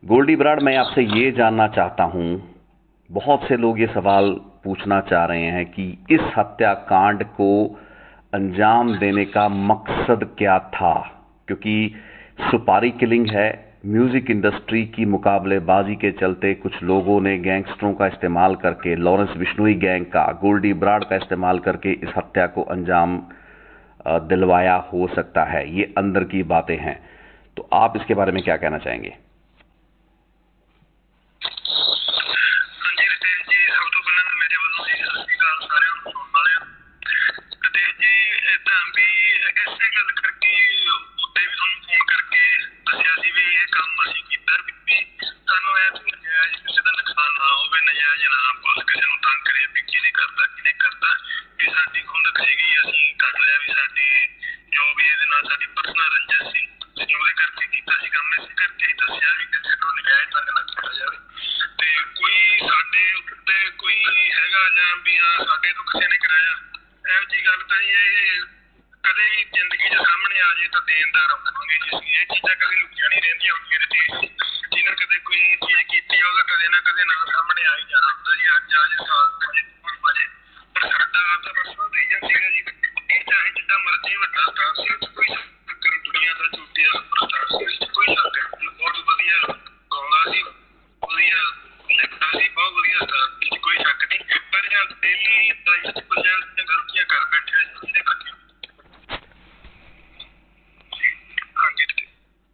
गोल्डी बराड़, मैं आपसे ये जानना चाहता हूँ, बहुत से लोग ये सवाल पूछना चाह रहे हैं कि इस हत्याकांड को अंजाम देने का मकसद क्या था? क्योंकि सुपारी किलिंग है, म्यूजिक इंडस्ट्री की मुकाबलेबाजी के चलते कुछ लोगों ने गैंगस्टरों का इस्तेमाल करके, लॉरेंस बिश्नोई गैंग का, गोल्डी बराड़ का इस्तेमाल करके इस हत्या को अंजाम दिलवाया हो सकता है। ये अंदर की बातें हैं, तो आप इसके बारे में क्या कहना चाहेंगे?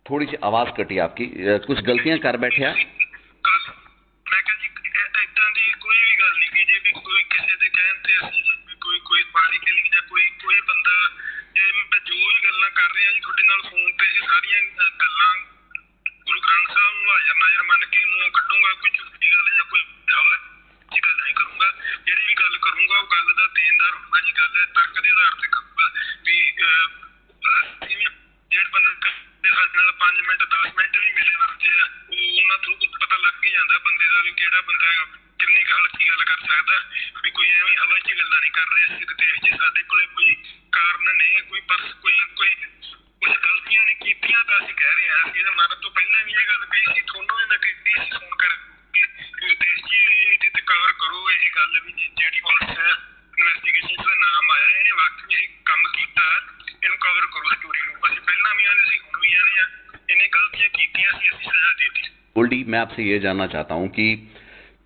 थोड़ी सी आवाज कटी आपकी, कुछ गलतियां कर बैठे हैं। गोल्डी, मैं आपसे ये जानना चाहता हूं कि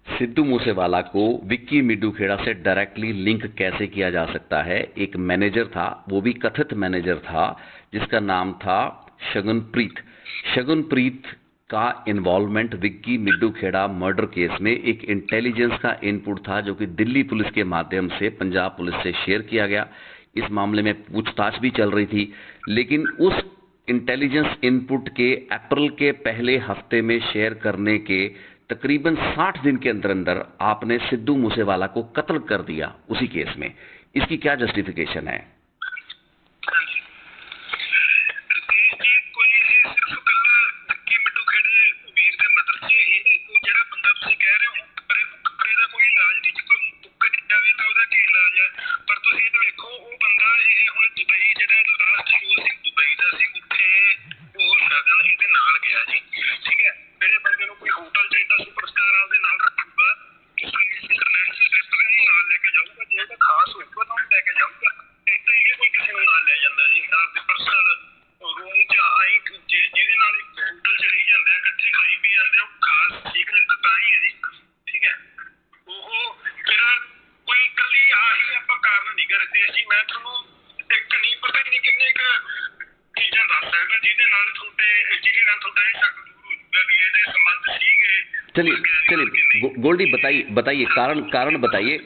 सिद्धू मूसेवाला को विक्की मिड्डू खेड़ा से डायरेक्टली लिंक कैसे किया जा सकता है? एक मैनेजर था, वो भी कथित मैनेजर था, जिसका नाम था शगुनप्रीत। शगुनप्रीत का involvement Vicky मिड्डू Kheda murder case में एक इंटेलिजेंस का इनपुट था, जो कि दिल्ली पुलिस के माध्यम से पंजाब पुलिस से शेयर किया गया। इस मामले में पूछताछ भी चल रही थी, लेकिन उस इंटेलिजेंस इनपुट के अप्रैल के पहले हफ्ते में शेयर करने के तकरीबन 60 दिन के अंदर अंदर आपने सिद्धू मूसेवाला को कत्ल कर दिया उसी केस में। इसकी क्या जस्टिफिकेशन है? चलिए चलिए गोल्डी, बताइए कारण बताइए।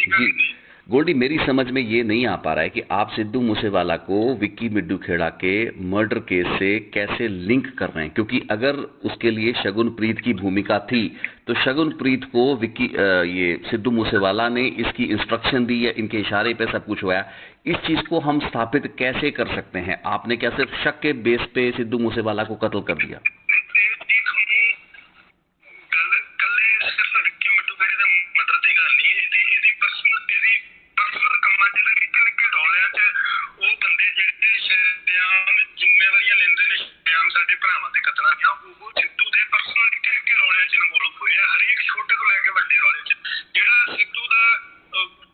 जी गोल्डी, मेरी समझ में ये नहीं आ पा रहा है कि आप सिद्धू मूसेवाला को विक्की मिड्डू खेड़ा के मर्डर केस से कैसे लिंक कर रहे हैं, क्योंकि अगर उसके लिए शगुनप्रीत की भूमिका थी तो शगुनप्रीत को ये सिद्धू मूसेवाला ने इसकी इंस्ट्रक्शन दी है, इनके इशारे पे सब कुछ हुआ। इस चीज को हम स्थापित कैसे कर सकते हैं? आपने क्या सिर्फ शक के बेस पे सिद्धू मूसेवाला को कत्ल कर दिया? ਉਹ ਸਿੱਧੂ ਦੇ ਪਰਸਨਲ ਨਿੱਕੇ ਨਿੱਕੇ ਰੌਲਿਆਂ 'ਚ ਇਨਵੋਲਵ ਹੋਏ ਆ, ਹਰੇਕ ਛੋਟੇ ਤੋਂ ਲੈ ਕੇ ਵੱਡੇ ਰੌਲੇ 'ਚ। ਜਿਹੜਾ ਸਿੱਧੂ ਦਾ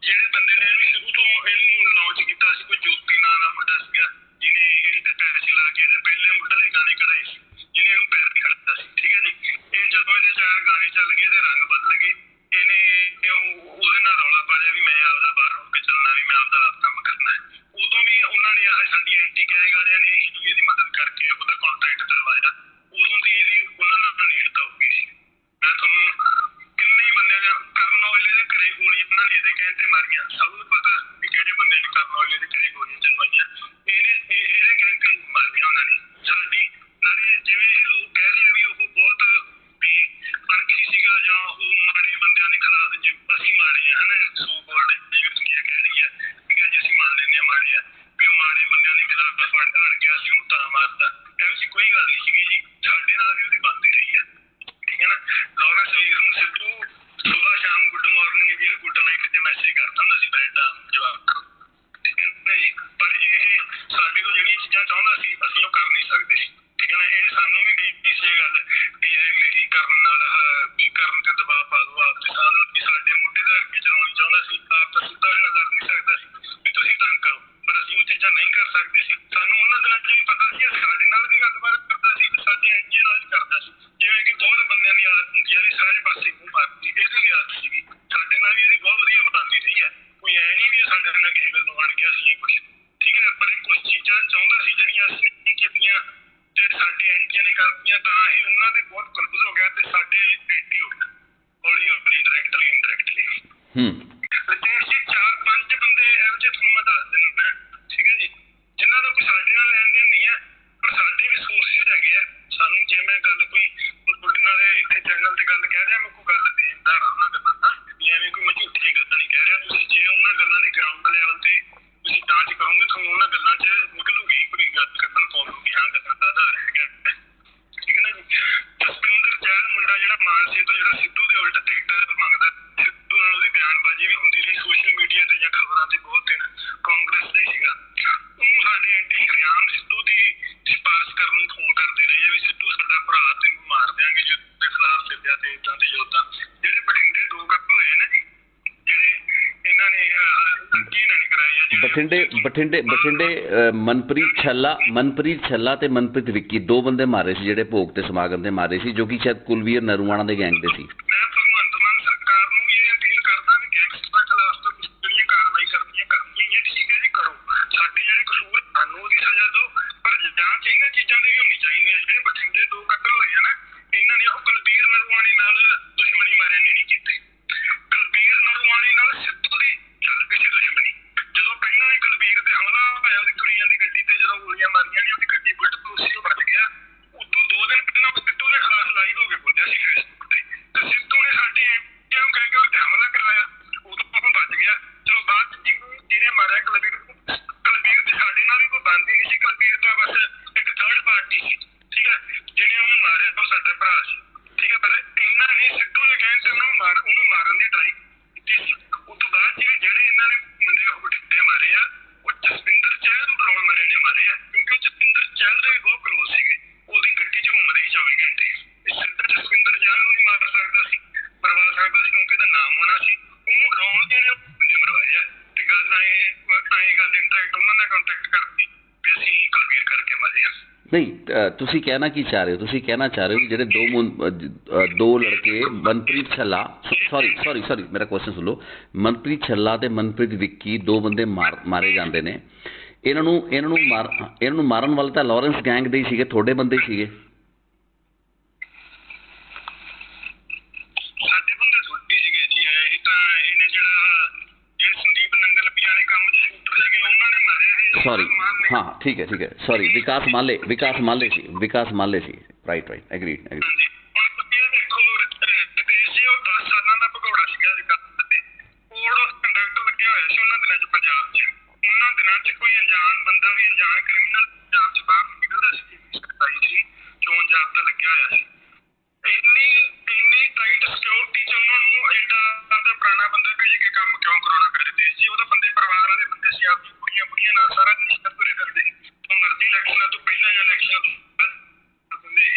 ਜਿਹੜੇ ਬੰਦੇ ਨੇ ਇਹਨੂੰ ਸ਼ੁਰੂ ਤੋਂ ਇਹਨੂੰ ਲਾਂਚ ਕੀਤਾ ਸੀ, ਕੋਈ ਜੋਤੀ ਨਾਂ ਦਾ ਮੁੰਡਾ ਸੀਗਾ, ਜਿਹਨੇ ਇਹਦੇ ਤੇ ਪੈਸੇ ਲਾ ਕੇ ਇਹਦੇ ਪਹਿਲੇ ਮੁੱਢਲੇ ਗਾਣੇ ਕਢਾਏ ਸੀ, ਜਿਹਨੇ ਇਹਨੂੰ ਪੈਰ ਤੇ ਖੜਤਾ ਸੀ, ਠੀਕ ਹੈ ਜੀ। ਇਹ ਜਦੋਂ ਇਹਦੇ 4 ਗਾਣੇ ਚੱਲ ਗਏ, ਇਹਦੇ ਰੰਗ ਬਦਲ ਗਏ, ਇਹਨੇ ਉਹਦੇ ਨਾਲ ਰੌਲਾ ਪਾ ਲਿਆ ਵੀ ਮੈਂ ਆਪਦਾ ਬਾਹਰ ਹੋ ਕੇ ਚੱਲਣਾ, ਵੀ ਮੈਂ ਆਪਦਾ ਆਪ ਕੰਮ ਕਰਨਾ ਹੈ। ਉਦੋਂ ਵੀ ਉਹਨਾਂ ਨੇ ਆਹ ਸਾਡੀ ਐਂਟੀ ਗੈਂਗ ਵਾਲਿਆਂ ਨੇ ਇਹਦੀ ਮਦਦ ਕਰਕੇ ਉਹਦਾ ਕੰਟਰੈਕਟ ਕਰਵਾਇਆ। ਉਦੋਂ ਦੀ ਇਹਦੀ ਉਹਨਾਂ ਨਾਲ ਨੇੜਤਾ ਹੋ ਗਈ ਸੀ। ਮੈਂ ਤੁਹਾਨੂੰ ਕਿੰਨੇ ਹੀ ਬੰਦਿਆਂ ਦੇ ਕਰਨ ਔਜਲੇ ਦੇ ਘਰੇ ਗੋਲੀਆਂ ਉਹਨਾਂ ਨੇ ਇਹਦੇ ਕਹਿਣ ਤੇ ਮਾਰੀਆਂ, ਸਭ ਨੂੰ ਪਤਾ ਵੀ ਕਿਹੜੇ ਬੰਦੇ ਨੇ ਕਰਨ ਔਜਲੇ ਦੇ ਘਰੇ ਗੋਲੀਆਂ ਚਲਵਾਈਆਂ, ਇਹਦੇ ਕਹਿਣ ਤੇ ਮਾਰੀਆਂ ਉਹਨਾਂ ਨੇ। ਸਾਡੀ ਨਾਲੇ ਜਿਵੇਂ ਇਹ ਲੋਕ ਕਹਿ ਰਹੇ ਆ ਵੀ ਉਹ ਬਹੁਤ ਵੀ ਪਣਖੀ ਸੀਗਾ ਜਾਂ ਉਹ ਮਾੜੇ ਬੰਦਿਆਂ ਦੇ ਖਿਲਾਫ, ਅਸੀਂ ਮਾੜੇ ਆ ਹਨਾ, ਸੋ ਕੋਲਡ ਜਿਵੇਂ ਦੁਨੀਆ ਕਹਿ ਰਹੀ ਹੈ ਵੀ ਅੱਜ ਅਸੀਂ ਮੰਨ ਲੈਂਦੇ ਹਾਂ ਮਾੜੇ ਆ, ਵੀ ਉਹ ਮਾੜੇ ਬੰਦਿਆਂ ਦੇ ਖਿਲਾਫ ਅੜ ਗਿਆ ਸੀ, ਉਹਨੂੰ ਤਾਂ ਮਾਰਤਾ। ਇਹੋ ਜਿਹੀ ਕੋਈ ਗੱਲ ਨਹੀਂ ਸੀਗੀ ਜੀ, ਸਾਡੇ ਨਾਲ ਵੀ ਉਹਦੀ ਬਣਦੀ ਰਹੀ ਆ, ਠੀਕ ਹੈ ਨਾ। ਲਾਰੈਂਸ ਵੀਰ ਨੂੰ ਸਿੱਧੂ ਸੁਬਾਹ ਸ਼ਾਮ ਗੁੱਡ ਮਾਰਨਿੰਗ ਵੀਰ ਗੁੱਡ ਨਾਈਟ ਤੇ ਮੈਸੇਜ ਕਰਦਾ ਹੁੰਦਾ ਸੀ, ਬ੍ਰੈਡ ਜਵਾਬ, ਠੀਕ ਹੈ ਨਾ ਜੀ। ਪਰ ਇਹ ਸਾਡੇ ਤੋਂ ਜਿਹੜੀਆਂ ਚੀਜ਼ਾਂ ਚਾਹੁੰਦਾ ਸੀ ਅਸੀਂ ਉਹ ਕਰ ਨਹੀਂ ਸਕਦੇ ਸੀ, ਠੀਕ ਹੈ ਨਾ। ਇਹ ਸਾਨੂੰ ਵੀ ਕਹੀ ਸੀ ਇਹ ਗੱਲ ਵੀ ਇਹ ਮੇਰੀ ਕਰਨ ਨਾਲ ਵੀ ਕਰਨ ਤੇ ਦਬਾਅ ਪਾ ਦੂ ਆਪ ਦੇ ਸਾਹ ਨਾਲ, ਵੀ ਸਾਡੇ ਮੋਢੇ ਤੇ ਰੱਖ ਕੇ ਚਲਾਉਣੀ ਚਾਹੁੰਦਾ ਸੀ। ਆਪ ਤਾਂ ਸਿੱਧਾ ਉਹਦੇ ਨਾਲ ਲੜ ਨਹੀਂ ਸਕਦਾ ਸੀ ਵੀ ਤੁਸੀਂ ਤੰਗ ਕਰੋ, ਪਰ ਅਸੀਂ ਉਹ ਚੀਜ਼ਾਂ ਨਹੀਂ ਕਰ ਸਕਦੇ ਸੀ। ਸਾਨੂੰ ਉਹਨਾਂ ਦਿਨਾਂ 'ਚ ਵੀ ਪਤਾ ਸੀ ਸਾਡੇ ਨਾਲ ਵੀ ਗੱਲਬਾਤ ਕਰਦਾ ਸੀ ਤੇ ਸਾਡੇ ਐਨਜੀਓ ਨਾਲ ਵੀ ਕਰਦਾ ਸੀ, ਜਿਵੇਂ ਕਿ ਬਹੁਤ ਬੰਦਿਆਂ ਦੀ ਆਦਤ ਹੁੰਦੀ ਹੈ ਵੀ ਸਾਰੇ ਪਾਸੇ ਮੂੰਹ ਮਾਰਦੀ, ਇਹਦੀ ਵੀ ਆਦਤ ਸੀਗੀ। ਸਾਡੇ ਨਾਲ ਵੀ ਇਹਦੀ ਬਹੁਤ ਵਧੀਆ ਬਣਦੀ ਰਹੀ ਹੈ, ਕੋਈ ਐ ਨਹੀਂ ਵੀ ਸਾਡੇ ਨਾਲ ਕਿਸੇ ਗੱਲੋਂ ਅੜ ਗਿਆ ਸੀ ਜਾਂ ਕੁਛ, ਠੀਕ ਹੈ। ਪਰ ਇਹ ਕੁਛ ਚੀਜ਼ਾਂ ਚਾਹੁੰਦਾ ਸੀ ਜਿਹੜੀਆਂ ਅਸੀਂ ਨਹੀਂ ਕੀਤੀਆਂ ਤੇ ਸਾਡੇ ਐਨਜੀਓ ਨੇ ਕਰਤੀਆਂ, ਤਾਂ ਇਹ ਉਹਨਾਂ ਦੇ ਬਹੁਤ ਕਨਫਿਊਜ਼ ਹੋ ਗਿਆ ਤੇ ਸਾਡੇ ਐਂਟੀ ਹੋ ਗਿਆ ਹੌਲੀ ਹੌਲੀ, ਡਾਇਰੈਕਟਲੀ ਇਨਡਾਇਰੈਕਟਲੀ। ਰਿਤੇਸ਼ ਜੀ 4-5 ਬੰਦੇ ਇਹੋ ਜਿਹੇ ਤੁਹਾਨੂੰ ਮੈਂ ਦੱਸ ਦਿੰਦਾ, ਠੀਕ ਹੈ ਜੀ, ਜਿਨ੍ਹਾਂ ਦਾ ਕੋਈ ਸਾਡੇ ਨਾਲ ਲੈਣ ਦੇਣ ਨਹੀਂ ਹੈ, ਪਰ ਸਾਡੇ ਵੀ ਸੋਰਸਿਸ ਹੈਗੇ ਆ। ਸਾਨੂੰ ਜੇ ਮੈਂ ਗੱਲ ਕੋਈ ਤੁਹਾਡੇ ਨਾਲ ਇੱਥੇ ਚੈਨਲ ਤੇ ਗੱਲ ਕਹਿ ਰਿਹਾ, ਮੈਂ ਕੋਈ ਗੱਲ ਦੇਣਦਾ ਉਹਨਾਂ ਗੱਲਾਂ ਦਾ, ਵੀ ਐਵੇਂ ਕੋਈ ਮੈਂ ਝੂਠੀਆਂ ਗੱਲਾਂ ਨਹੀਂ ਕਹਿ ਰਿਹਾ। ਤੁਸੀਂ ਜੇ ਉਹਨਾਂ ਗੱਲਾਂ ਦੀ ਗਰਾਊਂਡ ਲੈਵਲ ਤੇ ਤੁਸੀਂ ਜਾਂਚ ਕਰੋਗੇ, ਤੁਹਾਨੂੰ ਉਹਨਾਂ ਗੱਲਾਂ 'ਚ ਨਿਕਲੂਗੀ ਕੋਈ ਗੱਲ ਕੱਢਣ ਪਾਉਗੀ, ਹਾਂ ਗੱਲਾਂ ਦਾ ਆਧਾਰ ਹੈਗਾ, ਠੀਕ ਹੈ ਨਾ ਜੀ। ਜਸਪਿੰਦਰ ਚਹਿਲ ਮੁੰਡਾ ਜਿਹੜਾ ਮਾਨਸੇ ਤੋਂ, ਜਿਹੜਾ ਸਿੱਧੂ ਦੇ ਉਲਟ ਟਿਕਟ ਮੰਗਦਾ, ਸਿੱਧੂ ਨਾਲ ਉਹਦੀ ਬਿਆਨਬਾਜ਼ੀ ਵੀ ਹੁੰਦੀ ਰਹੀ ਸੋਸ਼ਲ ਮੀਡੀਆ ਤੇ ਜਾਂ ਖਬਰਾਂ ਤੇ ਬਹੁਤ ਦਿਨ, ਕਾਂਗਰਸ ਦਾ ਹੀ ਸੀਗਾ। ਉਹਨੂੰ ਸਾਡੇ ਐਂਟੀ ਸ਼ਰੇਆਮ ਸਿੱਧੂ ਦੀ ਸਿਫਾਰਿਸ਼ ਕਰਨ ਨੂੰ ਫੋਨ ਕਰਦੇ ਰਹੇ ਆ ਵੀ ਸਿੱਧੂ ਸਾਡਾ ਭਰਾ, ਤੈਨੂੰ ਮਾਰ ਦਿਆਂਗੇ ਜੇ ਉਹਦੇ ਖਿਲਾਫ ਚੱਲਿਆ ਤੇ ਇੱਦਾਂ ਦੇ ਯੋਧਾ। ਜਿਹੜੇ ਬਠਿੰਡੇ 2 ਕਤਲ ਹੋਏ ਨਾ ਜੀ, ਜਿਹੜੇ ਇਹਨਾਂ ਨੇ ਕੀ ਇਹਨਾਂ ਨੇ ਕਰਾਏ ਆ ਬਠਿੰਡੇ ਮਨਪ੍ਰੀਤ ਛੱਲਾ ਤੇ ਮਨਪ੍ਰੀਤ ਵਿੱਕੀ 2 ਬੰਦੇ ਮਾਰੇ ਸੀ ਜਿਹੜੇ ਭੋਗ ਤੇ ਸਮਾਗਮ ਤੇ ਮਾਰੇ ਸੀ, ਜੋ ਕਿ ਸ਼ਾਇਦ ਕੁਲਵੀਰ ਨਰੂਆਣਾ ਦੇ ਗੈਂਗ ਦੇ ਸੀ। ਮੈਂ ਭਗਵੰਤ ਮਾਨ ਸਰਕਾਰ ਨੂੰ ਵੀ ਇਹ ਅਪੀਲ ਕਰਦਾ ਵੀ ਗੈਂਗਸਟਰਾਂ ਖਿਲਾਫ ਤਾਂ ਤੁਸੀਂ ਜਿਹੜੀਆਂ ਕਾਰਵਾਈ ਕਰਨੀਆਂ ਠੀਕ ਹੈ ਜੀ, ਕਰੋ। ਸਾਡੇ ਜਿਹੜੇ ਕਸੂਰ ਸਾਨੂੰ ਉਹਦੀ ਸਜ਼ਾ ਦਿਓ, ਪਰ ਜਾਂਚ ਇਹਨਾਂ ਚੀਜ਼ਾਂ ਦੀ ਵੀ ਹੋਣੀ ਚਾਹੀਦੀ ਹੈ। ਜਿਹੜੇ ਬਠਿੰਡੇ 2 ਕਤਲ ਹੋਏ ਆ ਨਾ, ਇਹਨਾਂ ਨੇ ਉਹ ਕੁਲਵੀਰ ਨਰੂਆਣੇ ਨਾਲ ਦੁਸ਼ਮਣੀ ਵਾਲਿਆਂ ਨੇ ਨਹੀਂ ਕੀਤੀ। ਕੁਲਵੀਰ ਨਰੂਆਣੇ ਨਾਲ ਸਿੱਧੂ ਦੀ ਚੱਲ ਪਈ ਸੀ ਦੁਸ਼ਮਣੀ। ਜਦੋਂ ਪਹਿਲਾਂ ਹੀ ਕੁਲਵੀਰ ਤੇ ਹਮਲਾ ਹੋਇਆ, ਉਹਦੀ ਤੁਰੀ ਜਾਂਦੀ ਗੱਡੀ ਤੇ ਜਦੋਂ ਗੋਲੀਆਂ ਮਾਰੀਆਂ ਨੇ, ਉਹਦੀ ਗੱਡੀ ਬੁਲਟ ਤੋਂ ਸੀ, ਉਹ ਬਚ ਗਿਆ। ਉਦੋਂ 2 ਦਿਨ ਪਹਿਲਾਂ ਉਹ ਸਿੱਧੂ ਦੇ ਖਿਲਾਫ ਲਾਈਵ ਹੋ ਕੇ ਬੋਲਿਆ ਸੀ ਫੇਸਬੁੱਕ ਤੇ ਸਿੱਧੂ ਨੇ ਸਾਡੇ ਐਂਟੀਆਂ ਨੂੰ ਕਹਿ ਕੇ ਉੱਤੇ ਹਮਲਾ ਕਰਵਾਇਆ, ਉਦੋਂ ਉਹ ਬਚ ਗਿਆ। ਚਲੋ ਬਾਅਦ 'ਚ ਜਿਹਨੇ ਮਾਰਿਆ ਕੁਲਵੀਰ ਤੇ ਸਾਡੇ ਨਾਲ ਵੀ ਕੋਈ ਬਣਦੀ ਨਹੀਂ ਸੀ। ਕੁਲਵੀਰ ਤਾਂ ਬਸ ਇੱਕ ਥਰਡ ਪਾਰਟੀ ਸੀ, ਠੀਕ ਹੈ। ਜਿਹਨੇ ਉਹਨੂੰ ਮਾਰਿਆ ਉਹ ਸਾਡਾ ਭਰਾ ਸੀ, ਠੀਕ ਹੈ। ਪਰ ਇਹਨਾਂ ਨੇ ਸਿੱਧੂ ਦੇ ਕਹਿਣ ਤੇ ਉਹਨੂੰ ਮਾਰਨ ਦੀ ਟਰਾਈ ਕੀਤੀ ਸੀ। ਉਸ ਤੋਂ ਬਾਅਦ ਜਿਹੜੇ ਇਹਨਾਂ ਨੇ ਮੁੰਡੇ ਉਹ ਬਠਿੰਡੇ ਮਾਰੇ ਆ, ਉਹ ਜਸਪਿੰਦਰ ਚਹਿਲ ਨੂੰ ਬੁਲਾਉਣ ਵਾਲਿਆਂ ਨੇ ਮਾਰੇ ਆ, ਕਿਉਂਕਿ ਉਹ ਜਸਪਿੰਦਰ ਚਹਿਲ ਦੇ ਬਹੁਤ ਕਲੋਜ਼ ਸੀਗੇ। ਉਹਦੀ ਗੱਡੀ 'ਚ ਘੁੰਮਦੇ ਸੀ 24 ਘੰਟੇ। ਇਹ ਸਿੱਧਾ ਜਸਪਿੰਦਰ ਚਹਿਲ ਨੂੰ ਨਹੀਂ ਮਾਰ ਸਕਦਾ ਸੀ, ਮਰਵਾ ਸਕਦਾ ਸੀ ਕਿਉਂਕਿ ਇਹਦਾ ਨਾਮ ਹੋਣਾ ਸੀ। ਉਹਨੂੰ ਡਰਾਉਣ ਦੇ ਨੇ ਬੰਦੇ ਮਰਵਾਏ ਆ। ਤੇ ਗੱਲ ਆਏ ਗੱਲ ਇੰਟਰੈਕਟ ਉਹਨਾਂ ਨਾਲ ਕੰਟੈਕਟ ਕਰਤੀ ਵੀ ਅਸੀਂ ਕੁਲਵੀਰ ਕਰਕੇ ਮਾਰੇ ਆ। ਨਹੀਂ, ਤੁਸੀਂ ਕਹਿਣਾ ਕੀ ਚਾਹ ਰਹੇ ਹੋ? ਤੁਸੀਂ ਕਹਿਣਾ ਚਾਹ ਰਹੇ ਹੋ ਜਿਹੜੇ 2 ਲੜਕੇ ਮਨਪ੍ਰੀਤ ਛੱਲਾ, ਸੌਰੀ ਮੇਰਾ ਕੁਐਸਚਨ ਸੁਣ ਲਓ। ਮਨਪ੍ਰੀਤ ਛੱਲਾ ਤੇ ਮਨਪ੍ਰੀਤ ਵਿੱਕੀ 2 ਬੰਦੇ ਮਾਰੇ ਜਾਂਦੇ ਨੇ। ਇਹਨਾਂ ਨੂੰ ਮਾਰਨ ਵਾਲੇ ਤਾਂ ਲਾਰੈਂਸ ਗੈਂਗ ਦੇ ਹੀ ਸੀਗੇ, ਤੁਹਾਡੇ ਬੰਦੇ ਹੀ ਸੀਗੇ। ਸਾਡੇ ਬੰਦੇ ਥੋੜੀ ਸੀਗੇ ਜੀ। ਇਹ ਤਾਂ ਇਹਨੇ ਜਿਹੜੇ ਸੰਦੀਪ ਨੰਗਲ ਪੀ ਵਾਲੇ ਕੰਮ 'ਚ ਸ਼ੂਟਰ ਸੀਗੇ, ਉਹਨਾਂ ਨੇ ਮਾਰੇ। ਸੌਰੀ, ਹਾਂ ਠੀਕ ਹੈ, ਸੌਰੀ, ਵਿਕਾਸ ਮਾਲੇ ਸੀ, ਰਾਈਟ, ਐਗਰੀਡ। ਹੁਣ ਤੁਸੀਂ ਇਹ ਦੇਖੋ, ਰਿਤੇਸ਼ ਜੀ ਉਹ 10 ਸਾਲਾਂ ਦਾ ਭਗੌੜਾ ਸੀਗਾ ਵਿਕਾਸ ਤੇ ਕੋਡ ਕੰਡਕਟ ਲੱਗਿਆ ਹੋਇਆ ਸੀ ਉਹਨਾਂ ਦਿਨਾਂ 'ਚ ਪੰਜਾਬ 'ਚ। ਉਹਨਾਂ ਦਿਨਾਂ 'ਚ ਕੋਈ ਅਣਜਾਣ ਬੰਦਾ ਵੀ, ਅਣਜਾਣ ਕ੍ਰਿਮੀਨਲ ਪੰਜਾਬ 'ਚ ਬਾਹਰ ਨਿਕਲਦਾ ਸੀ, ਚੋਣ ਜਾਬਤਾ ਲੱਗਿਆ ਹੋਇਆ ਸੀ। ਇੰਨੀ ਟਾਈਟ ਸਿਕਿਉਰਿਟੀ 'ਚ ਉਹਨਾਂ ਨੂੰ ਐਡਾ ਪੁਰਾਣਾ ਬੰਦਾ ਭੇਜ ਕੇ ਕੰਮ ਕਿਉਂ ਕਰਾਉਣਾ ਪਿਆ ਰਿਤੇਸ਼ ਜੀ? ਉਹਦਾ ਬੰਦੇ ਪਰਿਵਾਰ ਵਾਲੇ ਬੰਦੇ ਸੀ, ਆਪਦੀ ਕੁੜੀਆਂ ਨਾਲ ਸਾਰਾ ਦਿਨ ਤੁਰੇ ਫਿਰਦੇ ਸੀ। ਮਰਜ਼ੀ ਇਲੈਕਸ਼ਨਾਂ ਤੋਂ ਪਹਿਲਾਂ ਜਾਂ ਇਲੈਕਸ਼ਨਾਂ ਤੋਂ ਬਾਅਦ ਬੰਦੇ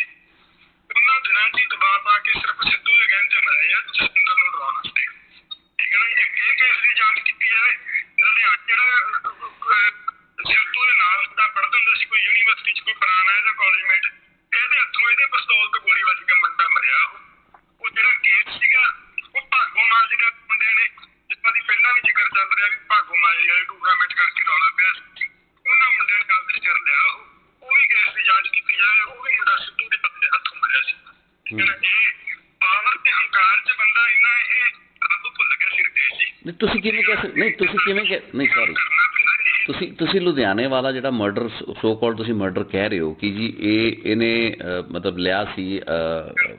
ਠੀਕ ਹੈ ਨਾ। ਇਹ ਪਾਵਰ ਤੇ ਹੰਕਾਰ 'ਚ ਬੰਦਾ ਇੰਨਾ ਇਹ ਰੱਬ ਭੁੱਲ ਗਿਆ ਸੀ ਰਿਤੇਸ਼ ਜੀ। ਨਹੀਂ ਤੁਸੀਂ ਕਿਵੇਂ ਕਹਿ ਨਹੀਂ ਤੁਸੀਂ ਕਿਵੇਂ ਨਹੀਂ ਸੌਰੀ ਕਰਨਾ ਪੈਂਦਾ ਇਹ। ਤੁਸੀਂ ਲੁਧਿਆਣੇ ਵਾਲਾ ਜਿਹੜਾ ਮਰਡਰ ਸੋ ਕਾਲ ਤੁਸੀਂ ਮਰਡਰ ਕਹਿ ਰਹੇ ਹੋ ਕਿ ਜੀ ਇਹਨੇ ਮਤਲਬ ਲਿਆ ਸੀ,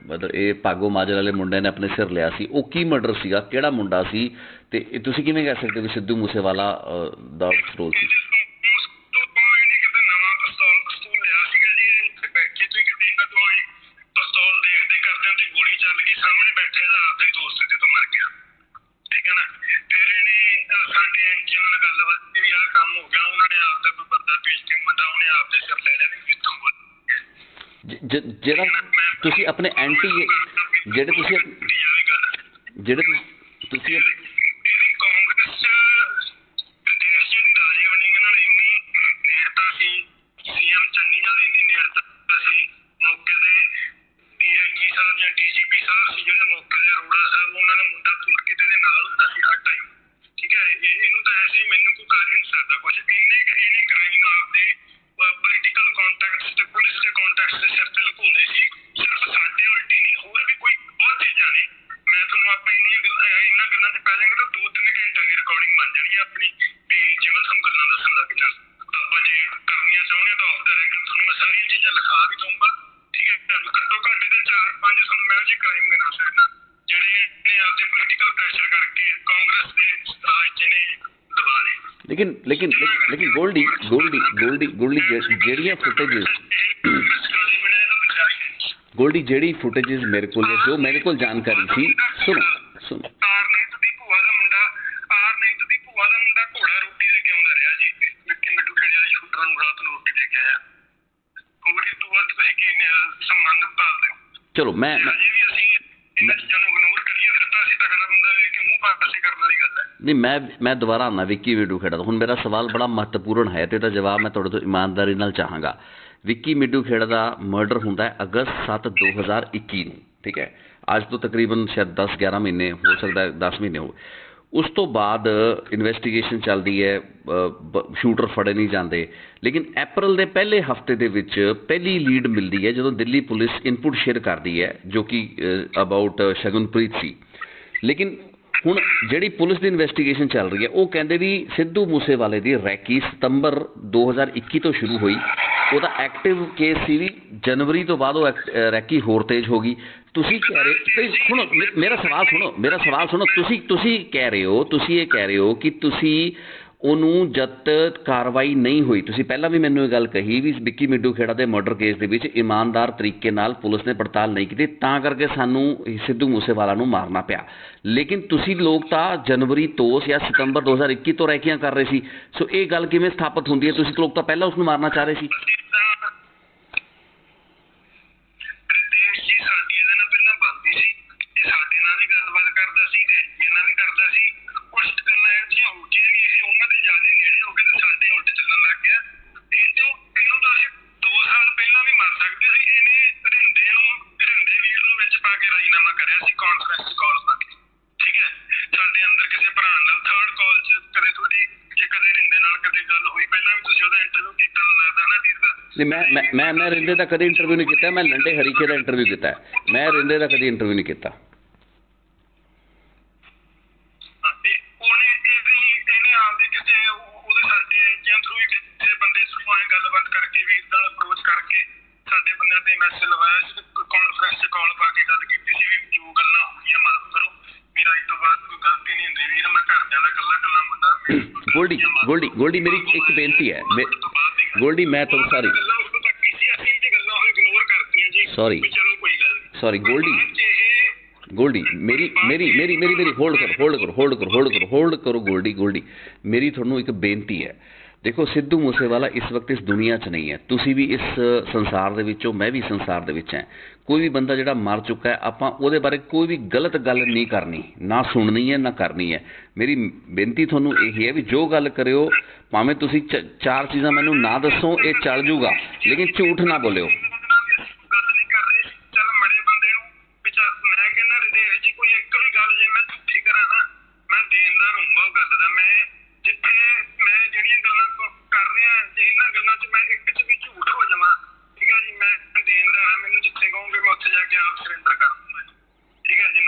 ਮਤਲਬ ਇਹ ਭਾਗੋ ਮਾਜਰੇ ਵਾਲੇ ਮੁੰਡੇ ਨੇ ਆਪਣੇ ਸਿਰ ਲਿਆ ਸੀ, ਉਹ ਕੀ ਮਰਡਰ ਸੀਗਾ, ਕਿਹੜਾ ਮੁੰਡਾ ਸੀ, ਤੇ ਤੁਸੀਂ ਕਿਵੇਂ ਕਹਿ ਸਕਦੇ ਵੀ ਸਿੱਧੂ ਮੂਸੇਵਾਲਾ ਦਾ ਰੋਲ ਸੀ? ਜਿਹੜਾ ਤੁਸੀਂ ਆਪਣੇ ਐਂਟੀ ਜਿਹੜੇ ਤੁਸੀਂ ਕਾਂਗਰਸ ਪ੍ਰਦੇਸ਼ ਜਿਹੜੀ ਰਾਜੇ ਵੜਿੰਗ ਨਾਲ ਇੰਨੀ ਨੇੜਤਾ ਸੀ, ਸੀਐਮ ਚੰਨੀ ਨਾਲ ਇੰਨੀ ਨੇੜਤਾ ਸੀ, ਮੌਕੇ ਦੇ ਡੀਆਈਜੀ ਸਾਹਿਬ ਜਾਂ ਡੀਜੀਪੀ ਸਾਹਿਬ ਸੀ ਜਿਹੜੇ ਮੌਕੇ ਦੇ ਅਰੋੜਾ ਸਾਹਿਬ, ਉਹਨਾਂ ਦਾ ਮੁੰਡਾ ਪੁਲਕਿਤ ਦੇ ਨਾਲ ਹੁੰਦਾ ਸੀ ਹਰ ਟਾਈਮ। ਠੀਕ ਹੈ, ਇਹਨੂੰ ਤਾਂ ਐਸੀ ਮੈਨੂੰ ਕੋਈ ਕਰ ਹੀ ਨਹੀਂ ਸਕਦਾ ਕੁਛ। ਇਹਨੇ ਕ੍ਰਾਈਮ ਆਪਦੇ ਪੋਲੀਟੀਕਲ ਕੰਟੈਕਟਸ ਤੇ ਪੁਲਿਸ ਦੇ ਕੰਟੈਕਟਸ ਦੇ ਸਿਰ ਤੇ ਲੁਕਾਉਂਦੇ ਸੀ। ਸਿਰਫ ਸਾਡੇ ਉਲਟੀ ਨਹੀਂ, ਹੋਰ ਵੀ ਕੋਈ ਬਹੁਤ ਚੀਜ਼ਾਂ ਨੇ। ਮੈਂ ਤੁਹਾਨੂੰ ਆਪਾਂ ਇਹਨਾਂ ਗੱਲਾਂ 'ਚ ਪੈ ਜਾਵਾਂਗੇ ਤਾਂ 2-3 ਘੰਟਿਆਂ ਦੀ ਰਿਕਾਰਡਿੰਗ ਬਣ ਜਾਣੀ ਆਪਣੀ, ਵੀ ਜੇ ਮੈਂ ਤੁਹਾਨੂੰ ਗੱਲਾਂ ਦੱਸਣ ਲੱਗ ਜਾਂ। ਆਪਾਂ ਜੇ ਕਰਨੀਆਂ ਚਾਹੁੰਦੇ ਤਾਂ ਆਫ ਦਾ ਰੈਕੋਰਡ ਤੁਹਾਨੂੰ ਮੈਂ ਸਾਰੀਆਂ ਚੀਜ਼ਾਂ ਲਿਖਾ ਵੀ ਦਊਂਗਾ। ਠੀਕ ਹੈ, ਘੱਟੋ ਘੱਟ ਇਹਦੇ 4-5 ਤੁਹਾਨੂੰ ਮੈਂ ਜੀ ਕ੍ਰਾਈਮ ਗਿਣਾ ਸਕਦਾ ਜਿਹੜੇ ਨੇ ਆਪਦੇ ਪੋਲੀਟੀਕਲ ਪ੍ਰੈਸ਼ਰ ਕਰਕੇ ਕਾਂਗਰਸ ਦੇ ਰਾਜ 'ਚ ਨੇ ਦਬਾ ਲਏ। ਲੇਕਿਨ ਗੋਲਡੀ ਜਿਹੜੀਆਂ ਫੁਟੇਜਸ ਗੋਲਡੀ ਜਿਹੜੀ ਫੁਟੇਜਸ ਮੇਰੇ ਕੋਲ ਹੈ, ਜੋ ਮੇਰੇ ਕੋਲ ਜਾਣਕਾਰੀ ਸੀ, ਸੁਣੋ ਆਰਨੀਤ ਦੀ ਭੂਆ ਦਾ ਮੁੰਡਾ ਘੋੜਾ ਰੋਟੀ ਦੇ ਕੇ ਆਉਂਦਾ ਰਿਹਾ ਜੀ, ਵਿੱਕੀ ਮਿੱਠੂ ਖੇੜੇ ਵਾਲੇ ਸ਼ੂਟਰਾਂ ਨੂੰ ਰਾਤ ਨੂੰ ਰੋਟੀ ਦੇ ਕੇ ਆਇਆ। ਹੋਰ ਇਸ ਤੋਂ ਬਾਅਦ ਤੁਸੀਂ ਕੀ ਸੰਬੰਧ ਭਾਲਦੇ ਹੋ? ਚਲੋ ਮੈਂ ਅਸੀਂ ਇਹਨਾਂ ਚੀਜ਼ਾਂ ਨੂੰ ਇਗਨੋਰ ਕਰੀਏ ਫਿਰ ਤਾਂ ਅਸੀਂ ਤਗੜਾ ਬੰਦਾ ਵੇਖ ਕੇ ਮੂੰਹ ਪਾਸੇ ਕਰਨ ਵਾਲੀ ਗੱਲ ਹੈ। ਨਹੀਂ, ਮੈਂ ਦੁਬਾਰਾ ਆਉਣਾ ਵਿੱਕੀ ਮਿੱਡੂ ਖੇੜਾ ਦਾ। ਹੁਣ ਮੇਰਾ ਸਵਾਲ ਬੜਾ ਮਹੱਤਵਪੂਰਨ ਹੈ ਤੇ ਇਹਦਾ ਜਵਾਬ ਮੈਂ ਤੁਹਾਡੇ ਤੋਂ ਇਮਾਨਦਾਰੀ ਨਾਲ ਚਾਹਾਂਗਾ। ਵਿੱਕੀ ਮਿੱਡੂ ਖੇੜਾ ਦਾ ਮਰਡਰ ਹੁੰਦਾ ਹੈ ਅਗਸਤ 7, 2021 ਨੂੰ। ਠੀਕ ਹੈ, ਅੱਜ ਤੋਂ ਤਕਰੀਬਨ ਸ਼ਾਇਦ 10-11 ਮਹੀਨੇ ਹੋ ਸਕਦਾ, 10 ਮਹੀਨੇ ਹੋ। ਉਸ ਤੋਂ ਬਾਅਦ ਇਨਵੈਸਟੀਗੇਸ਼ਨ ਚੱਲਦੀ ਹੈ, ਸ਼ੂਟਰ ਫੜੇ ਨਹੀਂ ਜਾਂਦੇ। ਲੇਕਿਨ ਅਪ੍ਰੈਲ ਦੇ ਪਹਿਲੇ ਹਫਤੇ ਦੇ ਵਿੱਚ ਪਹਿਲੀ ਲੀਡ ਮਿਲਦੀ ਹੈ ਜਦੋਂ ਦਿੱਲੀ ਪੁਲਿਸ ਇਨਪੁਟ ਸ਼ੇਅਰ ਕਰਦੀ ਹੈ, ਜੋ ਕਿ ਅਬਾਊਟ ਸ਼ਗਨਪ੍ਰੀਤ ਸੀ। ਲੇਕਿਨ ਹੁਣ ਜਿਹੜੀ ਪੁਲਿਸ ਦੀ ਇਨਵੈਸਟੀਗੇਸ਼ਨ ਚੱਲ ਰਹੀ ਹੈ, ਉਹ ਕਹਿੰਦੇ ਵੀ ਸਿੱਧੂ ਮੂਸੇਵਾਲੇ ਦੀ ਰੈਕੀ ਸਤੰਬਰ 2021 ਤੋਂ ਸ਼ੁਰੂ ਹੋਈ। ਉਹਦਾ ਐਕਟਿਵ ਕੇਸ ਸੀ ਵੀ ਜਨਵਰੀ ਤੋਂ ਬਾਅਦ ਉਹ ਰੈਕੀ ਹੋਰ ਤੇਜ਼ ਹੋ ਗਈ। ਤੁਸੀਂ ਕਹਿ ਰਹੇ ਸੁਣੋ, ਮੇਰਾ ਸਵਾਲ ਸੁਣੋ। ਤੁਸੀਂ ਇਹ ਕਹਿ ਰਹੇ ਹੋ ਕਿ ਤੁਸੀਂ ਉਹਨੂੰ ਜਦ ਕਾਰਵਾਈ ਨਹੀਂ ਹੋਈ, ਤੁਸੀਂ ਪਹਿਲਾਂ ਵੀ ਮੈਨੂੰ ਇਹ ਗੱਲ ਕਹੀ ਵੀ ਵਿੱਕੀ ਮਿੱਡੂ ਖੇੜਾ ਦੇ ਮਰਡਰ ਕੇਸ ਦੇ ਵਿੱਚ ਇਮਾਨਦਾਰ ਤਰੀਕੇ ਨਾਲ ਪੁਲਿਸ ਨੇ ਪੜਤਾਲ ਨਹੀਂ ਕੀਤੀ, ਤਾਂ ਕਰਕੇ ਸਾਨੂੰ ਸਿੱਧੂ ਮੂਸੇਵਾਲਾ ਨੂੰ ਮਾਰਨਾ ਪਿਆ। ਲੇਕਿਨ ਤੁਸੀਂ ਲੋਕ ਤਾਂ ਜਨਵਰੀ ਤੋਂ ਜਾਂ ਸਤੰਬਰ 2021 ਤੋਂ ਰੈਕੀਆਂ ਕਰ ਰਹੇ ਸੀ। ਸੋ ਇਹ ਗੱਲ ਕਿਵੇਂ ਸਥਾਪਿਤ ਹੁੰਦੀ ਹੈ? ਤੁਸੀਂ ਲੋਕ ਤਾਂ ਪਹਿਲਾਂ ਉਸ ਨੂੰ ਮਾਰਨਾ ਚਾਹ ਰਹੇ ਸੀ। ਮੈਂ ਰਿੰਦੇ ਦਾ ਕਦੇ ਇੰਟਰਵਿਊ ਨਹੀਂ ਕੀਤਾ, ਮੈਂ ਲੰਡੇ ਹਰੀਕੇ ਦਾ ਇੰਟਰਵਿਊ ਕੀਤਾ, ਮੈਂ ਰਿੰਦੇ ਦਾ ਕਦੇ ਇੰਟਰਵਿਊ ਨਹੀਂ ਕੀਤਾ। ਗੋਲਡੀ ਮੇਰੀ ਇੱਕ ਬੇਨਤੀ ਹੈ, ਗੋਲਡੀ ਮੈਂ ਤੁਹਾਨੂੰ ਸੌਰੀ ਗੋਲਡੀ ਮੇਰੀ ਹੋਲਡ ਕਰੋ ਗੋਲਡੀ ਮੇਰੀ ਤੁਹਾਨੂੰ ਇੱਕ ਬੇਨਤੀ ਹੈ। ਦੇਖੋ, ਸਿੱਧੂ ਮੂਸੇਵਾਲਾ ਇਸ ਵਕਤ ਇਸ ਦੁਨੀਆ 'ਚ ਨਹੀਂ ਹੈ। ਤੁਸੀਂ ਵੀ ਇਸ ਸੰਸਾਰ ਦੇ ਵਿੱਚੋਂ, ਮੈਂ ਵੀ ਸੰਸਾਰ ਦੇ ਵਿੱਚ ਹੈ। ਕੋਈ ਵੀ ਬੰਦਾ ਜਿਹੜਾ ਮਰ ਚੁੱਕਾ ਹੈ, ਆਪਾਂ ਉਹਦੇ ਬਾਰੇ ਕੋਈ ਵੀ ਗਲਤ ਗੱਲ ਨਹੀਂ ਕਰਨੀ, ਨਾ ਸੁਣਨੀ ਹੈ ਨਾ ਕਰਨੀ ਹੈ। ਮੇਰੀ ਬੇਨਤੀ ਤੁਹਾਨੂੰ ਇਹੀ ਹੈ ਵੀ ਜੋ ਗੱਲ ਕਰਿਓ, ਭਾਵੇਂ ਤੁਸੀਂ 4 ਚੀਜ਼ਾਂ ਮੈਨੂੰ ਨਾ ਦੱਸੋ, ਇਹ ਚੱਲ ਜੂਗਾ, ਲੇਕਿਨ ਝੂਠ ਨਾ ਬੋਲਿਓ।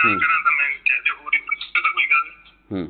ਕਰਾਂ ਤਾਂ ਮੈਂ ਕਹਿ ਦਿਓ, ਹੋਰ ਤਾਂ ਕੋਈ ਗੱਲ ਨਹੀਂ। ਹੂੰ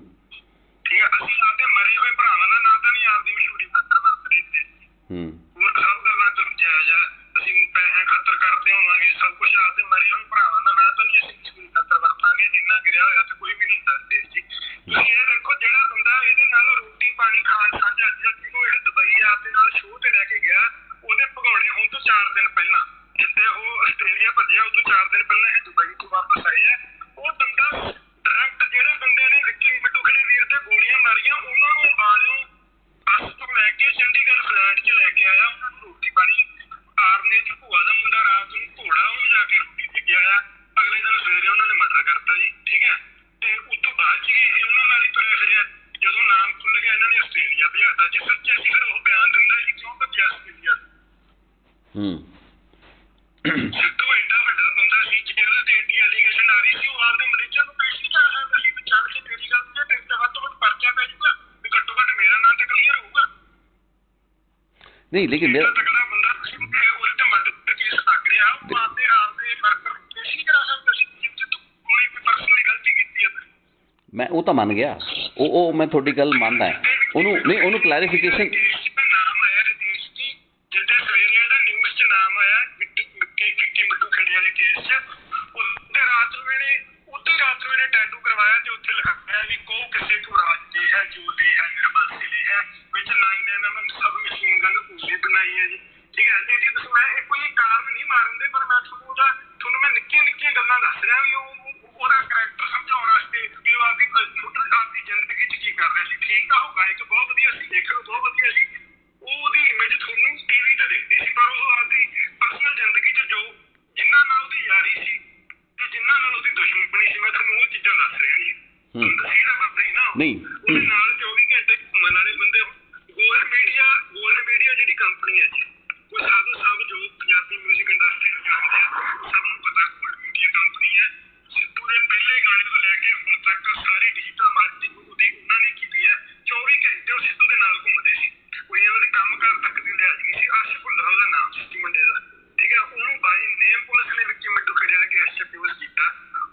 ਠੀਕ ਹੈ, ਅਸੀਂ ਆਪਦੇ ਮਰੇ ਹੋਏ ਭਰਾਵਾਂ ਦਾ ਨਾਂ ਤਾਂ ਨਹੀਂ ਆਪਦੀ ਮਸ਼ਹੂਰੀ ਖਾਤਰ ਵਰਤਦੇ ਸੀ। ਹੂੰ ਹੋਰ ਸਭ ਗੱਲਾਂ ਚਲੋ ਜਾਇਜ਼ ਆ, ਅਸੀਂ ਪੈਸੇ ਖਾਤਰ ਕਰਦੇ ਹੋਵਾਂਗੇ ਸਭ ਕੁਝ, ਆਪਦੇ ਮਰੇ ਹੋਏ ਭਰਾਵਾਂ ਦਾ ਨਾਂ ਤਾਂ ਨਹੀਂ ਅਸੀਂ ਮਸ਼ਹੂਰੀ ਖਾਤਰ ਵਰਤਾਂਗੇ। ਇੰਨਾ ਗਿਰਿਆ ਹੋਇਆ ਤੇ ਕੋਈ ਵੀ ਨਹੀਂ ਦੱਸਦੇ ਜੀ। ਤੁਸੀਂ ਇਹ ਦੇਖੋ, ਜਿਹੜਾ ਬੰਦਾ ਇਹਦੇ ਨਾਲ ਰੋਟੀ ਪਾਣੀ ਖਾਣ ਸਾਂਝਾ, ਜਿਹਨੂੰ ਇਹ ਦੁਬਈ ਆਪਦੇ ਨਾਲ ਸ਼ੋਅ ਤੇ ਲੈ ਕੇ ਗਿਆ, ਉਹਦੇ ਭਗੌੜੇ ਹੋਣ ਤੋਂ 4 ਦਿਨ ਪਹਿਲਾਂ, ਜਿੱਦੇ ਉਹ ਆਸਟ੍ਰੇਲੀਆ ਭੱਜਿਆ ਉਹ ਤੋਂ 4 ਦਿਨ ਪਹਿਲਾਂ ਇਹ ਦੁਬਈ ਤੋਂ ਵਾਪਸ ਆਏ ਆ। ਉਹ ਬੰਦਾ ਡਾਇਰੈਕਟ, ਜਿਹੜੇ ਬੰਦੇ ਨੇ ਵਿੱਕੀ ਮਿੱਟੂ ਖੜੇ ਵੀਰ ਤੇ ਗੋਲੀਆਂ ਮਾਰੀਆਂ, ਉਹਨਾਂ ਨੂੰ ਬਾਲਿਓ ਬੱਸ ਤੋਂ ਲੈ ਕੇ ਚੰਡੀਗੜ੍ਹ ਫਲੈਟ 'ਚ ਲੈ ਕੇ ਆਇਆ, ਉਹਨਾਂ ਨੂੰ ਰੋਟੀ ਪਾਣੀ ਆਰਨੇ 'ਚ ਭੂਆ ਦਾ ਮੁੰਡਾ ਰਾਤ ਨੂੰ ਘੋੜਾ ਉਹਨੂੰ ਜਾ ਕੇ ਰੋਟੀ ਦੇ ਕੇ ਆਇਆ। ਅਗਲੇ ਦਿਨ ਸਵੇਰੇ ਉਹਨਾਂ ਨੇ ਮਰਡਰ ਕਰਤਾ ਜੀ। ਠੀਕ ਹੈ, ਤੇ ਉਸ ਤੋਂ ਬਾਅਦ 'ਚ ਇਹ ਉਹਨਾਂ ਨਾਲ ਹੀ ਤੁਰਿਆ ਫਿਰਿਆ। ਜਦੋਂ ਨਾਮ ਖੁੱਲ ਗਿਆ ਇਹਨਾਂ ਨੇ ਆਸਟ੍ਰੇਲੀਆ ਭਜਾਤਾ। ਜੇ ਸੱਚੇ ਸੀ ਫਿਰ ਉਹ ਬਿਆਨ ਦਿੰਦਾ ਜੀ, ਕਿਉਂ ਭੱਜਿਆ ਆਸਟ੍ਰੇਲੀਆ? ਸਿੱਧੂ ਐਡਾ ਵੱਡਾ ਬੰਦਾ ਸੀ, ਜਿਹਦੇ ਤੇ ਐਡੀ ਐਲੀਗੇਸ਼ਨ ਆ ਰਹੀ ਸੀ, ਉਹ ਆਪਦੇ ਮੈਨੇਜਰ ਨੂੰ ਪੇਸ਼ ਨਹੀਂ ਕਰ ਸਕਦਾ ਸੀ ਵੀ ਚੱਲ ਕੇ ਤੇਰੀ ਗੱਲ ਤੇ ਤੇਰੇ ਤੇ ਵੱਧ ਤੋਂ ਵੱਧ ਪਰਚਾ ਪੈ ਜਾਊਗਾ, ਵੀ ਘੱਟੋ ਘੱਟ ਮੇਰਾ ਨਾਂ ਤਾਂ ਕਲੀਅਰ ਹੋਊਗਾ। ਨਹੀਂ ਲੇਕਿਨ ਮੇਰਾ ਤਗੜਾ ਬੰਦਾ ਸੀ, ਉਹਦੇ ਤੇ ਮਰਡਰ ਕੇਸ ਲੱਗ ਰਿਹਾ, ਉਹ ਆਪਦੇ ਵਰਕਰ ਨੂੰ ਪੇਸ਼ ਨਹੀਂ ਕਰਾ ਸਕਦਾ ਸੀ ਜੇ ਉਹਨੇ ਕੋਈ ਪਰਸਨਲੀ ਗਲਤੀ ਕੀਤੀ ਹੈ। ਮੈਂ ਉਹ ਤਾਂ ਮੰਨ ਗਿਆ, ਉਹ ਮੈਂ ਤੁਹਾਡੀ ਗੱਲ ਮੰਨਦਾ। ਉਹਨੂੰ ਨਹੀਂ, ਉਹਨੂੰ ਕਲੈਰੀਫਿਕੇਸ਼ਨ ਨਾਮ ਆਇਆ ਰਜੇਸ਼ ਜੀ, ਜਿੱਦੇ ਸਵੇਰੇ ਇਹਦਾ ਨਿਊਜ਼ 'ਚ ਨਾਮ ਆਇਆ ਵਿੱਕੀ ਮਿੱਟੂ ਖੇੜੇ ਵਾਲੇ ਕੇਸ 'ਚ, ਉੱਤੇ ਰਾਤ ਨੂੰ ਇਹਨੇ ਟੈਟੂ ਕਰਵਾਇਆ ਤੇ ਉੱਥੇ ਲਿਖਾਇਆ ਵੀ ਕੋ ਕਿਸੇ ਕੋ ਰਾਜ ਦੇ ਹੈ ਜੋ ਦੇ ਹੈ ਨਿਰਬਲ ਦੇ ਹੈ ਵਿੱਚ 9mm ਸਬ ਮਸ਼ੀਨ ਗਨ ਉਸਦੀ ਬਣਾਈ ਹੈ ਜੀ। ਠੀਕ ਹੈ ਜੀ, ਤੁਸੀਂ ਮੈਂ ਇਹ ਕੋਈ ਕਾਰਨ ਨਹੀਂ ਮਾਰਨ ਦੇ, ਪਰ ਮੈਂ ਤੁਹਾਨੂੰ ਮੈਂ ਨਿੱਕੀਆਂ ਗੱਲਾਂ ਦੱਸ ਰਿਹਾ ਵੀ ਉਹਦਾ ਕਰੈਕਟਰ ਸਮਝਾਉਣ ਵਾਸਤੇ ਵੀ ਉਹ ਆਪਦੀ ਜ਼ਿੰਦਗੀ 'ਚ ਕੀ ਕਰ ਰਿਹਾ ਸੀ। ਠੀਕ ਆ, ਉਹ ਗਾਇਕ ਬਹੁਤ ਵਧੀਆ ਸੀ, ਲੇਖਕ ਬਹੁਤ ਵਧੀਆ ਸੀ, ਉਹਦੀ ਇਮੇਜ ਤੁਹਾਨੂੰ ਟੀਵੀ ਤੇ ਦੇਖਦੀ ਸੀ, ਪਰ ਉਹ ਆਪਦੀ ਪਰਸਨਲ ਜ਼ਿੰਦਗੀ 'ਚ ਜੋ ਜਿਨ੍ਹਾਂ ਨਾਲ ਉਹਦੀ ਯਾਰੀ ਸੀ ਤੇ ਜਿਨ੍ਹਾਂ ਨਾਲ ਉਹਦੀ ਦੁਸ਼ਮਣੀ ਸੀ, ਮੈਂ ਤੁਹਾਨੂੰ ਉਹ ਚੀਜ਼ਾਂ ਦੱਸ ਰਿਹਾ ਜੀ। ਦੱਸੀ ਦਾ ਬੰਦਾ ਹੀ ਨਾ ਨਹੀਂ ਉਹਦੇ ਨਾਲ 24 ਘੰਟੇ ਘੁੰਮਣ ਵਾਲੇ ਬੰਦੇ। ਗੋਲਡ ਮੀਡੀਆ ਜਿਹੜੀ ਕੰਪਨੀ ਹੈ ਜੀ, ਉਹ ਸਭ ਜੋ ਪੰਜਾਬੀ ਮਿਊਜ਼ਿਕ ਇੰਡਸਟਰੀ ਨੂੰ ਜਾਣਦੇ ਆ, ਸਭ ਨੂੰ ਪਤਾ ਗੋਲਡ ਮੀਡੀਆ ਕੰਪਨੀ ਹੈ। ਸਿੱਧੂ ਦੇ ਪਹਿਲੇ ਗਾਣੇ ਤੋਂ ਲੈ ਕੇ ਹੁਣ ਤੱਕ ਸਾਰੀ ਡਿਜੀਟਲ ਮਾਰਕੀਟਿੰਗ ਉਹਦੀ ਉਹਨਾਂ ਨੇ ਕੀਤੀ ਹੈ। 24 ਘੰਟੇ ਉਹ ਸਿੱਧੂ ਦੇ ਨਾਲ ਘੁੰਮਦੇ ਸੀ, ਕੋਈ ਉਹਨਾਂ ਦੇ ਕੰਮਕਾਰ ਤੱਕ ਦੀ ਲਿਹਾਜ਼ ਨਹੀਂ ਸੀ। ਅਰਸ਼ ਭੁੱਲਰ ਉਹਦਾ ਨਾਮ ਸੀ ਮੁੰਡੇ ਦਾ। ਠੀਕ ਹੈ, ਉਹਨੂੰ ਬਾਈ ਨੇਮ ਪੁਲਿਸ ਨੇ ਵਿੱਕੀ ਮਿੱਟੂ ਖੇੜੇ ਵਾਲੇ ਕੇਸ 'ਚ ਪਿਊਜ਼ ਕੀਤਾ।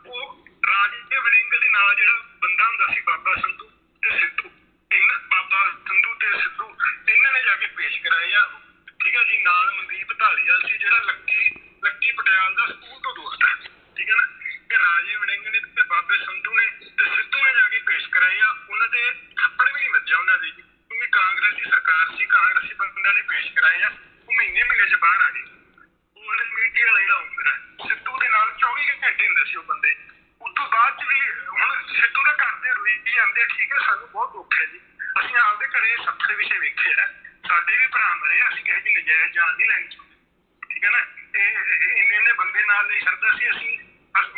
ਉਹ ਰਾਜੇ ਵੜਿੰਗ ਦੇ ਨਾਲ ਜਿਹੜਾ ਬੰਦਾ ਹੁੰਦਾ ਸੀ, ਬਾਬਾ ਸੰਧੂ ਤੇ ਸਿੱਧੂ, ਇਹਨਾਂ ਨੇ ਜਾ ਕੇ ਪੇਸ਼ ਕਰਾਏ ਆ। ਠੀਕ ਹੈ ਜੀ, ਨਾਲ ਮਨਦੀਪ ਢਾਲੀਵਾਲ ਸੀ ਜਿਹੜਾ ਲੱਕੀ ਪਟਿਆਲ ਦਾ ਸਕੂਲ ਤੋਂ ਦੋਸਤ ਹੈ। ਠੀਕ ਹੈ ਨਾ, ਤੇ ਰਾਜੇ ਵੜਿੰਗ ਨੇ ਤੇ ਬਾਬੇ ਸੰਧੂ ਨੇ ਤੇ ਸਿੱਧੂ ਨੇ ਜਾ ਕੇ ਪੇਸ਼ ਕਰਾਏ ਆ। ਉਹਨਾਂ ਦੇ ਥੱਪੜ ਵੀ ਨਹੀਂ ਵੱਜਿਆ ਉਹਨਾਂ ਦੇ, ਕਿਉਂਕਿ ਕਾਂਗਰਸ ਦੀ ਸਰਕਾਰ ਸੀ, ਕਾਂਗਰਸੀ ਬੰਦਿਆਂ ਨੇ ਪੇਸ਼ ਕਰਾਏ ਆ। ਉਹ ਮਹੀਨੇ 'ਚ ਬਾਹਰ ਆ ਗਏ। ਗੋਲਡ ਮੀਡੀਆ ਵਾਲਾ ਜਿਹੜਾ ਹੁੰਦਾ ਸਿੱਧੂ ਦੇ ਨਾਲ 24 ਘੰਟੇ ਹੁੰਦੇ ਸੀ ਉਹ ਬੰਦੇ। ਉਸ ਤੋਂ ਬਾਅਦ 'ਚ ਵੀ ਹੁਣ ਸਿੱਧੂ ਦੇ ਘਰ ਦੇ ਰੋਈ ਵੀ ਆਉਂਦੇ। ਠੀਕ ਹੈ, ਸਾਨੂੰ ਬਹੁਤ ਦੁੱਖ ਹੈ ਜੀ, ਅਸੀਂ ਆਪਦੇ ਘਰੇ ਸਭ ਦੇ ਵਿਸ਼ੇ ਵੇਖੇ ਆ, ਸਾਡੇ ਵੀ ਭਰਾ ਮਰੇ, ਅਸੀਂ ਕਿਸੇ ਦੀ ਨਜਾਇਜ਼ ਜਾਨ ਨਹੀਂ ਲੈਣੀ ਚਾਹੁੰਦੇ। ਠੀਕ ਹੈ ਨਾ, ਇਹ ਇੰਨੇ ਬੰਦੇ ਨਾਲ ਨਹੀਂ ਸਰਦਾ ਸੀ। ਅਸੀਂ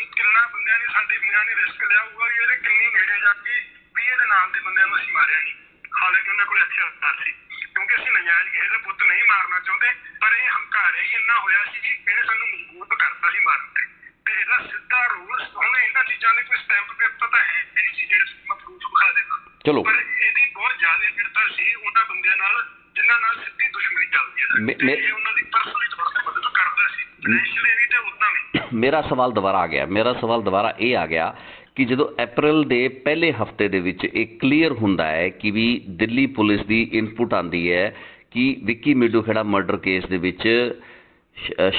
ਕਿੰਨਾ ਬੰਦਿਆਂ ਨੇ, ਸਾਡੇ ਵੀਰਾਂ ਨੇ ਰਿਸਕ ਲਿਆ ਹੋਊਗਾ ਵੀ ਇਹਦੇ ਕਿੰਨੀ ਨੇੜੇ ਜਾ ਕੇ ਵੀ ਇਹਦੇ ਨਾਲ ਦੇ ਬੰਦਿਆਂ ਨੂੰ ਅਸੀਂ ਮਾਰਿਆ ਨਹੀਂ, ਹਾਲਾਂਕਿ ਉਹਨਾਂ ਕੋਲ ਹਥਿਆਰ ਸੀ, ਕਿਉਂਕਿ ਅਸੀਂ ਨਜਾਇਜ਼ ਕਿਸੇ ਦਾ ਪੁੱਤ ਨਹੀਂ ਮਾਰਨਾ ਚਾਹੁੰਦੇ। ਪਰ ਇਹ ਹੰਕਾਰਿਆ ਹੀ ਇੰਨਾ ਹੋਇਆ ਸੀ ਜੀ, ਇਹਨੇ ਸਾਨੂੰ ਮਜਬੂਰ ਕਰਤਾ ਸੀ ਮਾਰਨ ਤੇ ਇਹਦਾ ਸਿੱਧਾ ਰੋਲ। ਹੁਣ ਇਹਨਾਂ ਚੀਜ਼ਾਂ ਦੇ ਕੋਈ ਸਟੈਂਪ ਪੇਪਰ ਤਾਂ ਹੈ ਨਹੀਂ ਸੀ ਜਿਹੜੇ ਮੈਂ ਪ੍ਰੂਫ ਵਿਖਾ ਦੇਣਾ, ਪਰ ਇਹਦੀ ਬਹੁਤ ਜ਼ਿਆਦਾ ਫਿਰਤਾ ਸੀ ਉਹਨਾਂ ਬੰਦਿਆਂ ਨਾਲ ਜਿਨ੍ਹਾਂ ਨਾਲ ਸਿੱਧੀ ਦੁਸ਼ਮਣੀ ਚੱਲਦੀ ਹੈ। ਇਹ ਉਹਨਾਂ ਦੀ ਪਰਸਨਲੀ ਤੌਰ ਤੇ ਮਦਦ ਕਰਦਾ ਸੀ, ਫਾਈਨੈਂਸ਼ੀਅਲੀ ਵੀ ਤੇ ਉਦਾਂ ਵੀ। ਮੇਰਾ ਸਵਾਲ ਦੁਬਾਰਾ ਇਹ ਆ ਗਿਆ ਕਿ ਜਦੋਂ ਅਪ੍ਰੈਲ ਦੇ ਪਹਿਲੇ ਹਫਤੇ ਦੇ ਵਿੱਚ ਇਹ ਕਲੀਅਰ ਹੁੰਦਾ ਹੈ ਕਿ ਵੀ ਦਿੱਲੀ ਪੁਲਿਸ ਦੀ ਇਨਪੁਟ ਆਉਂਦੀ ਹੈ ਕਿ ਵਿੱਕੀ ਮਿੱਡੂ ਖੇੜਾ ਮਰਡਰ ਕੇਸ ਦੇ ਵਿੱਚ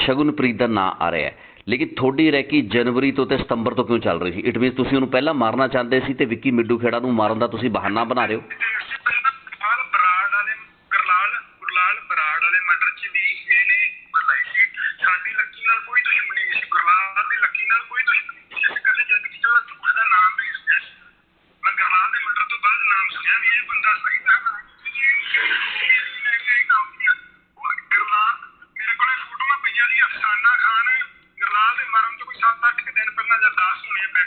ਸ਼ਗੁਨਪ੍ਰੀਤ ਦਾ ਨਾਂ ਆ ਰਿਹਾ ਹੈ, ਲੇਕਿਨ ਤੁਹਾਡੀ ਰੈਕੀ ਜਨਵਰੀ ਤੋਂ ਤੇ ਸਤੰਬਰ ਤੋਂ ਕਿਉਂ ਚੱਲ ਰਹੀ ਸੀ? ਇਟ ਮੀਨਸ ਤੁਸੀਂ ਉਹਨੂੰ ਪਹਿਲਾਂ ਮਾਰਨਾ ਚਾਹੁੰਦੇ ਸੀ ਤੇ ਵਿੱਕੀ ਮਿੱਡੂ ਖੇੜਾ ਨੂੰ ਮਾਰਨ ਦਾ ਤੁਸੀਂ ਬਹਾਨਾ ਬਣਾ ਰਹੇ ਹੋ। ਗੁਰਲਾਲ ਬਰਾੜ ਵਾਲੇ ਮਰਡਰ 'ਚ ਵੀ ਇਹਨੇ ਬੁਲਾਈ ਸੀ। ਸਾਡੀ ਲੱਕੀ ਨਾਲ ਕੋਈ ਦੁਸ਼ਮਣੀ ਨਹੀਂ ਸੀ, ਗੁਰਲਾਲ ਦੀ ਲੱਕੀ ਨਾਲ ਕੋਈ ਦੁਸ਼ਮਣੀ ਨਹੀਂ ਸੀ। ਅਸੀਂ ਕਦੇ ਜ਼ਿੰਦਗੀ 'ਚ ਉਹਦਾ ਝੂਠ ਦਾ ਨਾਮ ਨਹੀਂ ਸੁਣਿਆ। ਮੈਂ ਗੁਰਲਾਲ ਦੇ ਮਰਡਰ ਤੋਂ ਬਾਅਦ ਨਾਮ ਸੁਣਿਆ ਵੀ ਇਹ ਬੰਦਾ ਸਹੀ ਤਾਂ ਗੁਰਲਾਲ, ਮੇਰੇ ਕੋਲ ਫੋਟੋਆਂ ਪਈਆਂ ਦੀ ਅਫਸਾਨਾ ਖਾਨ ਗੁਰਲਾਲ ਦੇ ਮਰਨ ਤੋਂ ਕੋਈ 7-8 ਦਿਨ ਪਹਿਲਾਂ ਜਾਂ 10 ਹੋਣੇ ਪੈ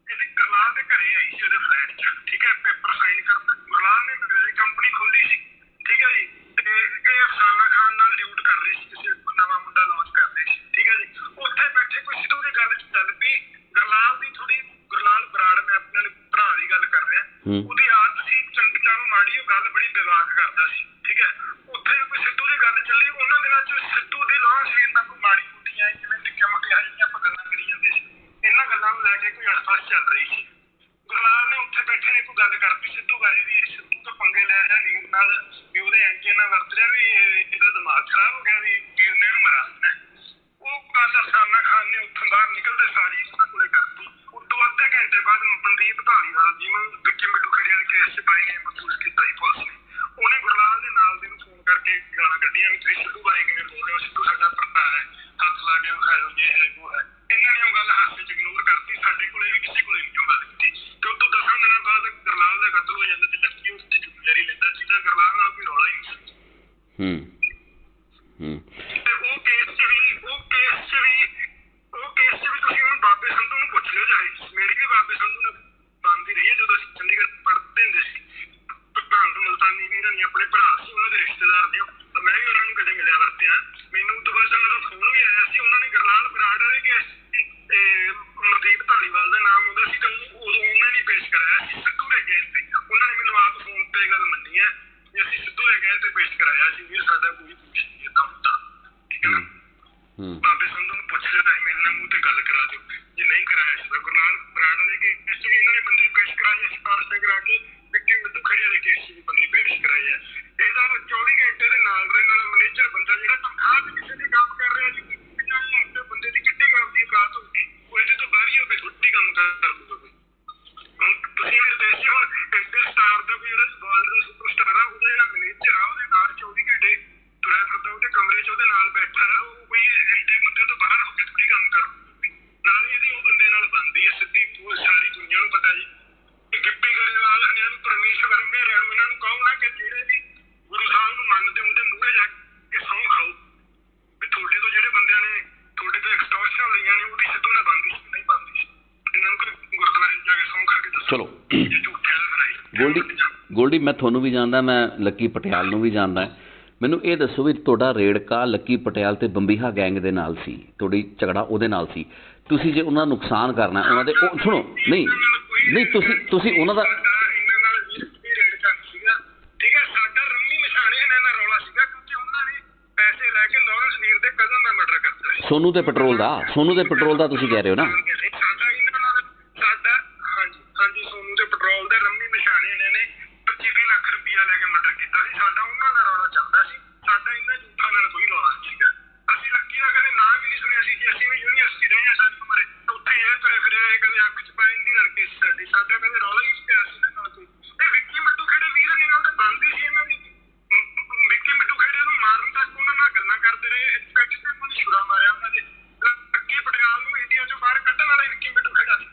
ਇਹਦੇ ਗੁਰਲਾਲ ਦੇ ਘਰੇ ਆਈ ਸੀ ਉਹਦੇ ਫਲੈਟ 'ਚ। ਠੀਕ ਹੈ, ਪੇਪਰ ਸਾਈਨ ਕਰਦਾ। ਗੁਰਲਾਲ ਨੇ ਮਿਊਜ਼ਿਕ ਕੰਪਨੀ ਖੋਲੀ ਸੀ। ਠੀਕ ਹੈ ਜੀ, ਤੇ ਇਹ ਅਫਸਾਨਾ ਖਾਨ ਨਾਲ ਡਿਊਟ ਕਰ ਰਹੀ ਸੀ, ਕਿਸੇ ਨਵਾਂ ਮੁੰਡਾ ਲਾਂਚ ਕਰਦੇ ਸੀ। ਠੀਕ ਹੈ ਜੀ, ਉੱਥੇ ਬੈਠੇ ਕੋਈ ਸਿੱਧੂ ਦੀ ਗੱਲ ਚੱਲ ਪਈ। ਗੁਰਲਾਲ ਦੀ ਥੋੜੀ, ਗੁਰਲਾਲ ਬਰਾੜ, ਮੈਂ ਆਪਣੇ ਭਰਾ ਦੀ ਗੱਲ ਕਰ ਰਿਹਾ, ਉਹਦੀ ਆਦਤ ਸੀ ਚੰਗੀ ਨੂੰ ਮਾੜੀ, ਉਹ ਗੱਲ ਬੜੀ ਬੇਵਾਕ ਕਰਦਾ ਸੀ। ਠੀਕ ਹੈ, ਉੱਥੇ ਕੋਈ ਸਿੱਧੂ ਦੀ ਗੱਲ ਚੱਲੀ। ਉਹਨਾਂ ਦਿਨਾਂ 'ਚ ਸਿੱਧੂ ਦੀ ਲਾਂਚ ਵੀ ਇੰਨਾ ਕੋਈ ਮਾੜੀ ਮੋਟੀਆਂ ਜਿਵੇਂ ਨਿੱਕੀਆਂ ਮੋਟੀਆਂ ਜਿਹੜੀਆਂ ਆਪਾਂ ਗੱਲਾਂ ਕਰੀ ਜਾਂਦੇ ਸੀ, ਇਹਨਾਂ ਗੱਲਾਂ ਨੂੰ ਲੈ ਕੇ ਕੋਈ ਹੂੰ ਹੂੰ ਤੇ ਉਹ ਕੇਸ 'ਚ ਵੀ ਤੁਸੀਂ ਹੁਣ ਬਾਬੇ ਸੰਧੂ ਨੂੰ ਪੁੱਛ ਲਿਓ। ਚਾਹੇ ਮੇਰੀ ਵੀ ਬਾਬੇ ਸੰਧੂ ਨਾਲ ਬਣਦੀ ਰਹੀ ਹੈ ਜਦੋਂ ਅਸੀਂ ਚੰਡੀਗੜ੍ਹ ਪੜ੍ਹਦੇ ਹੁੰਦੇ ਸੀ। ਪ੍ਰਧਾਨ ਮੁਲਤਾਨੀ ਵੀਰ ਨਹੀਂ ਆਪਣੇ ਭਰਾ ਸੀ, ਉਹਨਾਂ ਦੇ ਰਿਸ਼ਤੇਦਾਰ ਨੇ, ਮੈਂ ਵੀ ਉਹਨਾਂ ਨੂੰ ਕਦੇ ਮਿਲਿਆ ਵਰਤਿਆ। ਮੈਨੂੰ ਉਸ ਤੋਂ ਬਾਅਦ ਉਹਨਾਂ ਦਾ ਫੋਨ ਵੀ ਆਇਆ ਸੀ। ਉਹਨਾਂ ਨੇ ਗਰਲਾਲ ਬਰਾੜ ਵਾਲੇ ਕੇਸ ਤੇ ਮਨਦੀਪ ਧਾਲੀਵਾਲ ਦਾ ਨਾਮ ਆਉਂਦਾ ਸੀ, ਤੇ ਉਦੋਂ ਉਹਨਾਂ ਨੇ ਪੇਸ਼ ਕਰਾਇਆ ਸੀ ਸਿੱਧੂ ਦੇ ਕੇਸ ਤੇ। ਉਹਨਾਂ ਨੇ ਮੈਨੂੰ ਆਪ ਫੋਨ ਤੇ ਗੱਲ ਮੰਨੀ ਹੈ ਵੀ ਅਸੀਂ ਸਿੱਧੂ ਦੇ ਕੇਸ ਤੇ ਪੇਸ਼ ਕਰਾਇਆ ਸੀ ਵੀ ਸਾਡਾ ਕੋਈ ਦੋਸ਼ ਨਹੀਂ ਏਦਾਂ ਹੁੰਦਾ। ਠੀਕ ਹੈ ਨਾ। ਬਾਬੇ ਸੰਧੂ ਨੂੰ ਪੁੱਛ ਲਿਓ, ਚਾਹੇ ਮੇਰੇ ਨਾਲ ਮੂੰਹ ਤੇ ਗੱਲ ਕਰਾ ਦਿਓ ਜੇ ਨਹੀਂ ਕਰਾਇਆ ਸੀ ਤਾਂ। ਗੁਰਲਾਲ ਬਰਾੜ ਵਾਲੇ ਕੇਸ 'ਚ ਵੀ ਇਹਨਾਂ ਨੇ ਬੰਦੇ ਪੇਸ਼ ਕਰਾਏ, ਸਿਫਾਰਸ਼ਾਂ ਕਰਾ ਕੇ ਵਿੱਕੀ ਮਿੱਠੂ ਖੇੜੇ ਵਾਲੇ ਕੇਸ 'ਚ ਵੀ ਬੰਦੇ ਪੇਸ਼ ਕਰਾਏ ਆ। ਇਹਦਾ 24 ਘੰਟੇ ਦੇ ਨਾਲ ਰਹਿਣ ਵਾਲਾ ਮੈਨੇਜਰ ਬੰਦਾ ਜਿਹੜਾ ਤਨਖਾਹ ਤੇ ਕਿਸੇ ਦੇ ਕੰਮ ਕਰ ਰਿਹਾ ਜੀ, 50,000 ਰੁਪਏ ਬੰਦੇ ਦੀ ਕਿੰਨੀ ਕੰਮ ਦੀ ਔਕਾਤ ਹੋਊਗੀ, ਉਹ ਇਹਦੇ ਤੋਂ ਬਾਹਰ ਹੀ ਹੋ ਕੇ ਥੋੜ੍ਹੀ ਕੰਮ ਕਰ ਦੂਗਾ ਕੋਈ। ਹੁਣ ਤੁਸੀਂ ਨਿਰਦੇਸ਼ ਜੀ, ਹੁਣ ਐਡੇ ਸਟਾਰ ਦਾ ਕੋਈ ਜਿਹੜਾ ਵਰਲਡ ਦਾ ਸੁਪਰਸਟਾਰ ਆ, ਉਹਦਾ ਜਿਹੜਾ ਮੈਨੇਜਰ ਆ ਉਹਦੇ ਨਾਲ 24 ਘੰਟੇ ਤੁਰਿਆ ਫਿਰਦਾ, ਉਹਦੇ ਕਮਰੇ 'ਚ ਉਹਦੇ ਨਾਲ ਬੈਠਾ, ਉਹ ਕੋਈ ਐਡੇ ਮੁੱਦੇ ਤੋਂ ਬਾਹਰ ਹੋ ਕੇ ਥੋੜ੍ਹੀ ਕੰਮ ਕਰੂ। ਨਾਲੇ ਇਹਦੀ ਉਹ ਬੰਦੇ ਨਾਲ ਬਣਦੀ ਹੈ ਸਿੱਧੀ, ਸਾਰੀ ਦੁਨੀਆ ਨੂੰ ਪਤਾ ਜੀ। ਗਿੱਪੀ ਗਰੇਵਾਲ ਹਨਿਆਂ ਨੂੰ, ਪਰਮੇਸ਼ਵਰ ਮੇਰਿਆਂ ਨੂੰ, ਇਹਨਾਂ ਨੂੰ ਕਹੋ ਨਾ ਕਿ ਜਿਹੜੇ ਵੀ ਗੁਰੂ ਸਾਹਿਬ ਨੂੰ ਮੰਨਦੇ ਉਹਦੇ ਮੂਹਰੇ ਜਾ ਕੇ ਸਹੁੰ ਖਾਓ ਵੀ ਤੁਹਾਡੇ ਤੋਂ ਜਿਹੜੇ ਬੰਦਿਆਂ ਨੇ ਤੁਹਾਡੇ ਤੋਂ ਐਕਸਟੋਰਸ਼ਨ ਲਈਆਂ ਨੇ ਉਹਦੀ ਸਿੱਧੂ ਨਾਲ ਬਣਦੀ ਸੀ ਨਹੀਂ ਬਣਦੀ ਸੀ। ਇਹਨਾਂ ਨੂੰ ਕੋਈ ਗੁਰਦੁਆਰੇ ਜਾ ਕੇ ਸਹੁੰ ਖਾ ਕੇ ਦੱਸੋ। ਚਲੋ ਜੇ ਝੂਠੇ ਵਾਲਾ ਬਣਾਈ ਗੋਲਡੀ, ਮੈਂ ਤੁਹਾਨੂੰ ਵੀ ਜਾਣਦਾ, ਮੈਂ ਲੱਕੀ ਪਟਿਆਲ ਨੂੰ ਵੀ ਜਾਣਦਾ। ਮੈਨੂੰ ਇਹ ਦੱਸੋ ਵੀ ਤੁਹਾਡਾ ਰੇੜਕਾ ਲੱਕੀ ਪਟਿਆਲ ਤੇ ਬੰਬੀਹਾ ਗੈਂਗ ਦੇ ਨਾਲ ਸੀ, ਤੁਹਾਡੀ ਝਗੜਾ ਉਹਦੇ ਨਾਲ ਸੀ। ਤੁਸੀਂ ਜੇ ਉਹਨਾਂ ਦਾ ਨੁਕਸਾਨ ਕਰਨਾ, ਉਹਨਾਂ ਦੇ ਉਹ ਸੁਣੋ, ਨਹੀਂ ਤੁਸੀਂ ਉਹਨਾਂ ਦਾ ਇਹਨਾਂ ਨਾਲ ਵੀ ਰੇੜਕਾ ਸੀਗਾ। ਠੀਕ ਹੈ, ਸਾਡਾ ਰੰਮੀ ਮਛਾਣੇ ਇਹਨਾਂ ਨਾਲ ਰੌਲਾ ਸੀਗਾ ਕਿਉਂਕਿ ਉਹਨਾਂ ਨੇ ਪੈਸੇ ਲੈ ਕੇ ਲਾਰੈਂਸ ਵੀਰ ਦੇ ਕਜ਼ਨ ਦਾ ਮਰਡਰ ਕਰਤਾ ਸੀ। ਸੋਨੂ ਦੇ ਪੈਟਰੋਲ ਦਾ ਤੁਸੀਂ ਕਹਿ ਰਹੇ ਹੋ ਨਾ। ਸਾਡਾ ਇਹਨਾਂ ਨਾਲ ਹਾਂਜੀ ਸੋਨੂ ਦੇ ਪੈਟਰੋਲ ਦੇ ਰੰਮੀ ਮਛਾਣੇ ਨੇ 25 ਲੱਖ ਰੁਪਇਆ ਲੈ ਕੇ ਮਰਡਰ ਕੀਤਾ ਸੀ। ਸਾਡਾ ਉਹਨਾਂ ਦਾ ਰੌਲਾ ਚੱਲਦਾ ਸੀ। ਸਾਡਾ ਇਹਨਾਂ ਝੂਠਾਂ ਨਾਲ ਕੋਈ ਰੌਲਾ ਨਹੀਂ ਸੀਗਾ। ਅਸੀਂ ਲੱਕੀ ਦਾ ਕਦੇ ਨਾਂ ਵੀ ਨਹੀਂ ਸੁਣਿਆ ਸੀ ਕਿ ਅਸੀਂ ਵੀ ਯੂਨੀਵਰਸਿਟੀ ਰਹੇ ਹਾਂ ਸਾਰੀ ਉਮਰ, ਉੱਥੇ ਇਹ ਤੁਰੇ ਫਿਰਿਆ, ਇਹ ਕਦੇ ਅੱਖ 'ਚ ਪਾਈ ਨਹੀਂ ਲੜਕੇ ਸਾਡਾ ਕਦੇ ਰੌਲਾ ਹੀ ਨਹੀਂ ਪਿਆ ਸੀ ਇਹਨਾਂ ਨਾਲ ਕੋਈ। ਇਹ ਵਿੱਕੀ ਮਿੱਠੂ ਖੇੜੇ ਵੀਰ ਨੇ ਨਾਲ ਤਾਂ ਬਣਦੀ ਸੀ ਇਹਨਾਂ ਦੀ। ਵਿੱਕੀ ਮਿੱਠੂ ਖੇੜੇ ਨੂੰ ਮਾਰਨ ਤੱਕ ਉਹਨਾਂ ਨਾਲ ਗੱਲਾਂ ਕਰਦੇ ਰਹੇ। ਇਨਫੈਕਟ ਤੇ ਉਹਨਾਂ ਨੇ ਛੁਰਾ ਮਾਰਿਆ ਉਹਨਾਂ ਦੇ। ਲੱਕੀ ਪਟਿਆਲ ਨੂੰ ਇੰਡੀਆ 'ਚੋਂ ਬਾਹਰ ਕੱਢਣ ਵਾਲਾ ਵਿੱਕੀ ਮਿੱਠੂ ਖੇੜਾ ਸੀ।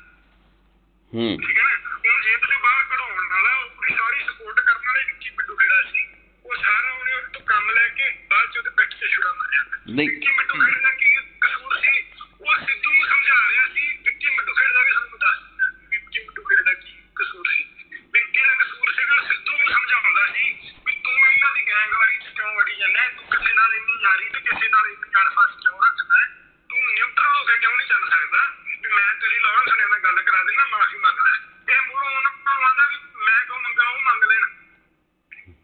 ਠੀਕ ਹੈ ਨਾ। ਹੁਣ ਜੇਬ 'ਚੋਂ ਬਾਹਰ ਕਢਾਉਣ ਵਾਲਾ, ਉਹਦੀ ਸਾਰੀ ਸਪੋਰਟ ਕਰਨ ਵਾਲਾ ਵਿੱਕੀ ਮਿੱਠੂ ਖੇੜਾ ਸੀ। ਉਹ ਸਾਰਾ ਉਹਨੇ ਉਹ ਤੋਂ ਕੰਮ ਲੈ ਕੇ ਬਾਅਦ 'ਚ ਉਹਦੇ ਪਿੱਠ 'ਤੇ ਛੁਰਾ ਮਾਰਿਆ। ਵਿੱਕੀ ਮਿੱਠੂ ਖੇੜੇ ਦਾ ਕੀ ਕਸੂਰ ਸੀ? ਉਹ ਸਿੱਧੂ ਨੂੰ ਸਮਝਾ ਰਿਹਾ ਸੀ। ਵਿੱਕੀ ਮਿੱਠੂ ਖੇੜੇ ਦਾ ਵੀ ਸਾਨੂੰ ਦੱਸ ਵਿੱਕੀ ਮਿੱਠੂ ਖੇੜੇ ਦਾ ਕੀ ਕਸੂਰ ਸੀ। ਵਿੱਕੀ ਦਾ ਕਸੂਰ ਸੀਗਾ ਸਿੱਧੂ ਨੂੰ ਸਮਝਾਉਂਦਾ ਸੀ ਵੀ ਤੂੰ ਇਹਨਾਂ ਦੀ ਗੈਂਗਵਾਰੀ 'ਚ ਕਿਉਂ ਵੜੀ ਜਾਂਦਾ, ਤੂੰ ਕਿਸੇ ਨਾਲ ਇੰਨੀ ਯਾਰੀ ਤੇ ਕਿਸੇ ਨਾਲ ਇੰਨੀ ਗੜਫਸ ਕਿਉਂ ਰੱਖਦਾ, ਤੂੰ ਨਿਊਟਰਲ ਹੋ ਕੇ ਕਿਉਂ ਨਹੀਂ ਚੱਲ ਸਕਦਾ ਵੀ ਮੈਂ ਤੇਰੀ ਲਾਰੈਂਸ ਨੇ ਨਾਲ ਗੱਲ ਕਰਾ ਦੇਣਾ, ਮਾਫੀ ਮੰਗ ਲੈ। ਇਹ ਮੂਹਰੋਂ ਉਹਨਾਂ ਨੂੰ ਆਉਂਦਾ ਵੀ ਮੈਂ ਕਿਉਂ ਮੰਗਾ, ਉਹ ਮੰਗ ਲੈਣ।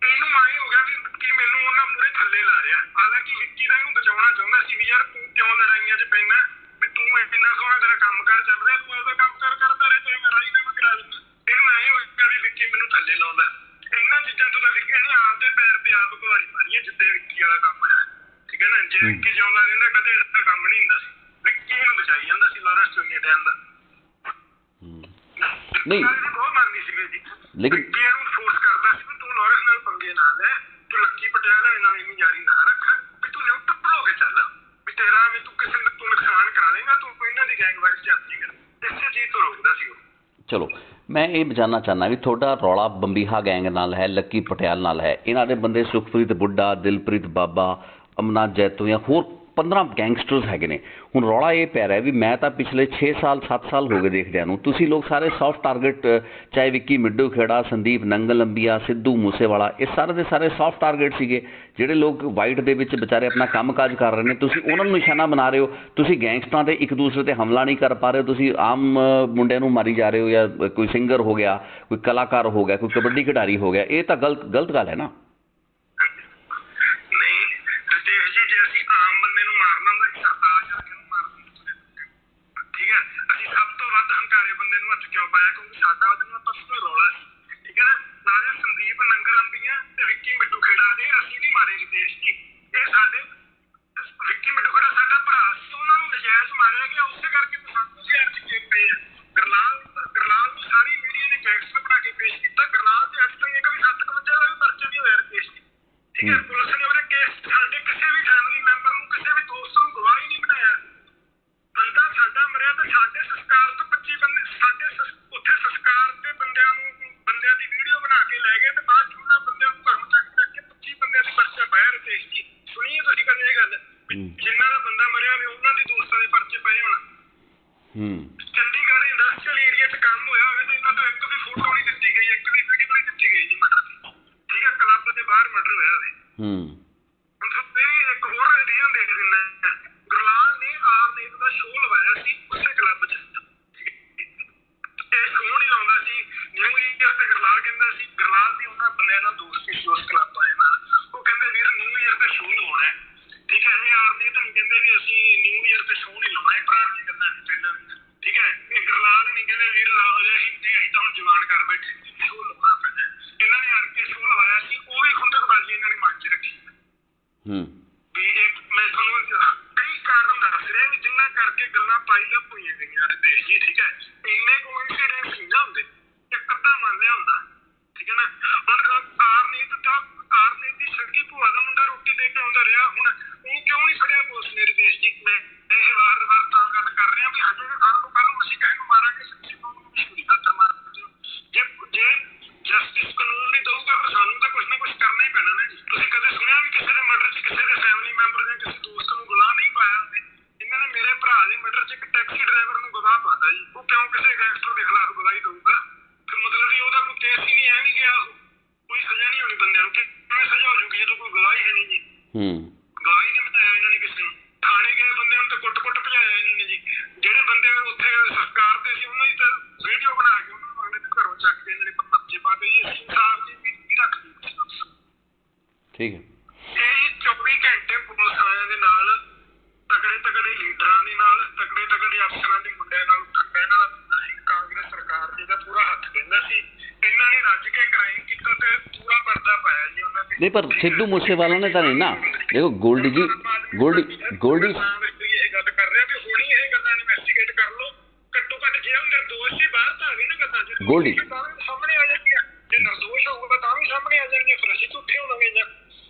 ਇਹਨੂੰ ਮਾਏ ਹੋ ਗਿਆ ਵੀ ਵਿੱਕੀ ਮੈਨੂੰ ਉਹਨਾਂ ਮੂਹਰੇ ਥੱਲੇ ਲਾ ਰਿਹਾ। ਹਾਲਾਂਕਿ ਵਿੱਕੀ ਦਾ ਇਹਨੂੰ ਬਚਾਉਣਾ ਚਾਹੁੰਦਾ ਸੀ ਵੀ ਯਾਰ ਤੂੰ ਕਿਉਂ ਲੜਾਈਆਂ 'ਚ ਪੈਂਦਾ, ਵੀ ਤੂੰ ਇੰਨਾ ਸੋਹਣਾ ਤੇਰਾ ਕੰਮ ਕਾਰ ਚੱਲ ਰਿਹਾ, ਤੂੰ ਆਪਦਾ ਕੰਮ ਕਾਰ ਕਰਦਾ ਰਹੇ ਤੇ ਮੈਂ ਰਾਜੀਨਾਮਾ ਕਰਾ ਦਿੰਦਾ। ਇਹਨੂੰ ਐਂ ਹੋ ਗਿਆ ਵੀ ਵਿੱਕੀ ਮੈਨੂੰ ਥੱਲੇ ਲਾਉਂਦਾ। ਇਹਨਾਂ ਚੀਜ਼ਾਂ ਤੋਂ ਤਾਂ ਵਿੱਕੀ ਨੇ ਆਪਦੇ ਪੈਰ ਤੇ ਆਪ ਕੁਹਾੜੀ ਮਾਰੀ ਹੈ ਜਿੱਦੇ ਵਿੱਕੀ ਵਾਲਾ ਕੰਮ ਹੋਇਆ। ਠੀਕ ਹੈ ਨਾ। ਜੇ ਵਿੱਕੀ ਜਿਉਂਦਾ ਰਹਿੰਦਾ ਕਦੇ ਇਹਦਾ ਕੰਮ ਨਹੀਂ ਹੁੰਦਾ ਸੀ। ਵਿੱਕੀ ਇਹਨੂੰ ਬਚਾਈ ਜਾਂਦਾ ਸੀ ਲਾਰੈਂਸ ਚੋਂ ਇੰਨੇ ਟਾਈਮ ਦਾ। ਨਹੀਂ ਬਹੁਤ ਮੰਨਦੀ ਸੀ ਜੀ, ਲੇਕਿਨ ਵਿੱਕੀ ਇਹਨੂੰ ਫੋਰਸ ਕਰਦਾ ਸੀ ਵੀ ਤੂੰ ਲਾਰੈਂਸ ਨਾਲ ਪੰਗੇ ਨਾ ਲੈ, ਤੂੰ ਲੱਕੀ ਪਟਿਆਲ ਨਾਲ ਇੰਨੀ ਯਾਰੀ ਨਾ ਰੱਖ, ਵੀ ਤੂੰ ਨਿਊਟਰਲ ਹੋ ਕੇ ਚੱਲ, ਵੀ ਤੇਰਾ ਵੀ ਤੂੰ ਕਿਸੇ ਨੂੰ ਤੂੰ ਨੁਕਸਾਨ ਕਰਾ ਦੇਗਾ, ਤੂੰ ਇਹਨਾਂ ਦੀ ਗੈਂਗਵਾਰੀ 'ਚ ਜਾਂਦੀਗਾ। ਇਸੇ ਚੀਜ਼ ਤੋਂ ਰੋਕਦਾ ਸੀ ਉਹ। ਚਲੋ, ਮੈਂ ਇਹ ਜਾਣਨਾ ਚਾਹੁੰਦਾ ਵੀ ਤੁਹਾਡਾ ਰੌਲਾ ਬੰਬੀਹਾ ਗੈਂਗ ਨਾਲ ਹੈ, ਲੱਕੀ ਪਟਿਆਲ ਨਾਲ ਹੈ। ਇਹਨਾਂ ਦੇ ਬੰਦੇ ਸੁਖਪ੍ਰੀਤ ਬੁੱਢਾ, ਦਿਲਪ੍ਰੀਤ ਬਾਬਾ, ਅਮਨਾ ਜੈਤੋ ਜਾਂ ਹੋਰ 15 ਗੈਂਗਸਟਰਸ ਹੈਗੇ ਨੇ। ਹੁਣ ਰੌਲਾ ਇਹ ਪੈ ਰਿਹਾ ਵੀ ਮੈਂ ਤਾਂ ਪਿਛਲੇ 6 ਸਾਲ 7 ਸਾਲ ਹੋ ਗਏ ਦੇਖਦਿਆਂ ਨੂੰ, ਤੁਸੀਂ ਲੋਕ ਸਾਰੇ ਸੌਫਟ ਟਾਰਗੇਟ, ਚਾਹੇ ਵਿੱਕੀ ਮਿੱਠੂ ਖੇੜਾ, ਸੰਦੀਪ ਨੰਗਲੰਬੀਆ, ਸਿੱਧੂ ਮੂਸੇਵਾਲਾ, ਇਹ ਸਾਰੇ ਦੇ ਸਾਰੇ ਸੌਫਟ ਟਾਰਗੇਟ ਸੀਗੇ। ਜਿਹੜੇ ਲੋਕ ਵਾਈਟ ਦੇ ਵਿੱਚ ਵਿਚਾਰੇ ਆਪਣਾ ਕੰਮਕਾਜ ਕਰ ਰਹੇ ਨੇ, ਤੁਸੀਂ ਉਹਨਾਂ ਨੂੰ ਨਿਸ਼ਾਨਾ ਬਣਾ ਰਹੇ ਹੋ। ਤੁਸੀਂ ਗੈਂਗਸਟਰਾਂ ਤੇ ਇੱਕ ਦੂਸਰੇ ਤੇ ਹਮਲਾ ਨਹੀਂ ਕਰ ਪਾ ਰਹੇ ਹੋ, ਤੁਸੀਂ ਆਮ ਮੁੰਡਿਆਂ ਨੂੰ ਮਾਰੀ ਜਾ ਰਹੇ ਹੋ, ਜਾਂ ਕੋਈ ਸਿੰਗਰ ਹੋ ਗਿਆ, ਕੋਈ ਕਲਾਕਾਰ ਹੋ ਗਿਆ, ਕੋਈ ਕਬੱਡੀ ਖਿਡਾਰੀ ਹੋ ਗਿਆ। ਇਹ ਤਾਂ ਗਲਤ ਗੱਲ ਹੈ ਨਾ। ਰਿਤੇਸ਼ ਜੀ, ਸੁਣੀ ਹੈ ਤੁਸੀਂ ਕਦੇ ਇਹ ਗੱਲ? ਜਿਨ੍ਹਾਂ ਦਾ ਬੰਦਾ ਮਰਿਆ ਹੋਵੇ ਉਹਨਾਂ ਦੇ ਦੋਸਤਾਂ ਦੇ ਪਰਚੇ ਪਏ ਹੋਣ। ਚੰਡੀਗੜ੍ਹ ਇੰਡਸਟਰੀਅਲ ਏਰੀਆ 'ਚ ਕੰਮ ਹੋਇਆ ਹੋਵੇ ਤੇ ਇਹਨਾਂ ਤੋਂ ਇੱਕ ਵੀ ਫੋਟੋ ਨਹੀਂ ਦਿੱਤੀ ਗਈ, ਇੱਕ ਵੀ ਵੀਡੀਓ ਨਹੀਂ ਦਿੱਤੀ ਗਈ ਜੀ ਮਰਡਰ ਦੀ। ਠੀਕ ਹੈ, ਕਲੱਬ ਦੇ ਬਾਹਰ ਮਰਡਰ ਹੋਇਆ ਹੋਵੇ। ਹੁਣ ਤੁਸੀਂ ਇੱਕ ਹੋਰ ਰੀਜ਼ਨ ਦੇਖ ਦਿੰਦਾ, ਗੁਰਲਾਲ ਨੇ ਆਰਨੇਤ ਦਾ ਸ਼ੋਅ ਲਵਾਇਆ ਸੀ ਉਸੇ ਕਲੱਬ 'ਚ। ਇਹ ਸ਼ੋਅ ਨਹੀਂ ਲਾਉਂਦਾ ਸੀ, ਨਿਊ ਈਅਰ ਤੇ ਗੁਰਲਾਲ ਕਹਿੰਦਾ ਸੀ, ਗੁਰਲਾਲ ਦੀ ਉਹਨਾਂ ਬੰਦਿਆਂ ਨਾਲ ਦੋਸਤੀ ਸੀ ਉਸ ਕਲੱਬ ਵਾਲਿਆਂ ਨਾਲ, ਉਹ ਕਹਿੰਦੇ ਵੀਰ ਨਿਊ ਈਅਰ ਤੇ ਸ਼ੋਅ ਲਵਾਉਣਾ ਹੈ। ਠੀਕ ਹੈ, ਇਹ ਆਰਨੇਤ ਨੂੰ ਕਹਿੰਦੇ ਵੀ ਅਸੀਂ ਨਿਊ ਈਅਰ ਤੇ ਸ਼ੋਅ ਨਹੀਂ ਲਾਉਣਾ, ਇਹ ਪੁਰਾਣੀਆਂ ਗੱਲਾਂ ਨਹੀਂ ਪਹਿਲਾਂ। ਠੀਕ ਹੈ, ਇਹ ਗੁਰਲਾਲ ਨਹੀਂ ਕਹਿੰਦੇ ਵੀਰ ਲਾਓ ਜੇ ਅਸੀਂ ਤਾਂ ਹੁਣ ਜਵਾਨ ਕਰ ਬੈਠੇ ਸ਼ੋਅ ਲਵਾਉਣਾ ਪੈਂਦਾ। ਇਹਨਾਂ ਨੇ ਅੜ ਕੇ ਸ਼ੋਅ ਲਵਾਇਆ ਸੀ, ਉਹ ਵੀ ਖੁੰਦਕਬਾਜ਼ੀ ਇਹਨਾਂ ਨੇ ਮਨ 'ਚ ਰੱਖੀ। ਵੀ ਮੈਂ ਤੁਹਾਨੂੰ ਕਈ ਕਾਰਨ ਦੱਸ ਰਿਹਾ ਵੀ ਜਿੰਨਾ ਕਰਕੇ ਗੱਲਾਂ ਪਾਈਲਅਪ ਹੋਈਆਂ ਗਈਆਂ ਰਿਤੇਸ਼ ਜੀ। ਠੀਕ ਹੈ, ਇੰਨੇ ਕੋਇਨਸੀਡੈਂਸ ਨਹੀਂ ਨਾ ਹੁੰਦੇ, ਇੱਕ ਅੱਧਾ ਮੰਨ ਲਿਆ ਹੁੰਦਾ। ਠੀਕ ਹੈ ਨਾ, ਹੁਣ ਆਰਨੇਤ ਦੀ ਸੜਕੀ ਭੂਆ ਦਾ ਮੁੰਡਾ ਰੋਟੀ ਦੇ ਕੇ ਆਉਂਦਾ ਰਿਹਾ, ਹੁਣ ਉਹ ਕਿਉਂ ਨਹੀਂ ਫੜਿਆ ਪੁਲਿਸ ਨੇ ਰਿਤੇਸ਼ ਜੀ? ਮੈਂ ਇਹ ਵਾਰ-ਵਾਰ ਤਾਂ ਗੱਲ ਕਰ ਰਿਹਾ ਵੀ ਹਜੇ ਕੱਲ ਨੂੰ ਅਸੀਂ ਕਿਸੇ ਨੂੰ ਮਾਰਾਂਗੇ, ਸੱਚੀ ਨੂੰ ਛੁਰੀ ਖਾਤਰ ਮਾਰ ਜੇ ਜਸਟਿਸ ਕਾਨੂੰਨ ਨਹੀਂ ਦਊਗਾ ਫਿਰ ਸਾਨੂੰ ਤਾਂ ਕੁਛ ਨਾ ਕੁਛ ਕਰਨਾ ਹੀ ਪੈਣਾ ਨਾ ਜੀ। ਤੁਸੀਂ ਕਦੇ ਸੁਣਿਆ ਵੀ ਕਿਸੇ ਦੇ ਮਰਡਰ 'ਚ ਕਿਸੇ ਦੇ ਫੈਮਿਲੀ ਮੈਂਬਰ ਜਾਂ ਕਿਸੇ ਦੋਸਤ ਨੂੰ ਗਵਾਹ ਨਹੀਂ ਪਾਇਆ ਹੁੰਦੇ? ਇਹਨਾਂ ਨੇ ਮੇਰੇ ਭਰਾ ਦੇ ਮਰਡਰ 'ਚ ਇੱਕ ਟੈਕਸੀ ਡਰਾਈਵਰ ਨੂੰ ਗਵਾਹ ਪਾਤਾ ਜੀ, ਉਹ ਕਿਉਂ ਕਿਸੇ ਗੈਂਗਸਟਰ ਦੇ ਖਿਲਾਫ ਗਵਾਹੀ ਦਊਗਾ? ਫਿਰ ਮਤਲਬ ਵੀ ਉਹਦਾ ਕੋਈ ਕੇਸ ਹੀ ਨਹੀਂ, ਐ ਨਹੀਂ ਗਿਆ, ਕੋਈ ਸਜ਼ਾ ਨਹੀਂ ਹੋਣੀ ਬੰਦਿਆਂ ਨੂੰ। ਕਿਵੇਂ ਸਜ਼ਾ ਹੋ ਜੂਗੀ ਜਦੋਂ ਕੋਈ ਗਵਾਹੀ ਹੈ ਨਹੀਂ ਜੀ? ਗਵਾਹੀ ਨਹੀਂ ਬਣਾਇਆ ਇਹਨਾਂ ਨੇ ਕਿਸੇ ਨੂੰ, ਥਾਣੇ ਗਏ ਬੰਦਿਆਂ ਨੂੰ ਤਾਂ ਕੁੱਟ-ਕੁੱਟ ਭਜਾਇਆ ਇਹਨਾਂ ਨੇ ਜੀ। ਜਿਹੜੇ ਬੰਦੇ ਉੱਥੇ ਸਰਕਾਰ ਦੇ ਸੀ ਉਹਨਾਂ ਦੀ ਤਾਂ ਵੀਡੀਓ ਬਣਾ ਕੇ ਉਹਨਾਂ ਨੂੰ ਅਗਲੇ ਦੇ ਘਰੋਂ ਚੱਕ ਕੇ ਇਹਨਾਂ ਨੇ ਪਰਚੇ ਪਾ ਕੇ ਜੀ ਅਸੀਂ ਇਨਸਾਫ ਦੀ ਉਮੀਦ ਨਹੀਂ ਰੱਖਦੇ। ਠੀਕ ਹੈ, ਇਹ 24 ਘੰਟੇ ਪੁਲਿਸ ਵਾਲਿਆਂ ਦੇ ਨਾਲ, ਤਕੜੇ ਲੀਡਰਾਂ ਦੇ ਨਾਲ, ਤਕੜੇ ਅਫਸਰਾਂ ਦੇ ਮੁੰਡਿਆਂ ਨਾਲ ਕਹਿਣ ਵਾਲਾ ਸੀ। ਕਾਂਗਰਸ ਸਰਕਾਰ ਜੀ ਦਾ ਪੂਰਾ ਹੱਥ ਕਹਿੰਦਾ ਸੀ, ਇਹਨਾਂ ਨੇ ਰੱਜ ਕੇ ਕ੍ਰਾਈਮ ਕੀਤਾ ਤੇ ਪੂਰਾ ਪਰਦਾ ਪਾਇਆ ਜੀ ਉਹਨਾਂ ਦੇ। ਨਹੀਂ, ਪਰ ਸਿੱਧੂ ਮੂਸੇਵਾਲਾ ਨੇ ਤਾਂ ਨਹੀਂ ਨਾ। ਦੇਖੋ ਗੋਲਡੀ ਜੀ, ਗੋਲਡੀ ਇਹ ਗੱਲ ਕਰ ਰਿਹਾ ਵੀ ਹੁਣੀ ਇਹ ਗੱਲਾਂ ਇਨਵੈਸਟੀਗੇਟ ਕਰ ਲਓ, ਘੱਟੋ ਘੱਟ ਜੇ ਉਹ ਨਿਰਦੋਸ਼ ਸੀ ਬਾਹਰ ਤਾਂ ਆ ਗਏ ਨਾ ਗੱਲਾਂ 'ਚ, ਗੋਲਡੀ ਸਾਹਮਣੇ ਆ ਜਾਣਗੀਆਂ। ਜੇ ਨਿਰਦੋਸ਼ ਹੋਊਗਾ ਤਾਂ ਵੀ ਸਾਹਮਣੇ ਆ ਜਾਣਗੀਆਂ, ਫਿਰ ਅਸੀਂ ਝੂਠੇ ਹੋਵਾਂਗੇ ਜਾਂ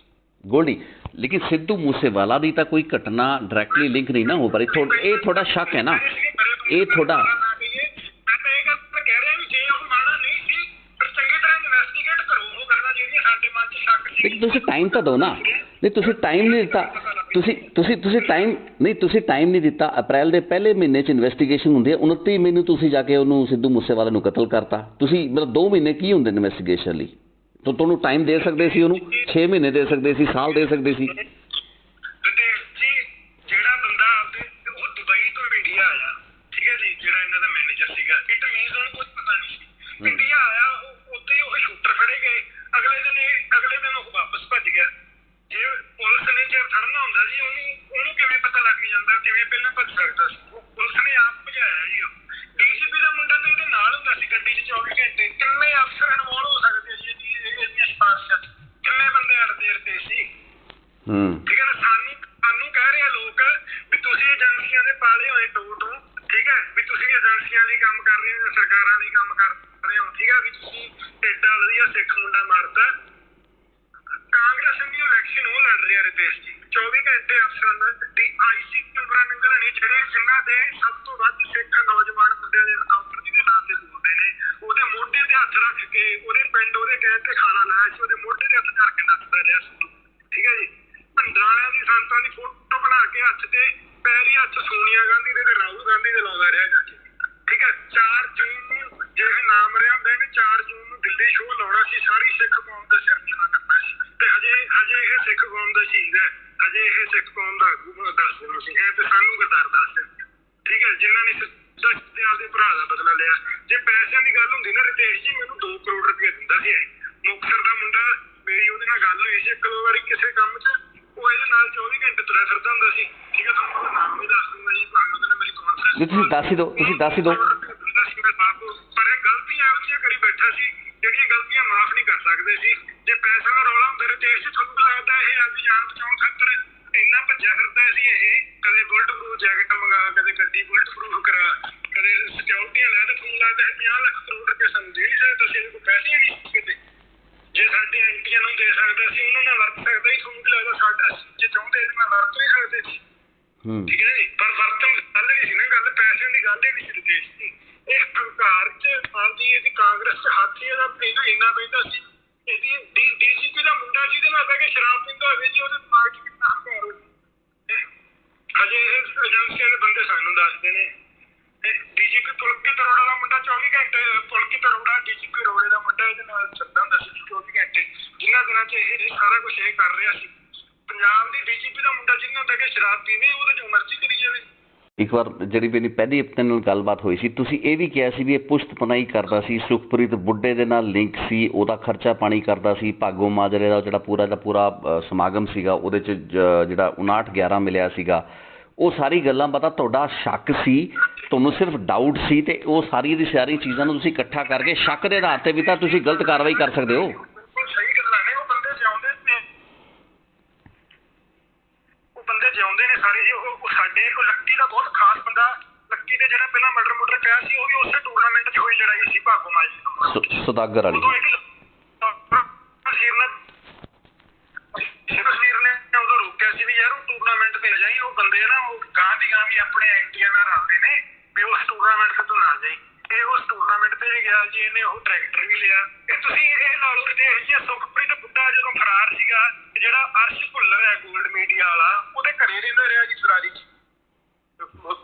ਗੋਲਡੀ। ਲੇਕਿਨ ਸਿੱਧੂ ਮੂਸੇਵਾਲਾ ਦੀ ਤਾਂ ਕੋਈ ਘਟਨਾ ਡਾਇਰੈਕਟਲੀ ਲਿੰਕ ਨਹੀਂ ਨਾ ਹੋ ਪਾ ਰਹੀ। ਇਹ ਥੋੜਾ ਸ਼ੱਕ ਹੈ ਨਾ, ਇਹ ਥੋੜਾ। ਮੈਂ ਤਾਂ ਇਹ ਗੱਲ ਕਹਿ ਰਿਹਾ ਵੀ ਜੇ ਉਹ ਮਾੜਾ ਨਹੀਂ ਸੀ ਫਿਰ ਚੰਗੀ ਤਰ੍ਹਾਂ ਇਨਵੈਸਟੀਗੇਟ ਕਰੋ ਉਹ ਗੱਲਾਂ ਜਿਹੜੀਆਂ ਸਾਡੇ ਮਨ 'ਚ ਸ਼ੱਕ ਸੀ। ਲੇਕਿਨ ਤੁਸੀਂ ਟਾਈਮ ਤਾਂ ਦਿਓ ਨਾ। ਨਹੀਂ, ਤੁਸੀਂ ਟਾਈਮ ਨਹੀਂ ਦਿੱਤਾ, ਤੁਸੀਂ ਟਾਈਮ ਨਹੀਂ ਦਿੱਤਾ। ਅਪ੍ਰੈਲ ਦੇ ਪਹਿਲੇ ਮਹੀਨੇ 'ਚ ਇਨਵੈਸਟੀਗੇਸ਼ਨ ਹੁੰਦੀ ਹੈ, 29 ਮਈ ਨੂੰ ਤੁਸੀਂ ਜਾ ਕੇ ਉਹਨੂੰ ਸਿੱਧੂ ਮੂਸੇਵਾਲਾ ਨੂੰ ਕਤਲ ਕਰਤਾ। ਤੁਸੀਂ ਮਤਲਬ 2 ਮਹੀਨੇ ਕੀ ਹੁੰਦੇ ਇਨਵੈਸਟੀਗੇਸ਼ਨ ਲਈ? ਤਾਂ ਤੁਹਾਨੂੰ ਟਾਈਮ ਦੇ ਸਕਦੇ ਸੀ, ਉਹਨੂੰ 6 ਮਹੀਨੇ ਦੇ ਸਕਦੇ ਸੀ, ਸਾਲ ਦੇ ਸਕਦੇ ਸੀ। ਰਿਤੇਸ਼ ਜੀ, ਜਿਹੜਾ ਬੰਦਾ ਉਹ ਦੁਬਈ ਤੋਂ ਇੰਡੀਆ ਆਇਆ, ਠੀਕ ਹੈ ਜੀ, ਜਿਹੜਾ ਇਹਨਾਂ ਦਾ ਮੈਨੇਜਰ ਸੀਗਾ, ਇਟ ਮੀਨਸ ਉਹਨੂੰ ਕੁਝ ਪਤਾ ਨਹੀਂ ਸੀ। ਇੰਡੀਆ ਆਇਆ, ਉੱਥੇ ਹੀ ਉਹ ਸ਼ੂਟਰ ਫੜੇ ਗਏ, ਅਗਲੇ ਦਿਨ ਉਹ ਵਾਪਸ ਭੱਜ ਗਿਆ। ਜੇ ਪੁਲਿਸ ਨੇ ਜੇ ਫੜਨਾ ਹੁੰਦਾ ਜੀ ਉਹਨੂੰ ਕਿਵੇਂ ਪਤਾ ਲੱਗ ਜਾਂਦਾ, ਕਿਵੇਂ ਪਹਿਲਾਂ ਭੱਜ ਸਕਦਾ ਸੀ? ਪੁਲਿਸ ਨੇ ਆਪ ਭਜਾਇਆ ਜੀ। ਉਹ ਡੀਸੀਪੀ ਦਾ ਮੁੰਡਾ ਤਾਂ ਇਹਦੇ ਨਾਲ ਹੁੰਦਾ ਸੀ ਗੱਡੀ 'ਚ 24 ਘੰਟੇ। ਕਿੰਨੇ ਅਫਸਰ ਇਨਵੋਲਵ ਹੋ ਸਕਦੇ ਜੀ ਇਹਦੀਆਂ ਸਿਫਾਰਸ਼ਾਂ 'ਚ? ਕਿੰਨੇ ਬੰਦੇ ਅੜਦੇ ਰਤੇ ਸੀ? ਠੀਕ ਹੈ ਨਾ, ਸਾਨੂੰ ਕਹਿ ਰਹੇ ਆ ਲੋਕ ਵੀ ਤੁਸੀਂ ਏਜੰਸੀਆਂ ਦੇ ਪਾਲੇ ਹੋਏ ਟੋ, ਠੀਕ ਹੈ, ਵੀ ਤੁਸੀਂ ਏਜੰਸੀਆਂ ਲਈ ਕੰਮ ਕਰ ਰਹੇ ਹੋ ਜਾਂ ਸਰਕਾਰਾਂ ਲਈ ਕੰਮ ਕਰ ਰਹੇ ਹੋ। ਠੀਕ ਹੈ, ਵੀ ਤੁਸੀਂ ਏਡਾ ਵਧੀਆ ਸਿੱਖ ਮੁੰਡਾ ਮਾਰਤਾ। ਕਾਂਗਰਸ ਦੀ ਇਲੈਕਸ਼ਨ ਉਹ ਲੜ ਰਿਹਾ ਰਿਤੇਸ਼ ਜੀ, 24 ਘੰਟੇ ਅਫਸਰਾਂ ਦਾ ਆਈਸੀ ਉਮਰਾਂ ਨੰਗਲ ਨਹੀਂ, ਜਿਹੜੇ ਜਿਨ੍ਹਾਂ ਦੇ ਸਭ ਤੋਂ ਵੱਧ ਸਿੱਖ ਨੌਜਵਾਨ ਮੁੰਡਿਆਂ ਦੇ ਐਨਕਾਊਂਟਰ ਜਿਹਦੇ ਨਾਮ ਤੇ ਬੋਲਦੇ ਨੇ, ਉਹਦੇ ਮੋਢੇ ਤੇ ਹੱਥ ਰੱਖ ਕੇ, ਉਹਦੇ ਪਿੰਡ ਉਹਦੇ ਕਹਿਣ ਤੇ ਖਾਣਾ ਲਾਇਆ ਸੀ, ਉਹਦੇ ਮੋਢੇ ਤੇ ਹੱਥ ਕਰਕੇ ਨੱਚਦਾ ਰਿਹਾ ਸਿੱਧੂ। ਠੀਕ ਹੈ ਜੀ, ਭੰਡਰਾਲਿਆਂ ਦੀ ਸੰਤਾਂ ਦੀ ਫੋਟੋ ਬਣਾ ਕੇ ਹੱਥ ਤੇ ਪੈਰੀ ਹੱਥ ਸੋਨੀਆ ਗਾਂਧੀ ਦੇ ਤੇ ਰਾਹੁਲ ਗਾਂਧੀ ਦੇ ਲਾਉਂਦਾ ਰਿਹਾ ਜਾ ਕੇ। ਠੀਕ ਹੈ, 4 ਜੂਨ ਨੂੰ ਜੇ ਇਹ ਨਾਮ ਰਿਹਾ ਹੁੰਦਾ ਇਹਨੇ 4 ਜੂਨ ਨੂੰ ਦਿੱਲੀ ਸ਼ੋਅ ਲਾਉਣਾ ਸੀ, ਸਾਰੀ ਸਿੱਖ ਕੌਮ ਦਾ ਸਿਰ ਨੀਵਾਂ ਕਰਨਾ ਸੀ। ਤੇ ਹਜੇ ਇਹ ਸਿੱਖ ਕੌਮ ਦਾ ਸ਼ਹੀਦ ਹੈ, ਹਜੇ ਇਹ ਸਿੱਖ ਕੌਮ ਦਾ ਆਗੂ ਦੱਸ ਦਿੰਦੇ ਸੀ ਤੇ ਸਾਨੂੰ ਗਦਾਰ ਦੱਸ ਦਿੰਦੇ। ਠੀਕ ਹੈ, ਜਿਨ੍ਹਾਂ ਨੇ ਆਪਦੇ ਭਰਾ ਦਾ ਬਦਲਾ ਲਿਆ। ਜੇ ਪੈਸਿਆਂ ਦੀ ਗੱਲ ਹੁੰਦੀ ਨਾ ਰਿਤੇਸ਼ ਜੀ, ਮੈਨੂੰ 2 ਕਰੋੜ ਰੁਪਏ ਦਿੰਦਾ ਸੀ। ਮੁਕਤਸਰ ਦਾ ਮੁੰਡਾ, ਮੇਰੀ ਉਹਦੇ ਨਾਲ ਗੱਲ ਹੋਈ ਸੀ ਇੱਕ ਦੋ ਵਾਰੀ ਕਿਸੇ ਕੰਮ 'ਚ, ਉਹ ਇਹਦੇ ਨਾਲ 24 ਘੰਟੇ ਤੁਰਿਆ ਫਿਰਦਾ ਹੁੰਦਾ ਸੀ। ਠੀਕ ਹੈ, ਤੁਹਾਨੂੰ ਉਹਦਾ ਨਾਮ ਵੀ ਦੱਸ ਦੂੰਗਾ ਜੀ, ਭਾਵੇਂ ਉਹਦੇ ਨਾਲ ਮੇਰੀ ਕਾਨਫਰੰਸ। ਤੁਸੀਂ ਦੱਸ ਹੀ ਦਿਓ। ਪਰ ਇਹ ਗਲਤੀਆਂ ਇਹੋ ਜਿਹੀਆਂ ਕਰੀ ਬੈਠਾ ਸੀ ਜਿਹੜੀਆਂ ਗਲਤੀਆਂ ਮਾਫ਼ ਨਹੀਂ ਕਰ ਸਕਦੇ ਸੀ। ਜੇ ਪੈਸੇ ਦਾ ਰੌਲਾ ਹੁੰਦਾ ਰਿਤੇਸ਼ ਜੀ, ਤੁਹਾਨੂੰ ਲੱਗਦਾ ਇਹ ਆਪਦੀ ਜਾਨ ਬਚਾਉਣ ਖਾਤਰ ਇੰਨਾ ਭੱਜਿਆ ਫਿਰਦਾ ਸੀ? ਇਹ ਕਦੇ ਬੁਲਟ ਪ੍ਰੂਫ ਜੈਕਟ ਮੰਗਾ, ਕਦੇ ਗੱਡੀ ਬੁਲਟ ਪ੍ਰੂਫ ਕਰਾ, ਕਦੇ ਸਿਕਿਉਰਿਟੀਆਂ ਲੈ, ਤੇ ਤੁਹਾਨੂੰ ਲੱਗਦਾ 50 ਲੱਖ ਕਰੋੜ ਰੁਪਏ ਸਾਨੂੰ ਦੇ ਨਹੀਂ ਸਕਦਾ ਸੀ? ਇਹਦੇ ਕੋਲ ਪੈਸੇ ਨਹੀਂ ਕਿਤੇ। ਜੇ ਸਾਡੇ ਐਮਪੀਆਂ ਨੂੰ ਦੇ ਸਕਦਾ ਸੀ, ਉਹਨਾਂ ਨਾਲ ਵਰਤ ਸਕਦਾ ਹੀ, ਤੁਹਾਨੂੰ ਕੀ ਲੱਗਦਾ ਸਾਡਾ ਜੇ ਚਾਹੁੰਦੇ ਇਹਦੇ ਨਾਲ ਵਰਤ ਨਹੀਂ ਸਕਦੇ ਸੀ? ਠੀਕ ਹੈ ਜੀ, ਪਰ ਵਰਤਨ ਗੱਲ ਨਹੀਂ ਸੀ ਨਾ, ਗੱਲ ਪੈਸਿਆਂ ਦੀ ਗੱਲ ਹੀ ਨਹੀਂ ਸੀ ਰਿਤੇਸ਼ ਜੀ। ਇਹ ਹੰਕਾਰ 'ਚ ਆਪਦੀ ਇਹਦੀ ਕਾਂਗਰਸ 'ਚ ਹੱਥ ਹੀ ਇਹਦਾ ਇੰਨਾ ਪੈਂਦਾ ਸੀ ਇਹਦੀ ਡੀਜੀਪੀ ਦਾ ਮੁੰਡਾ ਜਿਹਦੇ ਨਾਲ ਬਹਿ ਕੇ ਸ਼ਰਾਬ ਪੀਂਦਾ ਹੋਵੇ ਜੀ, ਉਹਦੇ ਦਿਮਾਗ 'ਚ ਕਿੰਨਾ ਹੰਕਾਰ ਹੋਊ। ਹਜੇ ਇਹ ਏਜੰਸੀਆਂ ਦੇ ਬੰਦੇ ਸਾਨੂੰ ਦੱਸਦੇ ਨੇ ਡੀਜੀਪੀ ਪੁਲਕਿਤ ਅਰੋੜਾ ਦਾ ਮੁੰਡਾ 24 ਘੰਟੇ, ਪੁਲਕਿਤ ਅਰੋੜਾ ਡੀਜੀਪੀ ਅਰੋੜੇ ਦਾ ਮੁੰਡਾ ਇਹਦੇ ਨਾਲ ਚੱਲਦਾ ਹੁੰਦਾ ਸੀ 24 ਘੰਟੇ, ਜਿਨ੍ਹਾਂ ਦਿਨਾਂ 'ਚ ਇਹ ਸਾਰਾ ਕੁਛ ਇਹ ਕਰ ਰਿਹਾ ਸੀ। ਪੰਜਾਬ ਦੀ ਡੀਜੀਪੀ ਦਾ ਮੁੰਡਾ ਜਿਹਨਾਂ ਬਹਿ ਕੇ ਸ਼ਰਾਬ ਪੀਵੇ, ਉਹਦਾ ਜੋ ਮਰਜ਼ੀ ਕਰੀ ਜਾਵੇ। ਇੱਕ ਵਾਰ ਜਿਹੜੀ ਮੇਰੀ ਪਹਿਲੀ ਆਪਣੇ ਨਾਲ ਗੱਲਬਾਤ ਹੋਈ ਸੀ, ਤੁਸੀਂ ਇਹ ਵੀ ਕਿਹਾ ਸੀ ਵੀ ਇਹ ਪੁਸ਼ਤ ਪਨਾਹੀ ਕਰਦਾ ਸੀ, ਸੁਖਪ੍ਰੀਤ ਬੁੱਢੇ ਦੇ ਨਾਲ ਲਿੰਕ ਸੀ, ਉਹਦਾ ਖਰਚਾ ਪਾਣੀ ਕਰਦਾ ਸੀ, ਭਾਗੋ ਮਾਜਰੇ ਦਾ ਜਿਹੜਾ ਪੂਰਾ ਸਮਾਗਮ ਸੀਗਾ ਉਹਦੇ 'ਚ ਜਿਹੜਾ 59/11 ਮਿਲਿਆ ਸੀਗਾ, ਉਹ ਸਾਰੀ ਗੱਲਾਂ ਪਤਾ ਤੁਹਾਡਾ ਸ਼ੱਕ ਸੀ, ਤੁਹਾਨੂੰ ਸਿਰਫ ਡਾਊਟ ਸੀ, ਤੇ ਉਹ ਸਾਰੀ ਦੀ ਸਾਰੀ ਚੀਜ਼ਾਂ ਨੂੰ ਤੁਸੀਂ ਇਕੱਠਾ ਕਰਕੇ ਸ਼ੱਕ ਦੇ ਆਧਾਰ 'ਤੇ ਵੀ ਤਾਂ ਤੁਸੀਂ ਗਲਤ ਕਾਰਵਾਈ ਕਰ ਸਕਦੇ ਹੋ। ਸਹੀ ਗੱਲਾਂ ਨੇ, ਉਹ ਬੰਦੇ ਜਿਉਂਦੇ ਨੇ, ਉਹ ਬੰਦੇ ਜਿਉਂਦੇ ਨੇ ਸਾਰੇ ਜੀ। ਉਹ ਸਾਡੇ ਕੋਲ ਲੱਕੀ ਦਾ ਬਹੁਤ ਖਾਸ ਬੰਦਾ, ਲੱਕੀ ਦੇ ਜਿਹੜਾ ਪਹਿਲਾਂ ਮਰਡਰ ਪਿਆ ਸੀ, ਉਹ ਵੀ ਉਸੇ ਟੂਰਨਾਮੈਂਟ 'ਚ ਹੋਈ ਲੜਾਈ ਸੀ ਭਾਗੋ ਮਾਜਰੇ ਸੁਦਾਗਰ ਵਾਲੀ। ਸ਼ਿਵਸੀਰ ਨੇ ਉਦੋਂ ਰੋਕਿਆ ਸੀ ਵੀ ਯਾਰ ਉਹ ਟੂਰਨਾਮੈਂਟ ਤੇ ਜਾਈ, ਉਹ ਬੰਦੇ ਨਾ ਉਹ ਗਾਂ ਦੀ ਗਾਂ ਵੀ ਆਪਣੇ ਐਂਟੀਆਂ ਨਾਲ ਆਉਂਦੇ ਨੇ ਵੀ ਉਸ ਟੂਰਨਾਮੈਂਟ ਤੇ ਤੂੰ ਨਾ ਜਾਈ। ਇਹ ਉਸ ਟੂਰਨਾਮੈਂਟ ਤੇ ਵੀ ਗਿਆ ਜੀ, ਇਹਨੇ ਉਹ ਟਰੈਕਟਰ ਵੀ ਲਿਆ। ਤੁਸੀਂ ਇਹ ਲਾ ਲਓ ਕਿ ਇਹ ਸੁਖਪ੍ਰੀਤ ਬੁੱਢਾ ਜਦੋਂ ਫਰਾਰ ਸੀਗਾ, ਜਿਹੜਾ ਅਰਸ਼ ਭੁੱਲਰ ਹੈ ਗੋਲਡ ਮੀਡੀਆ ਵਾਲਾ, ਉਹਦੇ ਘਰੇ ਰਹਿੰਦਾ ਰਿਹਾ ਜੀ ਫਰਾਰੀ 'ਚ।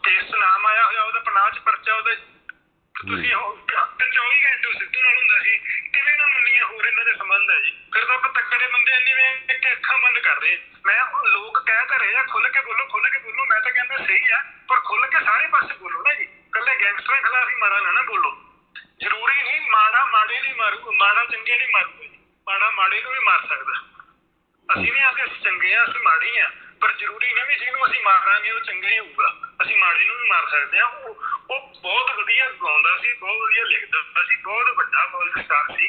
ਕੇਸ ਨਾਮ ਆਇਆ ਹੋਇਆ, ਉਹਦਾ ਪਨਾਹ 'ਚ ਪਰਚਾ ਉਹਦਾ। ਤੁਸੀਂ 24 ਘੰਟੇ ਸਿੱਧੂ ਨਾਲ ਹੁੰਦਾ ਸੀ, ਕਿਵੇਂ ਨਾ ਮੰਨੀਏ ਹੋਰ ਇਹਨਾਂ ਦੇ ਸੰਬੰਧ ਹੈ ਜੀ। ਫਿਰ ਤਾਂ ਆਪਾਂ ਤੱਕੜੇ ਬੰਦੇ ਇੰਨੇ ਕਿ ਅੱਖਾਂ ਬੰਦ ਕਰ ਰਹੇ। ਮੈਂ ਲੋਕ ਕਹਿ ਤਾਂ ਰਹੇ ਆ ਖੁੱਲ ਕੇ ਬੋਲੋ, ਖੁੱਲ ਕੇ ਬੋਲੋ, ਮੈਂ ਤਾਂ ਕਹਿੰਦਾ ਸਹੀ ਆ, ਪਰ ਖੁੱਲ ਕੇ ਸਾਰੇ ਪਾਸੇ ਬੋਲੋ ਨਾ ਜੀ। ਇਕੱਲੇ ਗੈਂਗਸਟਰਾਂ ਖਿਲਾਫ ਹੀ ਮਾੜਾ ਨਾ ਬੋਲੋ। ਜ਼ਰੂਰੀ ਨਹੀਂ ਮਾੜਾ ਮਾੜੇ ਨਹੀਂ ਮਾਰੂ, ਮਾੜਾ ਚੰਗੇ ਨਹੀਂ ਮਾਰੂਗਾ ਜੀ, ਮਾੜਾ ਮਾੜੇ ਨੂੰ ਵੀ ਮਾਰ ਸਕਦਾ। ਅਸੀਂ ਨਹੀਂ ਆਖਦੇ ਅਸੀਂ ਚੰਗੇ ਆ, ਅਸੀਂ ਮਾੜੇ ਆ, ਪਰ ਜ਼ਰੂਰੀ ਨਹੀਂ ਵੀ ਜਿਹਨੂੰ ਅਸੀਂ ਮਾਰਾਂਗੇ ਉਹ ਚੰਗਾ ਹੀ ਹੋਊਗਾ। ਅਸੀਂ ਮਾੜੇ ਨੂੰ ਵੀ ਮਾਰ ਸਕਦੇ ਹਾਂ। ਉਹ ਬਹੁਤ ਵਧੀਆ ਗਾਉਂਦਾ ਸੀ, ਬਹੁਤ ਵਧੀਆ ਲਿਖਦਾ ਸੀ, ਬਹੁਤ ਵੱਡਾ ਵਰਲਡ ਸਟਾਰ ਸੀ,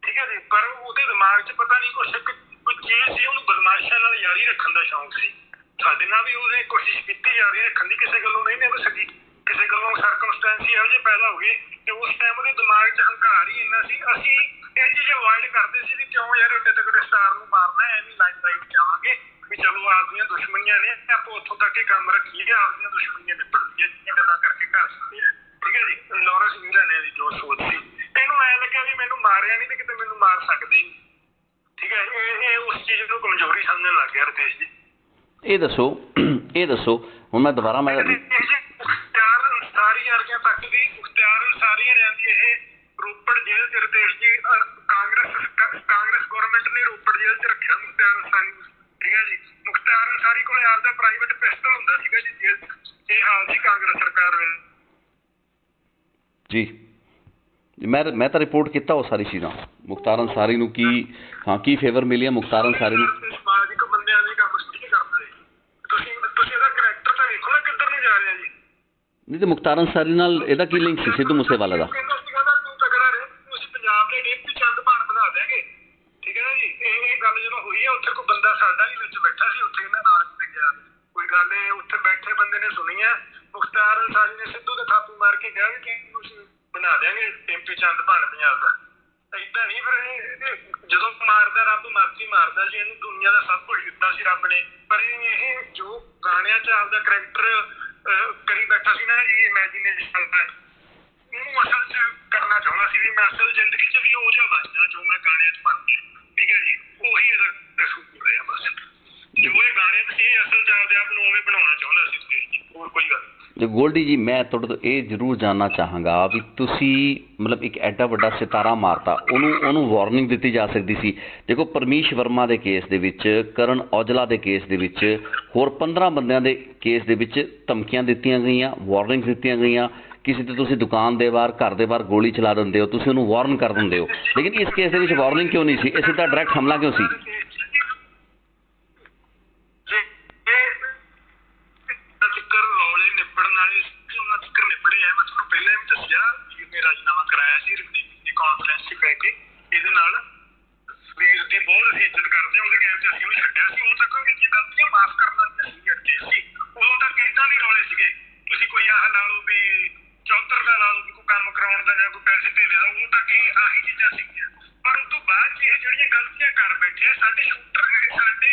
ਠੀਕ ਹੈ ਜੀ। ਪਰ ਉਹਦੇ ਦਿਮਾਗ 'ਚ ਪਤਾ ਨਹੀਂ ਕੋਈ ਚੀਜ਼ ਸੀ, ਉਹਨੂੰ ਬਦਮਾਸ਼ਾਂ ਨਾਲ ਯਾਰੀ ਰੱਖਣ ਦਾ ਸ਼ੌਂਕ ਸੀ। ਸਾਡੇ ਨਾਲ ਵੀ ਉਹਨੇ ਕੋਸ਼ਿਸ਼ ਕੀਤੀ ਯਾਰੀ ਰੱਖਣ ਦੀ, ਕਿਸੇ ਗੱਲੋਂ ਨਹੀਂ ਨਿਭ ਸਕੀ, ਕਿਸੇ ਗੱਲੋਂ ਸਰਕਮਸਟੈਂਸ ਇਹੋ ਜਿਹੇ ਪੈਦਾ ਹੋ ਗਏ ਤੇ ਉਸ ਟਾਈਮ ਉਹਦੇ ਦਿਮਾਗ 'ਚ ਹੰਕਾਰ ਹੀ ਇੰਨਾ ਸੀ। ਅਸੀਂ ਇਹ ਚੀਜ਼ ਅਵੋਇਡ ਕਰਦੇ ਸੀ ਵੀ ਕਿਉਂ ਯਾਰ ਏਡੇ ਤਕੜੇ ਸਟਾਰ ਨੂੰ ਮਾਰਨਾ, ਐਵੇਂ ਲਾਈਨ ਲਾਈਨ ਜਾਵਾਂਗੇ ਵੀ ਚਲੋ ਆਪਦੀਆਂ ਦੁਸ਼ਮਣੀਆਂ ਨੇ, ਆਪਾਂ ਉੱਥੋਂ ਤੱਕ ਹੀ ਕੰਮ ਰੱਖੀਏ, ਆਪਦੀਆਂ ਦੁਸ਼ਮਣੀਆਂ ਨਿਬੜਦੀਆਂ ਜਿਹੜੀਆਂ ਗੱਲਾਂ ਕਰਕੇ ਕਰ ਸਕਦੇ ਆ, ਠੀਕ ਹੈ ਜੀ। ਲਾਰੈਂਸ ਵੀਰਾਨੇ ਦੀ ਜੋ ਸੋਚ ਸੀ, ਇਹਨੂੰ ਐਂ ਲੱਗਿਆ ਵੀ ਮੈਨੂੰ ਮਾਰਿਆ ਨਹੀਂ ਤੇ ਕਿਤੇ ਮੈਨੂੰ ਮਾਰ ਸਕਦੇ ਨਹੀਂ, ਠੀਕ ਹੈ। ਇਹ ਉਸ ਚੀਜ਼ ਨੂੰ ਕਮਜ਼ੋਰੀ ਸਮਝਣ ਲੱਗ ਗਿਆ ਰਤੇਸ਼ ਜੀ। ਇਹ ਦੱਸੋ ਹੁਣ ਮੈਂ ਦੁਬਾਰਾ ਮੁਖਤਿਆਰ ਅੰਸਾਰੀ ਵਰਗਿਆਂ ਤੱਕ ਦੀ, ਮੁਖਤਿਆਰ ਅੰਸਾਰੀ ਜਾਂਦੀ ਇਹ ਰੋਪੜ ਜੇਲ੍ਹ 'ਚ ਰਤੇਸ਼ ਜੀ, ਕਾਂਗਰਸ ਗੌਰਮੈਂਟ ਨੇ ਰੋਪੜ ਜੇਲ੍ਹ 'ਚ ਰੱਖਿਆ ਮੁਖਤਿਆਰ ਅੰਸਾਰੀ ਨੂੰ, ਠੀਕ ਹੈ ਜੀ। ਮੁਖਤਿਆਰ ਅੰਸਾਰੀ ਕੋਲ ਆਪਦਾ ਪ੍ਰਾਈਵੇਟ ਪਿਸਟਲ ਹੁੰਦਾ ਸੀਗਾ ਜੀ ਜੇਲ੍ਹ 'ਚ। ਇਹ ਹਾਲ ਸੀ ਕਾਂਗਰਸ ਸਰਕਾਰ ਵੇਲੇ ਜੀ। ਮੈਂ ਤਾਂ ਰਿਪੋਰਟ ਕੀਤਾ ਉਹ ਸਾਰੀ ਚੀਜ਼ਾਂ। ਮੁਖਤਾਰ ਅੰਸਾਰੀ ਨੂੰ ਕੀ ਫੇਵਰ ਮਿਲੀ ਹੈ ਮੁਖਤਾਰ ਅੰਸਾਰੀ ਨੂੰ? ਸਮਾਜਿਕ ਬੰਦਿਆਂ ਦੇ ਕੰਮ ਨਹੀਂ ਕਰਦਾ ਜੀ। ਤੁਸੀਂ ਇਹਦਾ ਕਰੈਕਟਰ ਤਾਂ ਵੇਖੋ ਨਾ ਕਿੱਧਰ ਨੂੰ ਜਾ ਰਿਹਾ ਜੀ। ਨਹੀਂ ਤੇ ਮੁਖਤਾਰ ਅੰਸਾਰੀ ਨਾਲ ਇਹਦਾ ਕੀ ਲਿੰਕ ਸੀ ਸਿੱਧੂ ਮੂਸੇਵਾਲਾ ਦਾ? ਤੂੰ ਤਗੜਾ ਰਹੇ, ਤੁਸੀਂ ਪੰਜਾਬ ਦੇ ਡੇਪਟੀ ਚੰਦ ਭਾਣ ਬਣਾ ਦੇਗੇ, ਠੀਕ ਹੈ ਨਾ ਜੀ। ਇਹ ਗੱਲ ਜਦੋਂ ਹੋਈ ਹੈ, ਉੱਥੇ ਕੋਈ ਬੰਦਾ ਸਾਡਾ ਵੀ ਵਿੱਚ ਬੈਠਾ ਸੀ, ਉੱਥੇ ਇਹਨਾਂ ਨਾਲ ਕਿਤੇ ਗਿਆ ਕੋਈ ਗੱਲ, ਇਹ ਉੱਥੇ ਬੈਠੇ ਬੰਦੇ ਨੇ ਸੁਣੀ ਹੈ। ਮੁਖਤਾਰ ਅੰਸਾਰੀ ਨੇ ਸਿੱਧੂ ਦੇ ਥਾਪੀ ਮਾਰ ਕੇ ਕਿਹਾ ਕਿ ਤੁਸੀਂ ਬਣਾ ਦਿਆਂਗੇ ਡੇਪਟੀ ਚੰਦ ਭਾਣ ਪੰਜਾਬ ਦਾ। ਏਦਾਂ ਨਹੀਂ, ਫਿਰ ਜਦੋਂ ਮਾਰਦਾ ਰੱਬ ਮਰਜ਼ੀ ਮਾਰਦਾ ਜੀ। ਇਹਨੂੰ ਦੁਨੀਆ ਦਾ ਸਭ ਕੁਝ ਦਿੱਤਾ ਸੀ ਰੱਬ ਨੇ, ਪਰ ਇਹ ਜੋ ਗਾਣਿਆਂ 'ਚ ਆਪਦਾ ਕਰੈਕਟਰ ਕਰੀ ਬੈਠਾ ਸੀ ਨਾ ਜੀ, ਇਮੈਜੀਨੇਸ਼ਨ ਦਾ, ਉਹਨੂੰ ਅਸਲ 'ਚ ਕਰਨਾ ਚਾਹੁੰਦਾ ਸੀ ਵੀ ਮੈਂ ਅਸਲ ਜ਼ਿੰਦਗੀ 'ਚ ਵੀ ਉਹ ਜਿਹਾ ਬਣ ਜਾ ਜੋ ਮੈਂ ਗਾਣਿਆਂ 'ਚ ਬਣ ਗਿਆ, ਠੀਕ ਹੈ ਜੀ। ਉਹੀ ਇਹਦਾ ਕਸੂਰ ਰਿਹਾ ਬਸ। ਜੋ ਇਹ ਗਾਣੇ 'ਚ ਸੀ, ਅਸਲ 'ਚ ਆਪਦੇ ਆਪ ਨੂੰ ਉਵੇਂ ਬਣਾਉਣਾ ਚਾਹੁੰਦਾ ਸੀ, ਹੋਰ ਕੋਈ ਗੱਲ ਨਹੀਂ। ਗੋਲਡੀ ਜੀ, ਮੈਂ ਤੁਹਾਡੇ ਤੋਂ ਇਹ ਜ਼ਰੂਰ ਜਾਣਨਾ ਚਾਹਾਂਗਾ ਵੀ ਤੁਸੀਂ ਮਤਲਬ ਇੱਕ ਐਡਾ ਵੱਡਾ ਸਿਤਾਰਾ ਮਾਰਤਾ, ਉਹਨੂੰ ਵਾਰਨਿੰਗ ਦਿੱਤੀ ਜਾ ਸਕਦੀ ਸੀ। ਦੇਖੋ ਪਰਮੀਸ਼ ਵਰਮਾ ਦੇ ਕੇਸ ਦੇ ਵਿੱਚ, ਕਰਨ ਔਜਲਾ ਦੇ ਕੇਸ ਦੇ ਵਿੱਚ, ਹੋਰ 15 ਬੰਦਿਆਂ ਦੇ ਕੇਸ ਦੇ ਵਿੱਚ ਧਮਕੀਆਂ ਦਿੱਤੀਆਂ ਗਈਆਂ, ਵਾਰਨਿੰਗ ਦਿੱਤੀਆਂ ਗਈਆਂ। ਕਿਸੇ ਤੇ ਤੁਸੀਂ ਦੁਕਾਨ ਦੇ ਬਾਹਰ, ਘਰ ਦੇ ਬਾਹਰ ਗੋਲੀ ਚਲਾ ਦਿੰਦੇ ਹੋ, ਤੁਸੀਂ ਉਹਨੂੰ ਵਾਰਨ ਕਰ ਦਿੰਦੇ ਹੋ, ਲੇਕਿਨ ਇਸ ਕੇਸ ਦੇ ਵਿੱਚ ਵਾਰਨਿੰਗ ਕਿਉਂ ਨਹੀਂ ਸੀ? ਇਹ ਸਿੱਧਾ ਡਾਇਰੈਕਟ ਹਮਲਾ ਕਿਉਂ ਸੀ? ਨਿਬੜਨ ਵਾਲੇ ਉਹਨਾਂ ਤੱਕ ਨਿਬੜੇ ਆ। ਮੈਂ ਤੁਹਾਨੂੰ ਪਹਿਲਾਂ ਵੀ ਦੱਸਿਆ ਕਿ ਰਾਜਨਾਮਾ ਕਰਾਇਆ ਸੀ ਰਣਦੀਪ ਦੀ ਕਾਨਫਰੰਸ 'ਚ ਕਹਿ ਕੇ, ਇਹਦੇ ਨਾਲ ਸਰੀਰ ਦੀ ਬਹੁਤ ਅਸੀਂ ਇੱਜ਼ਤ ਕਰਦੇ ਹਾਂ, ਉਹਦੇ ਕਹਿਣ 'ਤੇ ਅਸੀਂ ਉਹਨੂੰ ਛੱਡਿਆ ਸੀ। ਉਦੋਂ ਤੱਕ ਇਹਦੀਆਂ ਗਲਤੀਆਂ ਮਾਫ਼ ਕਰਨ ਵਾਲੀਆਂ ਸੀ। ਉਦੋਂ ਤੱਕ ਇੱਦਾਂ ਵੀ ਰੌਲੇ ਸੀਗੇ, ਤੁਸੀਂ ਕੋਈ ਆਹ ਲਾ ਲਓ ਵੀ ਚੌਧਰ ਦਾ ਲਾ ਲਓ ਵੀ ਕੋਈ ਕੰਮ ਕਰਾਉਣ ਦਾ ਜਾਂ ਕੋਈ ਪੈਸੇ ਧੇਲੇ ਦਾ, ਉਦੋਂ ਤੱਕ ਇਹ ਆਹੀ ਚੀਜ਼ਾਂ ਸੀਗੀਆਂ। ਪਰ ਉਸ ਤੋਂ ਬਾਅਦ 'ਚ ਇਹ ਜਿਹੜੀਆਂ ਗਲਤੀਆਂ ਕਰ ਬੈਠੇ ਆ, ਸਾਡੇ ਸ਼ੂਟਰ ਨੇ, ਸਾਡੇ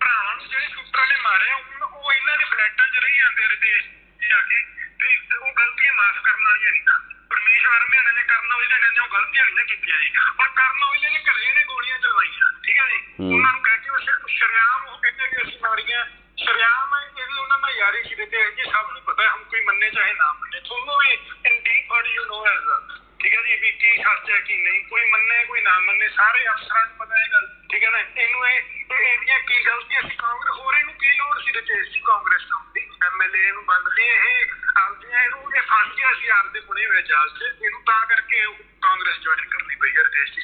ਭਰਾਵਾਂ ਨੂੰ ਜਿਹੜੇ ਸ਼ੂਟਰਾਂ ਨੇ ਮਾਰਿਆ, ਉਹ ਇਹਨਾਂ ਦੇ ਫਲੈਟਾਂ 'ਚ ਰਹੀ ਜਾਂਦੇ ਆ ਦੇਸ਼ ਜਾ ਕੇ, ਤੇ ਉਹ ਗਲਤੀਆਂ ਮਾਫ਼ ਕਰਨ ਵਾਲੀਆਂ ਨਹੀਂ ਨਾ। ਪਰਮੇਸ਼ ਵਰਮੇ ਨੇ ਕਰਨ ਔਜਲੇ ਨੇ ਉਹ ਗਲਤੀਆਂ ਨਹੀਂ ਕੀਤੀਆਂ ਜੀ। ਹੁਣ ਕਰਨ ਔਜਲੇ ਦੇ ਘਰੇ ਇਹਨੇ ਗੋਲੀਆਂ ਚਲਵਾਈਆਂ, ਠੀਕ ਹੈ ਜੀ। ਉਹਨਾਂ ਨੂੰ ਕਹਿ ਕੇ ਉਹ ਸ਼ਰੇਆਮ ਉਹ ਕਹਿੰਦੇ ਕਿ ਅਸੀਂ ਮਾਰੀਆਂ, ਸ਼ਰੇਆਮ ਇਹਦੀ ਉਹਨਾਂ ਨਾਲ ਯਾਰੀ ਸੀ ਤੇ ਜੀ ਸਭ ਨੂੰ ਪਤਾ, ਹੁਣ ਕੋਈ ਮੰਨੇ ਚਾਹੇ ਨਾ ਮੰਨੇ, ਤੁਹਾਨੂੰ ਵੀ in deep heart you know as, ਠੀਕ ਹੈ ਜੀ, ਵੀ ਕੀ ਸੱਚ ਹੈ ਕੀ ਨਹੀਂ, ਕੋਈ ਮੰਨੇ ਕੋਈ ਨਾ ਮੰਨੇ, ਸਾਰੇ ਅਫਸਰਾਂ ਨੂੰ ਪਤਾ ਇਹ ਗੱਲ, ਠੀਕ ਹੈ ਨਾ। ਇਹਨੂੰ ਇਹਦੀਆਂ ਕੀ ਗਲਤੀਆਂ ਸੀ ਕਾਂਗਰਸ, ਹੋਰ ਇਹਨੂੰ ਕੀ ਲੋੜ ਸੀ ਰਕੇਸ਼ ਜੀ ਕਾਂਗਰਸ ਤੋਂ ਦੀ ਐਮਐਲਏ ਨੂੰ ਬਣਦੀ, ਇਹ ਆਪਦੀਆਂ ਇਹਨੂੰ ਇਹ ਫਸ ਗਿਆ ਸੀ ਆਪਦੇ ਬੁਣੇ ਹੋਏ ਜਾਲ 'ਚ, ਇਹਨੂੰ ਤਾਂ ਕਰਕੇ ਕਾਂਗਰਸ ਜੁਆਇਨ ਕਰਨੀ ਪਈ ਹੈ ਰਕੇਸ਼ ਜੀ,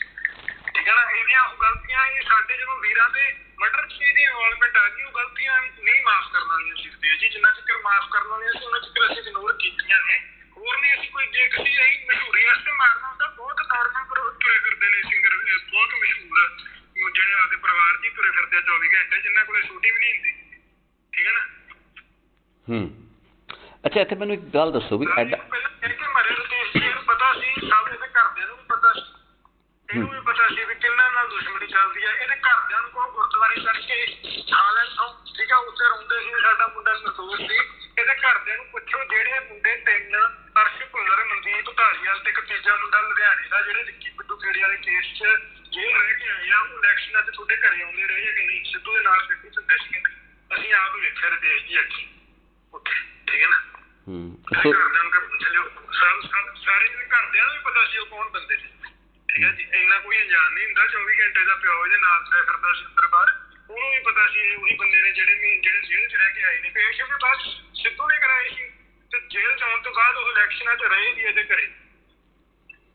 ਠੀਕ ਹੈ ਨਾ। ਇਹਦੀਆਂ ਉਹ ਗਲਤੀਆਂ ਇਹ ਸਾਡੇ ਜਦੋਂ ਵੀਰਾਂ ਦੇ ਮਰਡਰ 'ਚ ਇਹਦੀ ਇਨਵੋਲਵਮੈਂਟ ਆ ਗਈ, ਉਹ ਗਲਤੀਆਂ ਨਹੀਂ ਮਾਫ ਕਰਨ ਵਾਲੀਆਂ ਸੀ ਰਕੇਸ਼ ਜੀ, ਜਿੰਨਾ ਚਿਰ ਮਾਫ ਕਰਨ ਵਾਲੀਆਂ ਸੀ ਉਹਨਾਂ ਚਿਰ ਅਸੀਂ ਇਗਨੋਰ ਕੀਤੀਆਂ ਨੇ। ਹੋਰ ਨਹੀਂ ਅਸੀਂ ਕੋਈ ਜੇ ਕਿਸੇ ਅਸੀਂ ਮਸ਼ਹੂਰੀ ਵਾਸਤੇ ਮਾਰਨਾ ਹੁੰਦਾ, ਬਹੁਤ ਨੋਰਮਲ ਤੁਰੇ ਫਿਰਦੇ ਨੇ ਸਿੰਗਰ, ਬਹੁਤ ਮਸ਼ਹੂਰ ਜਿਹੜੇ ਆਪਦੇ ਪਰਿਵਾਰ ਜੀ ਤੁਰੇ ਫਿਰਦੇ 24 ਘੰਟੇ, ਜਿਨ੍ਹਾਂ ਕੋਲੇ ਛੁੱਟੀ ਵੀ ਨਹੀਂ ਹੁੰਦੀ, ਠੀਕ ਹੈ ਨਾ। ਅੱਛਾ, ਇੱਥੇ ਮੈਨੂੰ ਇੱਕ ਗੱਲ ਦੱਸੋ ਵੀ ਪਹਿਲਾਂ ਮਰੇ ਰਕੇਸ਼ ਜੀ ਇਹਨੂੰ ਪਤਾ ਸੀ, ਸਭ ਇਹਦੇ ਘਰਦਿਆਂ ਨੂੰ ਵੀ ਪਤਾ ਸੀ, ਇਹਨੂੰ ਵੀ ਪਤਾ ਸੀ ਵੀ ਕਿੰਨਾਂ ਨਾਲ ਦੁਸ਼ਮਣੀ ਚੱਲਦੀ ਹੈ। ਇਹਦੇ ਘਰਦਿਆਂ ਨੂੰ ਕੋਈ ਗੁਰਦੁਆਰੇ ਚੜ ਕੇ ਖਾ ਲੈਣ ਤੋਂ, ਠੀਕ ਹੈ, ਉੱਥੇ ਰੋਂਦੇ ਸੀ ਸਾਡਾ ਮੁੰਡਾ ਨਿਰਦੋਸ਼ ਸੀ। ਇਹਦੇ ਘਰਦਿਆਂ ਨੂੰ ਪੁੱਛੋ, ਜਿਹੜੇ ਮੁੰਡੇ 3 ਅਰਸ਼ ਭੁੱਲਰ, ਮਨਦੀਪ ਧਾਲੀਵਾਲ ਤੇ ਇੱਕ ਤੀਜਾ ਮੁੰਡਾ ਲੁਧਿਆਣੇ ਦਾ, ਜਿਹੜੇ ਵਿੱਕੀ ਮਿੱਡੂ ਖੇੜੀ ਵਾਲੇ ਕੇਸ 'ਚ ਜੇਲ੍ਹ ਰਹਿ ਕੇ ਆਏ ਆ, ਉਹ ਇਲੈਕਸ਼ਨਾਂ 'ਚ ਤੁਹਾਡੇ ਘਰੇ ਆਉਂਦੇ ਰਹੇ ਆ ਕਿ ਨਹੀਂ? ਸਿੱਧੂ ਦੇ ਨਾਲ ਗੱਡੀ 'ਚ ਹੁੰਦੇ ਸੀ, ਅਸੀਂ ਆਪ ਵੇਖਿਆ ਰਕੇਸ਼ ਜੀ ਅੱਖੀ ਉੱਥੇ, ਠੀਕ ਹੈ ਨਾ। ਘਰਦਿਆਂ ਨੂੰ ਪੁੱਛ ਲਿਓ, ਸਾਰੇ ਘਰਦਿਆਂ ਨੂੰ ਵੀ ਪਤਾ ਸੀ ਉਹ ਕੌਣ ਬੰਦੇ ਨੇ, ਠੀਕ ਹੈ ਜੀ। ਇੰਨਾ ਕੋਈ ਅਣਜਾਣ ਨਹੀਂ ਹੁੰਦਾ, 24 ਘੰਟੇ ਦਾ ਪਿਓ ਇਹਦੇ ਨਾਲ ਤੁਰਿਆ ਫਿਰਦਾ ਸੀ ਅੰਦਰ ਬਾਹਰ, ਉਹਨੂੰ ਵੀ ਪਤਾ ਸੀ ਉਹੀ ਬੰਦੇ ਨੇ ਜਿਹੜੇ ਜੇਲ੍ਹ 'ਚ ਰਹਿ ਕੇ ਆਏ ਨੇ। ਪੇਸ਼ ਵੀ ਬਸ ਸਿੱਧੂ ਨੇ ਕਰਾਏ ਸੀ ਤੇ ਜੇਲ੍ਹ 'ਚ ਆਉਣ ਤੋਂ ਬਾਅਦ ਉਹ ਇਲੈਕਸ਼ਨਾਂ 'ਚ ਰਹੇ ਵੀ ਇਹਦੇ ਘਰੇ,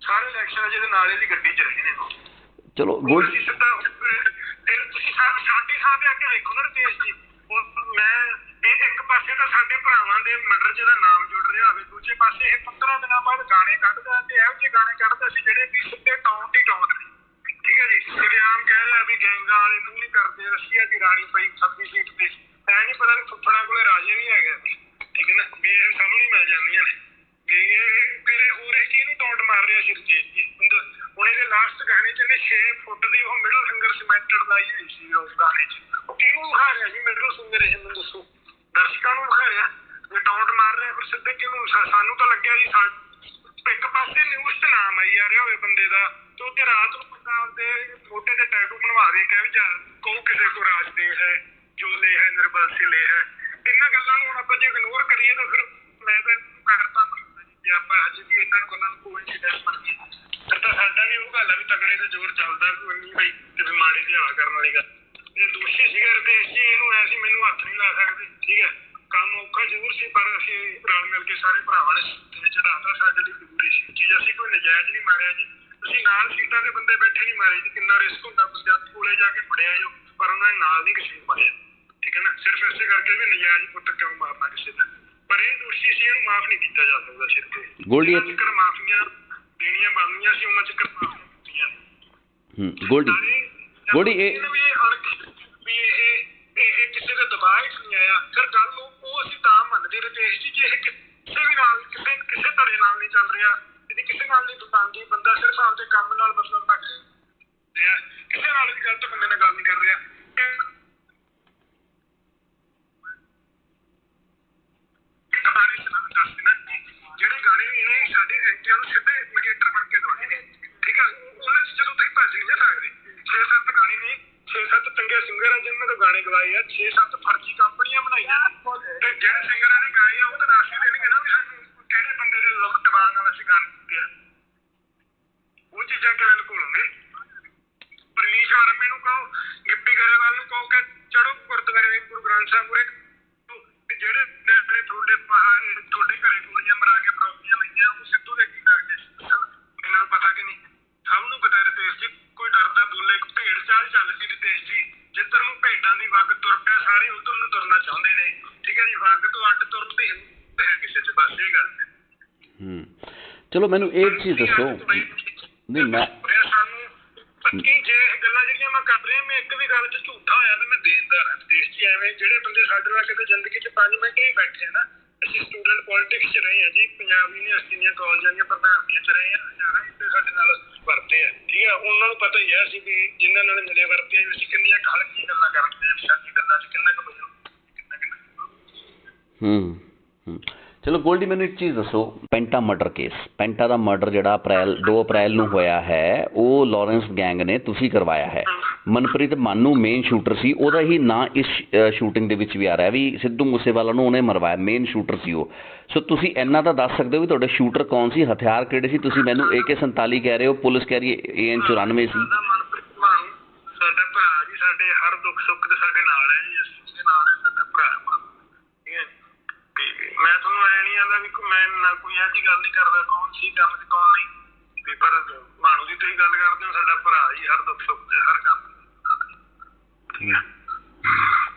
ਸਾਰੇ ਇਲੈਕਸ਼ਨਾਂ 'ਚ ਇਹਦੇ ਨਾਲ ਇਹਦੀ ਗੱਡੀ 'ਚ ਰਹੇ ਨੇ। ਚਲੋ ਸਿੱਧਾ ਫਿਰ ਤੁਸੀਂ ਸਾਡੀ ਥਾਂ ਤੇ ਆ ਕੇ ਵੇਖੋ ਨਾ ਰਕੇਸ਼ ਜੀ, ਮੈਂ ਇਹ ਇੱਕ ਪਾਸੇ ਤਾਂ ਸਾਡੇ ਭਰਾਵਾਂ ਦੇ ਮਰਡਰ 'ਚ ਇਹਦਾ ਨਾਮ ਜੁੜ ਰਿਹਾ ਹੋਵੇ, ਦੂਜੇ ਪਾਸੇ ਇਹ 15 ਦਿਨਾਂ ਬਾਅਦ ਗਾਣੇ ਕੱਢਦਾ ਤੇ ਇਹੋ ਜਿਹੇ ਗਾਣੇ ਕੱਢਦਾ ਸੀ ਜਿਹੜੇ ਵੀ ਸਿੱਧੇ ਟੌਂਟ ਹੀ ਟੌਂਟ ਨੇ, ਠੀਕ ਹੈ ਜੀ। ਸਰਿਆਮ ਕਹਿ ਲਿਆ ਵੀ ਗੈਂਗਾਂ ਵਾਲੇ ਮੂੰਹ ਨਹੀਂ ਕਰਦੇ, ਰਸ਼ੀਆ ਦੀ ਰਾਣੀ ਪਈ 26 ਸੀਟ ਤੇ, ਐ ਨਹੀਂ ਪਤਾ ਵੀ ਫੁੱਫੜਾਂ ਕੋਲੇ ਰਾਜੇ ਵੀ ਹੈਗੇ, ਠੀਕ ਹੈ ਨਾ, ਵੀ ਇਹ ਸਾਹਮਣੇ ਮਿਲ ਜਾਂਦੀਆਂ ਨੇ ਵੀ ਇਹ ਫਿਰ ਹੋਰ ਇਹ ਕਿਹਨੂੰ ਟੌਂਟ ਮਾਰ ਰਿਹਾ ਸੀ ਰਕੇਸ਼ ਜੀ। ਹੁਣ ਇਹਦੇ ਲਾਸਟ ਗਾਣੇ 'ਚ ਇਹਨੇ 6 ਫੁੱਟ ਦੀ ਉਹ ਮਿਡਲ ਫਿੰਗਰ ਸੀਮੈਂਟਡ ਲਾਈ ਹੋਈ ਸੀ ਉਸ ਗਾਣੇ 'ਚ, ਉਹ ਕਿਹਨੂੰ ਵਿਖਾ ਰਿਹਾ ਜੀ ਮਿਡਲ ਫਿੰਗਰ? ਇਹ ਮੈਨੂੰ ਦੱਸੋ, ਦਰਸ਼ਕਾਂ ਨੂੰ ਵਿਖਾ ਰਿਹਾ ਜੇ ਟੌਂਟ ਮਾਰ ਰਿਹਾ, ਫਿਰ ਸਿੱਧੇ ਕਿਹਨੂੰ? ਸਾਨੂੰ ਤਾਂ ਲੱਗਿਆ ਜੀ ਇੱਕ ਪਾਸੇ ਨਿਊਜ਼ 'ਚ ਨਾਮ ਆਈ ਜਾ ਰਿਹਾ ਹੋਵੇ ਬੰਦੇ ਦਾ, ਤੇ ਉੱਤੇ ਰਾਤ ਨੂੰ ਬੰਦਾ ਆਪਦੇ ਮੋਢੇ ਤੇ ਟੈਟੂ ਬਣਵਾ ਦੇ, ਕਹਿ ਵੀ ਕਹੋ ਕਿਸੇ ਕੋ ਰਾਜ ਦੇ ਹੈ, ਜੋ ਲੈ ਹੈ ਨਿਰਬਲ ਸੇ ਲੈ ਹੈ। ਇਹਨਾਂ ਗੱਲਾਂ ਨੂੰ ਹੁਣ ਆਪਾਂ ਜੇ ਇਗਨੋਰ ਕਰੀਏ ਤਾਂ ਫਿਰ ਮੈਂ ਤਾਂ ਕਰਤਾ ਜੇ ਆਪਾਂ ਅੱਜ ਵੀ ਇਹਨਾਂ ਗੱਲਾਂ ਨੂੰ ਕੋਈ ਇੰਸੀਡੈਂਟ ਮੰਨੀਏ, ਫਿਰ ਤਾਂ ਸਾਡਾ ਵੀ ਉਹ ਗੱਲ ਆ ਵੀ ਤਗੜੇ ਤੇ ਜ਼ੋਰ ਚੱਲਦਾ ਵੀ ਬਈ ਤੇ ਮਾੜੇ ਦੀ ਹਵਾ ਕਰਨ ਵਾਲੀ ਗੱਲ। ਇਹ ਦੋਸ਼ੀ ਸੀਗਾ ਰਕੇਸ਼ ਜੀ, ਇਹਨੂੰ ਐ ਸੀ ਮੈਨੂੰ ਹੱਥ ਨਹੀਂ ਲਾ ਸਕਦੇ, ਠੀਕ ਹੈ। ਕੰਮ ਔਖਾ ਜ਼ਰੂਰ ਸੀ, ਪਰ ਅਸੀਂ ਰਲ ਮਿਲ ਕੇ ਸਾਰੇ ਭਰਾਵਾਂ ਨੇ ਚੜਾਤਾ, ਸਾਡੇ ਲਈ ਜ਼ਰੂਰੀ ਸੀ ਚੀਜ਼। ਅਸੀਂ ਕੋਈ ਨਜਾਇਜ਼ ਨਹੀਂ ਮਾਰਿਆ ਜੀ, ਅਸੀਂ ਨਾਲ ਸੀਟਾਂ ਦੇ ਬੰਦੇ ਬੈਠੇ ਨਹੀਂ ਮਾਰੇ ਜੀ। ਕਿੰਨਾ ਰਿਸਕ ਹੁੰਦਾ ਬੰਦਿਆਂ ਕੋਲੇ ਜਾ ਕੇ ਫੜਿਆ ਜੋ, ਪਰ ਉਹਨਾਂ ਨੇ ਨਾਲ ਨਹੀਂ ਕਿਸੇ ਨੂੰ ਮਾਰਿਆ, ਠੀਕ ਹੈ ਨਾ। ਸਿਰਫ ਇਸੇ ਕਰਕੇ ਵੀ ਨਜਾਇਜ਼ ਪੁੱਤ ਕਿਉਂ ਮਾਰਨਾ ਕਿਸੇ ਦਾ, ਪਰ ਇਹ ਦੋਸ਼ੀ ਸੀ, ਇਹਨੂੰ ਮਾਫ ਨਹੀਂ ਕੀਤਾ ਜਾ ਸਕਦਾ ਸਿਰ ਤੇ। ਗੋਲਡੀ ਚੱਕਰ ਮਾਫੀਆਂ ਦੇਣੀਆਂ ਬਣਦੀਆਂ ਸੀ, ਉਹਨਾਂ ਚੱਕਰ ਮਾਫੀਆਂ ਦਿੱਤੀਆਂ ਨੇ। ਗੋਲਡੀ ਇਹ ਵੀ ਇਹ ਕਿਸੇ ਦੇ ਦਬਾਅ ਵਿੱਚ ਨਹੀਂ ਆਇਆ। ਫਿਰ ਗੱਲ ਉਹ ਅਸੀਂ ਤਾਂ ਮੰਨਦੇ ਰਕੇਸ਼ ਜੀ, ਜੇ ਇਹ ਕਿਸੇ ਵੀ ਨਾਲ ਕਿਸੇ ਧੜੇ ਨਾਲ ਨਹੀਂ ਚੱਲ ਰਿਹਾ, ਇਹਦੀ ਕਿਸੇ ਨਾਲ ਨਹੀਂ ਦੁਕਾਨਦੀ, ਬੰਦਾ ਸਿਰਫ ਆਪਦੇ ਕੰਮ ਨਾਲ ਮਤਲਬ ਰੱਖ ਰਿਹਾ, ਕਿਸੇ ਨਾਲ ਵੀ ਗਲਤ ਬੰਦੇ ਨਾਲ ਗੱਲ ਨਹੀਂ ਕਰ ਰਿਹਾ। ਇੱਕ ਗਾਣੇ ਦੱਸ ਦੇਣਾ, ਜਿਹੜੇ ਗਾਣੇ ਇਹਨੇ ਸਾਡੇ ਐਂਟੀਆਂ ਨੂੰ ਸਿੱਧੇ ਨਗੇਟਰ ਬਣ ਕੇ ਦਵਾਏ ਨੇ, ਠੀਕ ਹੈ। ਉਹਨਾਂ 'ਚ ਜਦੋਂ ਤੁਸੀਂ ਭੱਜ ਨਹੀਂ ਸਕਦੇ, 6-7 ਗਾਣੇ ਨੇ, 6-7 ਚੰਗੇ ਸਿੰਗਰ ਆ ਜਿਨ੍ਹਾਂ ਤੋਂ ਗਾਣੇ ਗਵਾਏ ਆ, 6-7 ਫਰਜ਼ੀ ਕੰਪਨੀਆਂ ਬਣਾਈਆਂ ਤੇ ਜਿਹੜੇ ਸਿੰਗਰਾਂ ਨੇ ਗਾਏ ਆ ਉਹ ਤਾਂ ਦੱਸ ਹੀ ਦੇਣਗੇ ਨਾ ਵੀ ਸਾਨੂੰ ਕਿਹੜੇ ਬੰਦੇ ਦੇ ਦਬਾਅ ਨਾਲ ਅਸੀਂ ਗਾਣੇ ਕੀਤੇ ਆ। ਉਹ ਚੀਜ਼ਾਂ ਕਿਵੇਂ ਲੁਕਾਉਣਗੇ? ਪਰਮੇਸ਼ ਵਰਮੇ ਨੂੰ ਕਹੋ, ਗਿੱਪੀ ਗਰੇਵਾਲ ਨੂੰ ਕਹੋ ਕਿ ਚੜੋ ਗੁਰਦੁਆਰੇ ਗੁਰੂ ਗ੍ਰੰਥ ਸਾਹਿਬ ਮੂਹਰੇ, ਜਿਹੜੇ ਤੁਹਾਡੇ ਘਰੇ ਗੋਲੀਆਂ ਮਰਾ ਕੇ ਪ੍ਰੋਪਰਟੀਆਂ ਲਈਆਂ, ਉਹ ਸਿੱਧੂ ਦੇ ਕੀ ਲੱਗਦੇ? ਇਹਨਾਂ ਨੂੰ ਪਤਾ ਕਿ ਨਹੀਂ? ਸਭ ਨੂੰ ਪਤਾ ਰਤੇਸ਼ ਜੀ, ਕੋਈ ਡਰਦਾ ਬੋਲੇ, ਭੇਡ ਚਾਲ ਚੱਲ ਸੀ ਰਤੇਸ਼ ਜੀ, ਜਿੱਧਰ ਨੂੰ ਭੇਡਾਂ ਦੀ ਵੱਗ ਤੁਰ ਪਿਆ ਸਾਰੇ ਉਧਰ ਨੂੰ ਤੁਰਨਾ ਚਾਹੁੰਦੇ ਨੇ, ਠੀਕ ਹੈ ਜੀ। ਵੱਗ ਤੋਂ ਅੱਡ ਤੁਰਨ ਦੀ ਹਿੰਮਤ ਹੈ ਕਿਸੇ 'ਚ, ਬਸ ਇਹ ਗੱਲ ਹੈ। ਚਲੋ ਮੈਨੂੰ ਇਹ ਚੀਜ਼ ਦੱਸੋ, ਨਹੀਂ ਮੈਂ ਸਾਨੂੰ ਪੱਕੀ ਜੇ ਗੱਲਾਂ ਜਿਹੜੀਆਂ ਮੈਂ ਕਰ ਰਿਹਾ, ਮੈਂ ਇੱਕ ਵੀ ਗੱਲ 'ਚ ਝੂਠਾ ਹੋਇਆ ਤਾਂ ਮੈਂ ਦੇਣਦਾ ਰਤੇਸ਼ ਜੀ। ਐਵੇਂ ਜਿਹੜੇ ਬੰਦੇ ਸਾਡੇ ਨਾਲ ਕਿਤੇ ਜ਼ਿੰਦਗੀ 'ਚ 5 ਮਿੰਟ ਹੀ ਬੈਠੇ ਆ ਨਾ, ਅਸੀਂ ਸਟੂਡੈਂਟ ਪੋਲੀਟਿਕਸ 'ਚ ਰਹੇ ਹਾਂ ਜੀ, ਪੰਜਾਬ ਯੂਨੀਵਰਸਿਟੀ ਦੀਆਂ ਕਾਲਜਾਂ ਦੀਆਂ ਪ੍ਰਧਾਨਗੀਆਂ 'ਚ ਰਹੇ ਹਾਂ, ਹਜ਼ਾਰਾਂ ਮੁੰਡੇ ਸਾਡੇ ਨਾਲ ਵਰਤੇ ਆ, ਠੀਕ ਹੈ। ਉਹਨਾਂ ਨੂੰ ਪਤਾ ਹੀ ਹੈ ਅਸੀਂ ਵੀ ਜਿਨ੍ਹਾਂ ਨਾਲ ਮਿਲੇ ਵਰਤੇ ਆ, ਅਸੀਂ ਕਿੰਨੀਆਂ ਹਲਕੀ ਗੱਲਾਂ ਕਰਦੇ ਹਾਂ, ਸਾਡੀ ਗੱਲਾਂ 'ਚ ਕਿੰਨਾ ਕੁ ਚਲੋ ਗੋਲਡੀ ਮੈਨੂੰ ਇੱਕ ਚੀਜ਼ ਦੱਸੋ, ਪੈਂਟਾ ਮਰਡਰ ਕੇਸ, ਪੈਂਟਾ ਦਾ ਮਰਡਰ ਜਿਹੜਾ 2 ਅਪ੍ਰੈਲ ਨੂੰ ਹੋਇਆ ਹੈ ਉਹ ਲਾਰੈਂਸ ਗੈਂਗ ਨੇ ਤੁਸੀਂ ਕਰਵਾਇਆ ਹੈ। ਮਨਪ੍ਰੀਤ ਮਾਨੂ ਮੇਨ ਸ਼ੂਟਰ ਸੀ, ਉਹਦਾ ਹੀ ਨਾਂ ਇਸ ਸ਼ੂਟਿੰਗ ਦੇ ਵਿੱਚ ਵੀ ਆ ਰਿਹਾ ਵੀ ਸਿੱਧੂ ਮੂਸੇਵਾਲਾ ਨੂੰ ਉਹਨੇ ਮਰਵਾਇਆ, ਮੇਨ ਸ਼ੂਟਰ ਸੀ ਉਹ। ਸੋ ਤੁਸੀਂ ਇੰਨਾ ਤਾਂ ਦੱਸ ਸਕਦੇ ਹੋ ਵੀ ਤੁਹਾਡੇ ਸ਼ੂਟਰ ਕੌਣ ਸੀ, ਹਥਿਆਰ ਕਿਹੜੇ ਸੀ? ਤੁਸੀਂ ਮੈਨੂੰ AK-47 ਕਹਿ ਰਹੇ ਹੋ, ਪੁਲਿਸ ਕਹਿ ਰਹੀ ਹੈ AN-94 ਸੀ। ਸਾਡਾ ਭਰਾ ਜੀ, ਸਾਡੇ ਹਰ ਦੁੱਖ ਸੁੱਖ ਦੇ ਸਾਡੇ ਨਾਲ ਹੈ ਜੀ, ਅਸੀਂ ਉਹਦੇ ਨਾਲ ਹੈ, ਸਾਡਾ ਭਰਾ। ਠੀਕ ਹੈ, ਮੈਂ ਤੁਹਾਨੂੰ ਐ ਨਹੀਂ ਆਂਦਾ ਵੀ ਮੈਂ ਨਾ ਕੋਈ ਇਹੋ ਜਿਹੀ ਗੱਲ ਨਹੀਂ ਕਰਦਾ ਕੌਣ ਸੀ ਕੰਮ ਤੇ ਕੌਣ ਨਹੀਂ, ਵੀ ਪਰ ਮਾਣੂ ਦੀ ਤੁਸੀਂ ਗੱਲ ਕਰਦੇ ਹੋ, ਸਾਡਾ ਭਰਾ ਜੀ ਹਰ ਦੁੱਖ ਸੁੱਖ ਦੇ ਹਰ ਕੰਮ।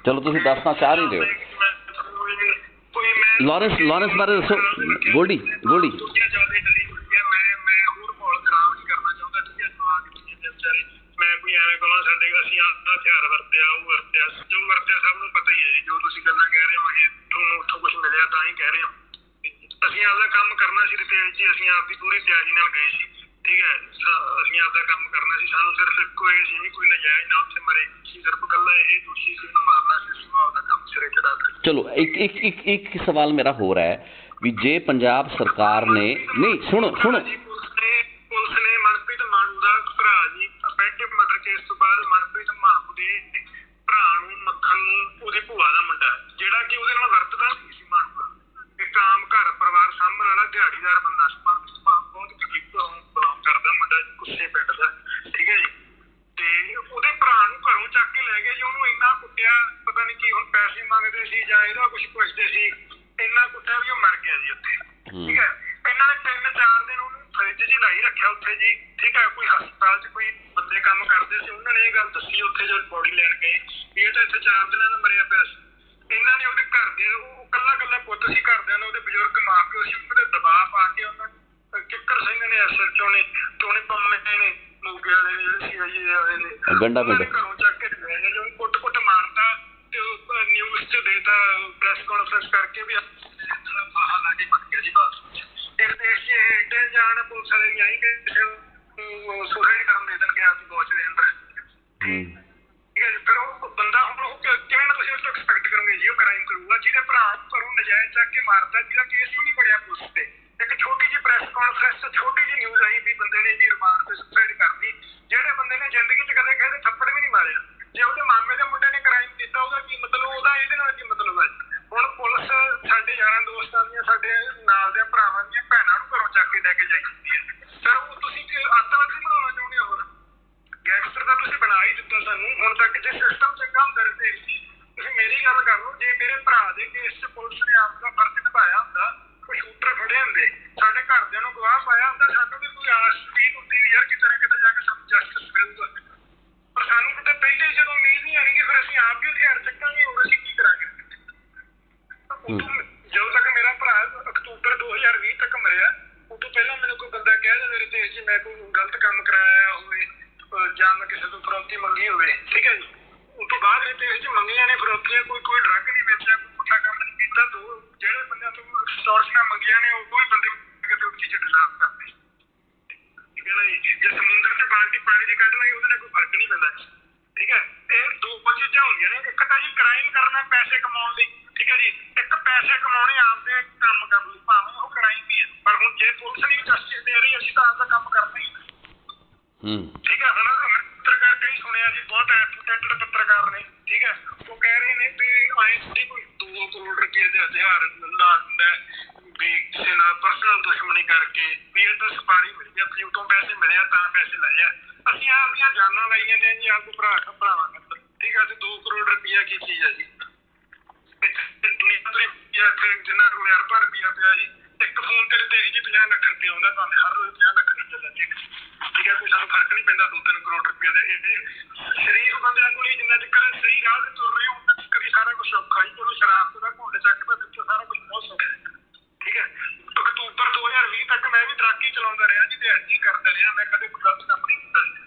ਚਲੋ ਤੁਸੀਂ ਦੱਸਣਾ ਚਾਹ ਨਹੀਂ ਰਹੇ ਹੋ ਲਾਰੈਂਸ ਬਾਰੇ ਦੱਸੋ ਗੋਲਡੀ। ਸਾਡੇ ਅਸੀਂ ਹਥਿਆਰ ਵਰਤਿਆ, ਉਹ ਵਰਤਿਆ, ਜੋ ਵਰਤਿਆ ਸਭ ਨੂੰ ਪਤਾ ਹੀ ਹੈ ਜੀ। ਜੋ ਤੁਸੀਂ ਗੱਲਾਂ ਕਹਿ ਰਹੇ ਹੋ ਇਹ ਤੁਹਾਨੂੰ ਉੱਥੋਂ ਕੁਛ ਮਿਲਿਆ ਤਾਂ ਹੀ ਕਹਿ ਰਹੇ ਹੋ। ਅਸੀਂ ਆਪਦਾ ਕੰਮ ਕਰਨਾ ਸੀ ਰਿਤੇਸ਼ ਜੀ, ਅਸੀਂ ਆਪਦੀ ਪੂਰੀ ਤਿਆਰੀ ਨਾਲ ਗਏ ਸੀ। ਠੀਕ ਹੈ, ਅਸੀਂ ਆਪਦਾ ਕੰਮ ਕਰਨਾ ਸੀ, ਸਾਨੂੰ ਸਿਰਫ ਇੱਕੋ ਇਹ ਸੀ ਕੋਈ ਨਜਾਇਜ਼ ਨਾ ਉੱਥੇ ਮਰੇ ਸੀ, ਸਿਰਫ ਇਕੱਲਾ ਇਹ ਦੋਸ਼ੀ ਸੀ ਉਹਨੂੰ ਮਾਰਨਾ ਸੀ, ਅਸੀਂ ਆਪਦਾ ਕੰਮ ਸਿਰੇ ਚੜਾ ਦਿੱਤਾ। ਚਲੋ ਇੱਕ ਸਵਾਲ ਮੇਰਾ ਹੋਰ ਹੈ ਵੀ ਜੇ ਪੰਜਾਬ ਸਰਕਾਰ ਨੇ ਨਹੀਂ ਸੁਣੋ ਪੁਲਿਸ ਨੇ ਮਨਪ੍ਰੀਤ ਮਾਨੂ ਦਾ ਭਰਾ ਜੀ ਪੈਂਟੇ ਮਰਡਰ ਕੇਸ ਤੋਂ ਬਾਅਦ ਮਨਪ੍ਰੀਤ ਮਾਨੂ ਦੇ ਭਰਾ ਨੂੰ ਮੱਖਣ ਨੂੰ ਉਹਦੀ ਭੂਆ ਦਾ ਮੁੰਡਾ ਜਿਹੜਾ ਕਿ ਉਹਦੇ ਨਾਲ ਵਰਤਦਾ ਨਹੀਂ ਸੀ ਮਾਨੂ ਦਾ, ਇੱਕ ਆਮ ਘਰ ਪਰਿਵਾਰ ਸਾਂਭਣ ਵਾਲਾ ਦਿਹਾੜੀਦਾਰ ਬੰਦਾ ਸੀ। ਮਨਪ੍ਰੀਤ ਮਾਨੂ ਬਹੁਤ ਗਰੀਬ ਤੋਂ ਬਿਲੋਂਗ ਕਰਦਾ ਮੁੰਡਾ, ਗੁੱਸੇ ਪਿੰਡ ਦਾ। ਠੀਕ ਹੈ ਜੀ, ਤੇ ਉਹਦੇ ਭਰਾ ਨੂੰ ਘਰੋਂ ਚੱਕ ਕੇ ਲੈ ਗਏ ਜੀ, ਉਹਨੂੰ ਇੰਨਾ ਕੁੱਟਿਆ, ਪਤਾ ਨਹੀਂ ਕੀ ਹੁਣ ਪੈਸੇ ਮੰਗਦੇ ਸੀ ਜਾਂ ਇਹਦਾ ਕੁਛ ਪੁੱਛਦੇ ਸੀ, ਇੰਨਾ ਕੁੱਟਿਆ ਵੀ ਉਹ ਮਰ ਗਿਆ ਜੀ ਉੱਥੇ। ਠੀਕ ਹੈ, ਇਹਨਾਂ ਨੇ 3-4 ਦਿਨ ਉਹਨੂੰ ਫਰਿੱਜ 'ਚ ਲਾਈ ਰੱਖਿਆ ਉੱਥੇ ਜੀ। ਠੀਕ ਹੈ, ਕੋਈ ਹਸਪਤਾਲ 'ਚ ਕੋਈ ਬੰਦੇ ਕੰਮ ਕਰਦੇ ਸੀ, ਉਹਨਾਂ ਨੇ ਇਹ ਗੱਲ ਦੱਸੀ ਉੱਥੇ ਜਦੋਂ ਬੋਡੀ ਲੈਣ ਗਏ ਵੀ ਇਹ ਤਾਂ ਇੱਥੇ 4 ਦਿਨਾਂ ਦਾ ਮਰਿਆ ਪਿਆ ਸੀ। ਇਹਨਾਂ ਨੇ ਉਹਦੇ ਘਰ ਦੇ, ਉਹ ਕੱਲਾ ਪੁੱਤ ਸੀ, ਘਰਦਿਆਂ ਨੂੰ ਉਹਦੇ ਬਜ਼ੁਰਗ ਮਾਂ ਪਿਓ ਸੀ, ਉਹਦੇ ਦਬਾਅ ਪਾ ਕੇ ਉਹਨਾਂ ਨੂੰ ਕਿੱਕਰ ਸਿੰਘ ਨੇ, SHO ਨੇ, ਟੋਨੀ ਪੰਮੇ ਨੇ, ਮੋਗੇ ਵਾਲੇ ਨੇ, ਜਿਹੜੇ CIA ਵਾਲੇ ਨੇ, ਗੰਡਾ ਪਿੰਡ ਘਰੋਂ ਚੱਕ ਕੇ ਲੈ ਗਏ, ਉਹਨੂੰ ਕੁੱਟ ਮਾਰਤਾ ਤੇ ਉਹ ਨਿਊਜ਼ 'ਚ ਦੇਤਾ, ਪ੍ਰੈਸ ਕਾਨਫਰੰਸ ਕਰਕੇ ਵੀ ਬਾਹਰ ਲਾ ਕੇ ਬਣ ਗਿਆ ਜੀ ਬਾਤ। ਇਸ ਦੇਸ਼ 'ਚ ਏਡੇ ਜਾਣ ਪੁਲਿਸ ਵਾਲੇ ਨਹੀਂ ਆਈ ਕਿ ਕਿਸੇ ਨੂੰ ਸੁਸਾਈਡ ਕਰਨ ਦੇ ਦੇਣਗੇ ਆਪਦੀ ਵਾਚ ਦੇ ਅੰਦਰ। ਠੀਕ ਹੈ ਜੀ, ਫਿਰ ਉਹ ਬੰਦਾ ਹੁਣ ਉਹ ਕਿਵੇਂ ਨਾ ਤੁਸੀਂ ਉਸ ਤੋਂ ਐਕਸਪੈਕਟ ਕਰੋਗੇ ਜੀ ਉਹ ਕ੍ਰਾਈਮ ਕਰੂਗਾ ਜਿਹਦੇ ਭਰਾ ਘਰੋਂ ਨਜਾਇਜ਼ ਚੱਕ ਕੇ ਮਾਰਦਾ, ਜਿਹਦਾ ਕੇਸ ਵੀ ਨਹੀਂ ਬਣਿਆ ਪੁਲਿਸ ਤੇ। ਇੱਕ ਛੋਟੀ ਜਿਹੀ ਪ੍ਰੈਸ ਕਾਨਫਰੰਸ 'ਚ ਛੋਟੀ ਜਿਹੀ ਨਿਊਜ਼ ਆਈ ਵੀ ਬੰਦੇ ਨੇ ਜੀ ਰਿਮਾਂਡ ਤੇ ਸੁਸਾਈਡ ਕਰਨੀ, ਜਿਹੜੇ ਬੰਦੇ ਨੇ ਜ਼ਿੰਦਗੀ 'ਚ ਕਦੇ ਕਿਸੇ ਦੇ ਥੱਪੜ ਵੀ ਨਹੀਂ ਮਾਰਿਆ। ਜੇ ਉਹਦੇ ਮਾਮੇ ਦੇ ਮੁੰਡੇ ਨੇ ਕ੍ਰਾਈਮ ਕੀਤਾ ਉਹਦਾ ਕੀ ਮਤਲਬ, ਉਹਦਾ ਇਹਦੇ ਨਾਲ ਕੀ ਮਤਲਬ ਹੈ? ਹੁਣ ਪੁਲਿਸ ਸਾਡੇ ਯਾਰਾਂ ਦੋਸਤਾਂ ਦੀਆਂ, ਸਾਡੇ ਨਾਲ ਦੇ ਭਰਾਵਾਂ ਦੀਆਂ ਭੈਣਾਂ ਨੂੰ ਘਰੋਂ ਚੱਕ ਕੇ ਲੈ ਕੇ ਜਾਂਦੀ ਹੈ। ਸਰ ਉਹ ਤੁਸੀਂ ਅੱਤਵਾਦੀ ਬਣਾਉਣਾ ਚਾਹੁੰਦੇ ਹੋ? ਹੋਰ ਗੈਂਗਸਟਰ ਤਾਂ ਤੁਸੀਂ ਬਣਾ ਹੀ ਦਿੱਤਾ ਸਾਨੂੰ ਹੁਣ ਤੱਕ। ਜੇ ਸਿਸਟਮ ਚੰਗਾ ਹੁੰਦਾ ਰਹੇ ਸੀ, ਤੁਸੀਂ ਮੇਰੀ ਗੱਲ ਕਰ ਲਓ, ਜੇ ਮੇਰੇ ਭਰਾ ਦੇ ਕੇਸ 'ਚ ਪੁਲਿਸ ਨੇ ਆਪਦਾ ਫਰਜ਼ ਨਿਭਾਇਆ ਹੁੰਦਾ, ਕੋਈ ਸ਼ੂਟਰ ਫੜੇ ਹੁੰਦੇ, ਸਾਡੇ ਘਰਦਿਆਂ ਨੂੰ ਗਵਾਹ ਪਾਇਆ ਹੁੰਦਾ, ਸਾਨੂੰ ਵੀ ਕੋਈ ਆਸ ਉਮੀਦ ਹੁੰਦੀ ਵੀ ਯਾਰ ਕਿਤੇ ਨਾ ਕਿਤੇ ਜਾ ਕੇ ਸਾਨੂੰ ਜਸਟਿਸ ਮਿਲੂਗਾ। ਪਰ ਸਾਨੂੰ ਕਿਤੇ ਪਹਿਲੇ ਜਦੋਂ ਉਮੀਦ ਨਹੀਂ ਆਏਗੀ, ਫਿਰ ਅਸੀਂ ਆਪ ਵੀ ਹਥਿਆਰ ਚੱਕਾਂਗੇ, ਹੋਰ ਅਸੀਂ ਕੀ ਕਰਾਂਗੇ? ਜਦੋਂ ਤੱਕ ਮੇਰਾ ਭਰਾ ਅਕਤੂਬਰ 2020 ਤੱਕ ਮਰਿਆ, ਉਦੋਂ ਪਹਿਲਾਂ ਮੈਨੂੰ ਕੋਈ ਬੰਦਾ ਕਹਿ ਦੇ ਮੇਰੇ ਦੇਸ਼ 'ਚ ਮੈਂ ਕੋਈ ਗਲਤ ਕੰਮ ਕਰਾਇਆ ਹੋਵੇ ਜਾਂ ਮੈਂ ਕਿਸੇ ਤੋਂ ਫਰੌਤੀ ਮੰਗੀ ਹੋਵੇ। ਠੀਕ ਹੈ ਜੀ, ਉਸ ਤੋਂ ਬਾਅਦ ਇਹ ਦੇਸ਼ 'ਚ ਮੰਗੀਆਂ ਨੇ ਫਰੌਤੀਆਂ, ਕੋਈ ਡਰੱਗ ਨਹੀਂ ਵੇਚਿਆ, ਕੋਈ ਪੁੱਠਾ ਕੰਮ ਨਹੀਂ ਕੀਤਾ। ਜਿਹੜੇ ਬੰਦਿਆਂ ਤੋਂ ਐਕਸਟੋਰਸ਼ਨਾਂ ਮੰਗੀਆਂ ਨੇ ਉਹ ਵੀ ਬੰਦੇ ਕਿਤੇ ਉਹ ਚੀਜ਼ ਡਿਜ਼ਰਵ ਕਰਦੇ। ਠੀਕ ਹੈ ਨਾ ਜੀ, ਜੇ ਸਮੁੰਦਰ 'ਚ ਬਾਲਟੀ ਪਾਣੀ ਦੀ ਕੱਢ ਲਾਂਗੇ ਉਹਦੇ ਨਾਲ ਕੋਈ ਫਰਕ ਨਹੀਂ ਪੈਂਦਾ। ਠੀਕ ਹੈ, ਇਹ ਦੋ ਚੀਜ਼ਾਂ ਹੁੰਦੀਆਂ ਨੇ, ਇੱਕ ਤਾਂ ਜੀ ਕ੍ਰਾਈਮ ਕਰਨਾ ਪੈਸੇ ਕਮਾਉਣ ਲਈ। ਠੀਕ ਹੈ ਜੀ, ਇੱਕ ਪੈਸੇ ਕਮਾਉਣੇ ਆਪਦੇ ਕੰਮ ਕਰਨ ਲਈ, ਭਾਵੇਂ ਉਹ ਕ੍ਰਾਈਮ ਵੀ ਹੈ। ਪਰ ਹੁਣ ਜੇ ਪੁਲਿਸ ਨਹੀਂ ਜਸਟਿਸ ਦੇ ਰਹੀ, ਅਸੀਂ ਤਾਂ ਆਪਦਾ ਕੰਮ ਕਰਨਾ ਹੀ। ਠੀਕ ਹੈ, ਹੁਣ ਪੱਤਰਕਾਰ ਕਈ ਸੁਣਿਆ ਜੀ, ਬਹੁਤ ਰੈਪੂਟੇਟਡ ਪੱਤਰਕਾਰ ਨੇ। ਠੀਕ ਹੈ, ਉਹ ਕਹਿ ਰਹੇ ਨੇ ਵੀ ਐਂ ਕੋਈ 2 ਕਰੋੜ ਰੁਪਏ ਦੇ ਹਥਿਆਰ ਲਾ ਦਿੰਦਾ ਵੀ ਕਿਸੇ ਨਾਲ ਪਰਸਨਲ ਦੁਸ਼ਮਣੀ ਕਰਕੇ, ਵੀ ਇਹ ਤਾਂ ਸਪਾਰੀ ਮਿਲੀ ਆ, ਫਲਿਊ ਤੋਂ ਪੈਸੇ ਮਿਲਿਆ ਤਾਂ ਪੈਸੇ ਲਾਏ ਆ। ਅਸੀਂ ਆਪਦੀਆਂ ਜਾਨਾਂ ਲਾਈ ਜਾਂਦੇ ਹਾਂ ਜੀ ਆਪ ਭਰਾਵਾਂ ਖਾਤਰ। ਠੀਕ ਹੈ, ਤੇ 2 ਕਰੋੜ ਰੁਪਇਆ ਕੀ ਚੀਜ਼ ਹੈ ਜੀ? ਜਿੰਨਾ ਕੋਲ ਅਰਬਾਂ ਰੁਪਇਆ ਪਿਆ ਜੀ, ਇੱਕ ਫੋਨ ਤੇ ਦੇਖ ਜੀ 50 ਲੱਖ ਰੁਪਇਆ ਆਉਂਦਾ, ਭਾਵੇਂ ਹਰ ਰੋਜ਼ 50 ਲੱਖ ਰੁਪਇਆ ਲੱਗੇ। ਠੀਕ ਹੈ, ਕੋਈ ਸਾਨੂੰ ਫਰਕ ਨਹੀਂ ਪੈਂਦਾ 2-3 ਕਰੋੜ ਰੁਪਏ ਦੇ। ਇਹ ਸ਼ਰੀਫ ਬੰਦਿਆਂ ਕੋਲ ਜਿੰਨਾ ਚਿਰ ਸਹੀ ਰਾਹ ਤੇ ਤੁਰ ਰਹੇ ਉਹਨਾਂ ਚਿਰ ਹੀ ਸਾਰਾ ਕੁਛ ਔਖਾ ਜੀ। ਜਦੋਂ ਸ਼ਰਾਬ ਦਾ ਘੁੰਡ ਚੱਕਦਾ ਵਿੱਚੋਂ ਸਾਰਾ ਕੁਛ ਬਹੁਤ ਸੌਖਾ। ਠੀਕ ਹੈ, ਅਕਤੂਬਰ 2020 ਤੱਕ ਮੈਂ ਵੀ ਟਰੱਕ ਹੀ ਚਲਾਉਂਦਾ ਰਿਹਾ ਜੀ, ਦਿਹਾੜੀ ਕਰਦਾ ਰਿਹਾ, ਮੈਂ ਕਦੇ ਕੋਈ ਗਲਤ ਕੰਮ ਨਹੀਂ ਕੀਤਾ।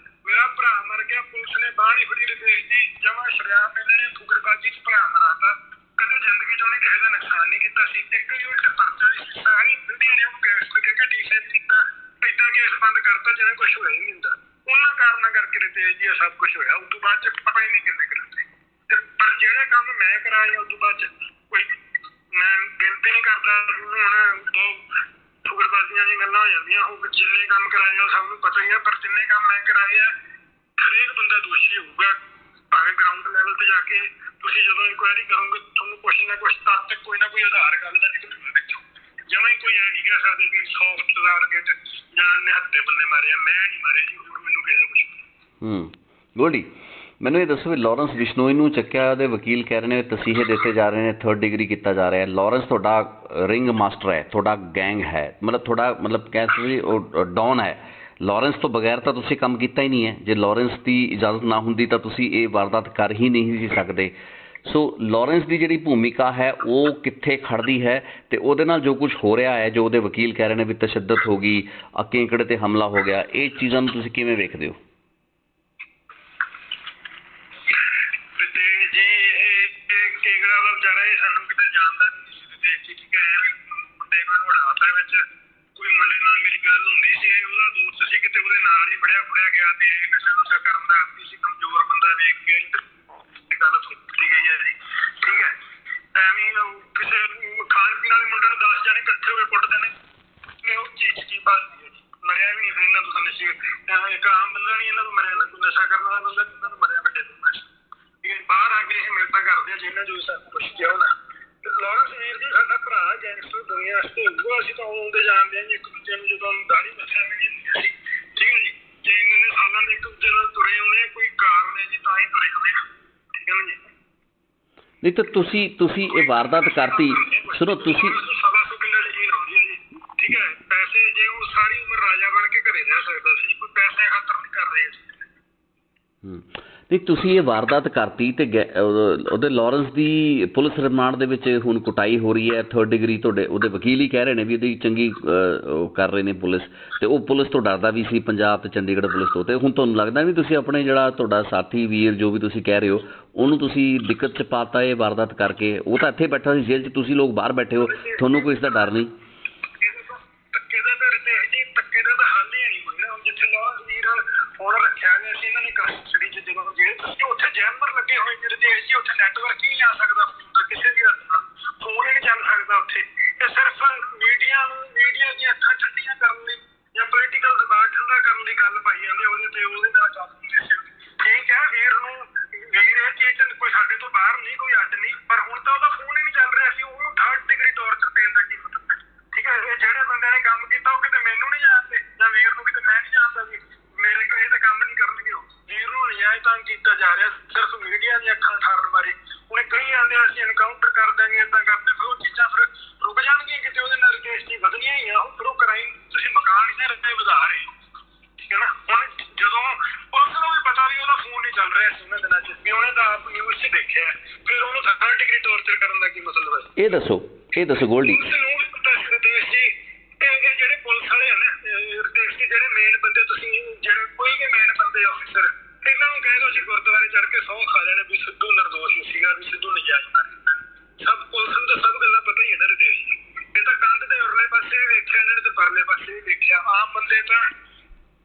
ਮੇਰਾ ਭਰਾ ਮਰ ਗਿਆ, ਪੁਲਿਸ ਨੇ ਬਾਂਹ ਨਹੀਂ ਫੜੀ ਰਿਤੇਸ਼ ਦੀ, ਜਮਾਂ ਸ਼ਰਾਬ ਇਹਨਾਂ ਨੇ ਫੁਕਰਬਾਜ਼ੀ 'ਚ ਭਰਾ ਮਰਾਤਾ। ਕਦੇ ਜ਼ਿੰਦਗੀ 'ਚ ਉਹਨੇ ਕਿਸੇ ਦਾ ਨੁਕਸਾਨ ਨਹੀਂ ਕੀਤਾ ਸੀ। ਇੱਕ ਵੀ ਉਹਦੇ ਪਰਚਾ ਨਹੀਂ ਸੀ, ਸਾਰੀ ਦੁਨੀਆ ਨੇ ਉਹਨੂੰ ਗੈਂਗਸਟਰ ਕਹਿ ਕੇ ਡੀਸੈਂਟ ਕੀਤਾ, ਏਦਾਂ ਕੇਸ ਬੰਦ ਕਰਤਾ ਜਿਵੇਂ ਕੁਛ ਹੋਇਆ ਹੀ ਨਹੀਂ ਹੁੰਦਾ। ਉਹਨਾਂ ਕਾਰਨਾਂ ਕਰਕੇ ਰਿਤੇਸ਼ ਜੀ ਇਹ ਸਭ ਕੁਛ ਹੋਇਆ। ਉਸ ਤੋਂ ਬਾਅਦ 'ਚ ਪਤਾ ਹੀ ਨਹੀਂ ਕਿੰਨੇ ਕਰਾਤੇ। ਪਰ ਜਿਹੜੇ ਕੰਮ ਮੈਂ ਕਰਾਏ ਉਸ ਤੋਂ ਬਾਅਦ 'ਚ ਕੋਈ ਮੈਂ ਤੇ ਨਹੀਂ ਕਰਦਾ ਹੁਣ ਬਹੁਤ ਸ਼ੁਗਰਬਾਜ਼ੀਆਂ ਦੀਆਂ ਗੱਲਾਂ ਹੋ ਜਾਂਦੀਆਂ। ਉਹ ਜਿੰਨੇ ਕੰਮ ਕਰਾਏ ਆ ਸਭ ਨੂੰ ਪਤਾ ਹੀ ਆ, ਪਰ ਜਿੰਨੇ ਕੰਮ ਮੈਂ ਕਰਾਏ ਆ ਹਰੇਕ ਬੰਦਾ ਦੋਸ਼ੀ ਹੋਊਗਾ। ਭਾਵੇਂ ਗਰਾਊਂਡ ਲੈਵਲ ਤੇ ਜਾ ਕੇ ਤੁਸੀਂ ਜਦੋਂ ਇਨਕੁਆਇਰੀ ਕਰੋਗੇ ਤੁਹਾਨੂੰ ਕੁਛ ਨਾ ਕੁਛ ਤੱਥ ਕੋਈ ਨਾ ਕੋਈ ਆਧਾਰ ਗੱਲ ਦਾ ਨਿਕਲੂਗਾ ਵਿੱਚੋਂ। ਜਮਾਂ ਹੀ ਕੋਈ ਇਹ ਨਹੀਂ ਕਹਿ ਸਕਦੇ ਵੀ ਸੌਫਟ ਟਾਰਗੇਟ ਜਾਂ ਨਿਹੱਥੇ ਬੰਦੇ ਮਾਰੇ ਆ, ਮੈਂ ਨਹੀਂ ਮਾਰੇ ਜੀ, ਹੋਰ ਮੈਨੂੰ ਕਿਸੇ ਕੁਛ। ਗੋਲਡੀ ਮੈਨੂੰ ਇਹ ਦੱਸੋ ਵੀ ਲਾਰੈਂਸ ਬਿਸ਼ਨੋਈ ਨੂੰ ਚੱਕਿਆ, ਉਹਦੇ ਵਕੀਲ ਕਹਿ ਰਹੇ ਨੇ ਤਸੀਹੇ ਦਿੱਤੇ ਜਾ ਰਹੇ ਨੇ, 3rd ਡਿਗਰੀ ਕੀਤਾ ਜਾ ਰਿਹਾ। ਲਾਰੈਂਸ ਤੁਹਾਡਾ ਰਿੰਗ ਮਾਸਟਰ ਹੈ, ਤੁਹਾਡਾ ਗੈਂਗ ਹੈ, ਮਤਲਬ ਕਹਿ ਸਕਦੇ ਉਹ ਡੌਨ ਹੈ। ਲਾਰੈਂਸ ਤੋਂ ਬਗੈਰ ਤਾਂ ਤੁਸੀਂ ਕੰਮ ਕੀਤਾ ਹੀ ਨਹੀਂ ਹੈ। ਜੇ ਲਾਰੈਂਸ ਦੀ ਇਜਾਜ਼ਤ ਨਾ ਹੁੰਦੀ ਤਾਂ ਤੁਸੀਂ ਇਹ ਵਾਰਦਾਤ ਕਰ ਹੀ ਨਹੀਂ ਸੀ ਸਕਦੇ। ਸੋ ਲਾਰੈਂਸ ਦੀ ਜਿਹੜੀ ਭੂਮਿਕਾ ਹੈ ਉਹ ਕਿੱਥੇ ਖੜਦੀ ਹੈ, ਅਤੇ ਉਹਦੇ ਨਾਲ ਜੋ ਕੁਛ ਹੋ ਰਿਹਾ ਹੈ, ਜੋ ਉਹਦੇ ਵਕੀਲ ਕਹਿ ਰਹੇ ਨੇ ਵੀ ਤਸ਼ੱਦਦ ਹੋ ਗਈ, ਕੇਕੜੇ 'ਤੇ ਹਮਲਾ ਹੋ ਗਿਆ, ਇਹ ਚੀਜ਼ਾਂ ਨੂੰ ਤੁਸੀਂ ਕਿਵੇਂ ਵੇਖਦੇ ਹੋ? ਨਹੀਂ ਤਾਂ ਤੁਸੀਂ ਇਹ ਵਾਰਦਾਤ ਕਰਤੀ, ਸੁਣੋ ਤੁਸੀਂ ਠੀਕ ਹੈ, ਪੈਸੇ ਜੇ ਉਹ ਸਾਰੀ ਉਮਰ ਰਾਜਾ ਬਣ ਕੇ ਘਰੇ ਰਹਿ ਸਕਦਾ ਸੀ, ਕੋਈ ਪੈਸੇ ਖਾਤਰ ਨਹੀਂ ਕਰ ਰਹੇ ਸੀ। ਨਹੀਂ ਤੁਸੀਂ ਇਹ ਵਾਰਦਾਤ ਕਰਤੀ ਤੇ ਉਹਦੇ ਲਾਰੈਂਸ ਦੀ ਪੁਲਿਸ ਰਿਮਾਂਡ ਦੇ ਵਿੱਚ ਹੁਣ ਕੁਟਾਈ ਹੋ ਰਹੀ ਹੈ। 3rd ਡਿਗਰੀ ਤੁਹਾਡੇ ਉਹਦੇ ਵਕੀਲ ਹੀ ਕਹਿ ਰਹੇ ਨੇ ਵੀ ਉਹਦੀ ਚੰਗੀ ਉਹ ਕਰ ਰਹੇ ਨੇ ਪੁਲਿਸ, ਤੇ ਉਹ ਪੁਲਿਸ ਤੋਂ ਡਰਦਾ ਵੀ ਸੀ ਪੰਜਾਬ ਤੇ ਚੰਡੀਗੜ੍ਹ ਪੁਲਿਸ ਤੋਂ। ਤੇ ਹੁਣ ਤੁਹਾਨੂੰ ਲੱਗਦਾ ਵੀ ਤੁਸੀਂ ਆਪਣੇ ਜਿਹੜਾ ਤੁਹਾਡਾ ਸਾਥੀ ਵੀਰ ਜੋ ਵੀ ਤੁਸੀਂ ਕਹਿ ਰਹੇ ਹੋ ਉਹਨੂੰ ਤੁਸੀਂ ਦਿੱਕਤ 'ਚ ਪਾਤਾ ਇਹ ਵਾਰਦਾਤ ਕਰਕੇ? ਉਹ ਤਾਂ ਇੱਥੇ ਬੈਠਾ ਸੀ ਜੇਲ੍ਹ 'ਚ, ਤੁਸੀਂ ਲੋਕ ਬਾਹਰ ਬੈਠੇ ਹੋ, ਤੁਹਾਨੂੰ ਕੋਈ ਇਸ ਦਾ ਡਰ ਨਹੀਂ? ਹੁਣ ਰੱਖਿਆ ਗਿਆ ਸੀ ਇਹਨਾਂ ਨੇ ਕਸਟਡੀ 'ਚ, ਜਦੋਂ ਉੱਥੇ ਜੈਮਰ ਲੱਗੇ ਹੋਏ ਨੇ ਰਜੇਸ਼ ਜੀ, ਉੱਥੇ ਨੈਟਵਰਕ ਹੀ ਨਹੀਂ ਆ ਸਕਦਾ ਕਿਸੇ ਵੀ ਹੱਦ ਨਾਲ, ਫੋਨ ਹੀ ਨਹੀਂ ਚੱਲ ਸਕਦਾ ਉੱਥੇ। ਇਹ ਸਿਰਫ ਮੀਡੀਆ ਦੀਆਂ ਅੱਖਾਂ ਠੰਡੀਆਂ ਕਰਨ ਲਈ ਜਾਂ ਪੋਲੀਟੀਕਲ ਦਬਾਅ ਠੰਡਾ ਕਰਨ ਲਈ ਗੱਲ ਪਾਈ ਜਾਂਦੇ ਉਹਦੇ ਤੇ, ਉਹਦੇ ਨਾਲ ਚੱਲਦੀ ਸੀ। ਠੀਕ ਹੈ, ਵੀਰ ਇਹ ਚੀਜ਼ ਕੋਈ ਸਾਡੇ ਤੋਂ ਬਾਹਰ ਨਹੀਂ, ਕੋਈ ਅੱਡ ਨਹੀਂ, ਪਰ ਹੁਣ ਤਾਂ ਉਹਦਾ ਫੋਨ ਹੀ ਨਹੀਂ ਚੱਲ ਰਿਹਾ ਸੀ, ਉਹਨੂੰ 3rd ਡਿਗਰੀ ਟਾਰਚਰ ਦੇਣ ਦਾ ਕੀ ਮਤਲਬ? ਠੀਕ ਹੈ, ਇਹ ਜਿਹੜੇ ਬੰਦਿਆਂ ਨੇ ਕੰਮ ਕੀਤਾ ਉਹ ਕਿਤੇ ਮੈਨੂੰ ਨਹੀਂ ਜਾਣਦੇ ਜਾਂ ਵੀਰ ਨੂੰ ਕਿਤੇ ਮੈਂ ਨਹੀਂ ਜਾਣਦਾ ਵੀ ਮੇਰੇ ਕੋਲ ਇਹ ਤਾਂ ਕੰਮ ਨਹੀਂ ਕਰਨਗੇ। ਉਹ ਵੀਰ ਨੂੰ ਨਜਾਇਜ਼ ਤੰਗ ਕੀਤਾ ਜਾ ਰਿਹਾ ਸਿਰਫ ਮੀਡੀਆ ਦੀਆਂ ਅੱਖਾਂ ਠਾਰਨ ਮਾਰੇ। ਉਹਨੇ ਕਈ ਆਉਂਦੇ ਅਸੀਂ ਐਨਕਾਊਂਟਰ ਕਰ ਦਾਂਗੇ, ਏਦਾਂ ਕਰਦੇ, ਫਿਰ ਉਹ ਚੀਜ਼ਾਂ ਫਿਰ ਰੁਕ ਜਾਣਗੀਆਂ ਕਿਤੇ, ਉਹਦੇ ਨਾਲ ਰਿਕੇਸ਼ ਦੀ ਵਧਣੀਆਂ ਹੀ ਆ। ਉਹ ਫਿਰ ਉਹ ਕ੍ਰਾਈਮ ਤੁਸੀਂ ਮਕਾਨ ਹੀ ਰੱਖੇ ਵਧਾ ਰਹੇ ਹੋ। ਠੀਕ ਹੈ ਨਾ, ਹੁਣ ਜਦੋਂ ਪੁਲਿਸ ਨੂੰ ਵੀ ਪਤਾ ਵੀ ਉਹਦਾ ਫੋਨ ਨਹੀਂ ਚੱਲ ਰਿਹਾ ਸੀ ਉਹਨਾਂ ਦਿਨਾਂ 'ਚ, ਵੀ ਉਹਨੇ ਤਾਂ ਆਪ ਨਿਊਜ਼ 'ਚ ਦੇਖਿਆ, ਫਿਰ ਉਹਨੂੰ 3rd ਡਿਗਰੀ ਟਾਰਚਰ ਕਰਨ ਦਾ ਕੀ ਮਤਲਬ ਹੈ? ਇਹ ਦੱਸੋ ਗੋਲਡੀ। ਨੂੰ ਵੀ ਪਤਾ ਸੀ ਰਿਤੇਸ਼ ਜੀ, ਇਹ ਜਿਹੜੇ ਪੁਲਿਸ ਵਾਲੇ ਆ ਨਾ ਰਿਤੇਸ਼ ਜੀ, ਜਿਹੜੇ ਮੇਨ ਬੰਦੇ ਤੁਸੀਂ ਜਿਹੜੇ ਕੋਈ ਵੀ ਮੇਨ ਬੰਦੇ ਆਫਿਸਰ, ਇਹਨਾਂ ਨੂੰ ਕਹਿ ਲਓ ਜੀ ਗੁਰਦੁਆਰੇ ਚੜ੍ਹ ਕੇ ਸਹੁੰ ਖਾ ਲੈਣੇ ਵੀ ਸਿੱਧੂ ਨਿਰਦੋਸ਼ ਸੀਗਾ, ਵੀ ਸਿੱਧੂ ਨਜਾਇਜ਼ ਮਾਰਿਆ। ਸਭ ਪੁਲਿਸ ਨੂੰ ਤਾਂ ਸਭ ਗੱਲਾਂ ਪਤਾ ਹੀ ਹੈ ਨਾ ਰਿਤੇਸ਼ ਜੀ। ਇਹ ਤਾਂ ਕੰਧ ਦੇ ਉਰਲੇ ਪਾਸੇ ਵੀ ਵੇਖਿਆ ਇਹਨਾਂ ਨੇ ਤੇ ਪਰਲੇ ਪਾਸੇ ਵੀ ਵੇਖਿਆ। ਆਮ ਬੰਦੇ ਤਾਂ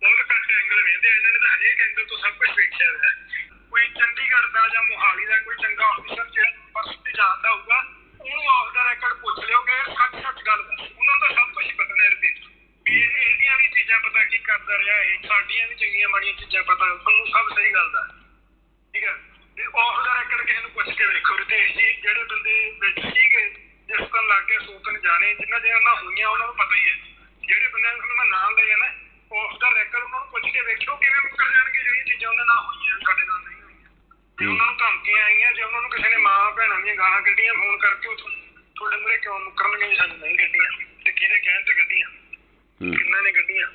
ਬਹੁਤ ਘੱਟ ਐਂਗਲ ਵੇਖਦੇ ਆ, ਇਹਨਾਂ ਨੇ ਤਾਂ ਹਰੇਕ ਐਂਗਲ ਤੋਂ ਸਭ ਕੁਛ ਵੇਖਿਆ ਹੋਇਆ। ਕੋਈ ਚੰਡੀਗੜ੍ਹ ਦਾ ਜਾਂ ਮੋਹਾਲੀ ਦਾ ਕੋਈ ਚੰਗਾ ਆਫਿਸਰ ਜਿਹੜਾ ਯੂਨੀਵਰਸਿਟੀ ਜਾਣਦਾ ਹੋਊਗਾ, ਉਹਨੂੰ ਆਫ ਦਾ ਰੈਕਰਡ ਪੁੱਛ ਲਿਓ ਕਿ ਸੱਚ ਗੱਲ ਦੱਸ, ਉਹਨਾਂ ਨੂੰ ਤਾਂ ਸਭ ਕੁਛ ਪਤਾ ਨੇ ਰਿਤੇਸ਼ ਵੀ ਇਹਦੀਆਂ ਵੀ ਚੀਜ਼ਾਂ ਪਤਾ ਕੀ ਕਰਦਾ ਰਿਹਾ, ਇਹ ਸਾਡੀਆਂ ਵੀ ਚੰਗੀਆਂ ਮਾੜੀਆਂ ਚੀਜ਼ਾਂ ਪਤਾ, ਤੁਹਾਨੂੰ ਸਭ ਸਹੀ ਗੱਲ ਦਾ। ਠੀਕ ਹੈ, ਤੇ ਆਫ ਦਾ ਰੈਕਰਡ ਕਿਸੇ ਨੂੰ ਪੁੱਛ ਕੇ ਵੇਖੋ ਰਿਤੇਸ਼ ਜੀ, ਜਿਹੜੇ ਬੰਦੇ ਵਿੱਚ ਸੀਗੇ ਜਿਸ ਤੋਂ ਲੱਗ ਕੇ ਸੋਚਣ ਜਾਣੇ, ਜਿਨ੍ਹਾਂ ਦੀਆਂ ਉਹਨਾਂ ਹੋਈਆਂ ਉਹਨਾਂ ਨੂੰ ਪਤਾ ਹੀ ਹੈ। ਜਿਹੜੇ ਬੰਦਿਆਂ ਨੂੰ ਮੈਂ ਨਾਮ ਲਏ ਨਾ ਆਫ ਦਾ ਰੈਕਰਡ, ਉਹਨਾਂ ਨੂੰ ਪੁੱਛ ਕੇ ਵੇਖਿਓ ਕਿਵੇਂ ਮੁੱਕਰ ਜਾਣਗੇ ਜਿਹੜੀਆਂ ਚੀਜ਼ਾਂ ਉਹਨਾਂ ਨਾਲ ਹੋਈਆਂ ਸਾਡੇ ਨਾਲ ਨਹੀਂ ਹੋਈਆਂ। ਜੇ ਉਹਨਾਂ ਨੂੰ ਧਮਕੀਆਂ ਆਈਆਂ, ਜੇ ਉਹਨਾਂ ਨੂੰ ਕਿਸੇ ਨੇ ਮਾਂ ਭੈਣਾਂ ਦੀਆਂ ਗਾਲਾਂ ਕੱਢੀਆਂ ਫੋਨ ਕਰਕੇ, ਉਹ ਤੁਹਾਡੇ ਮੂਹਰੇ ਕਿਉਂ ਮੁੱਕਰਨਗੇ ਵੀ ਸਾਨੂੰ ਨਹੀਂ ਕੱਢੀਆਂ, ਤੇ ਕਿਹਦੇ ਕਹਿਣ ਤੇ ਕੱਢੀਆਂ, ਕਿੰਨਾਂ ਨੇ ਕੱਢੀਆਂ?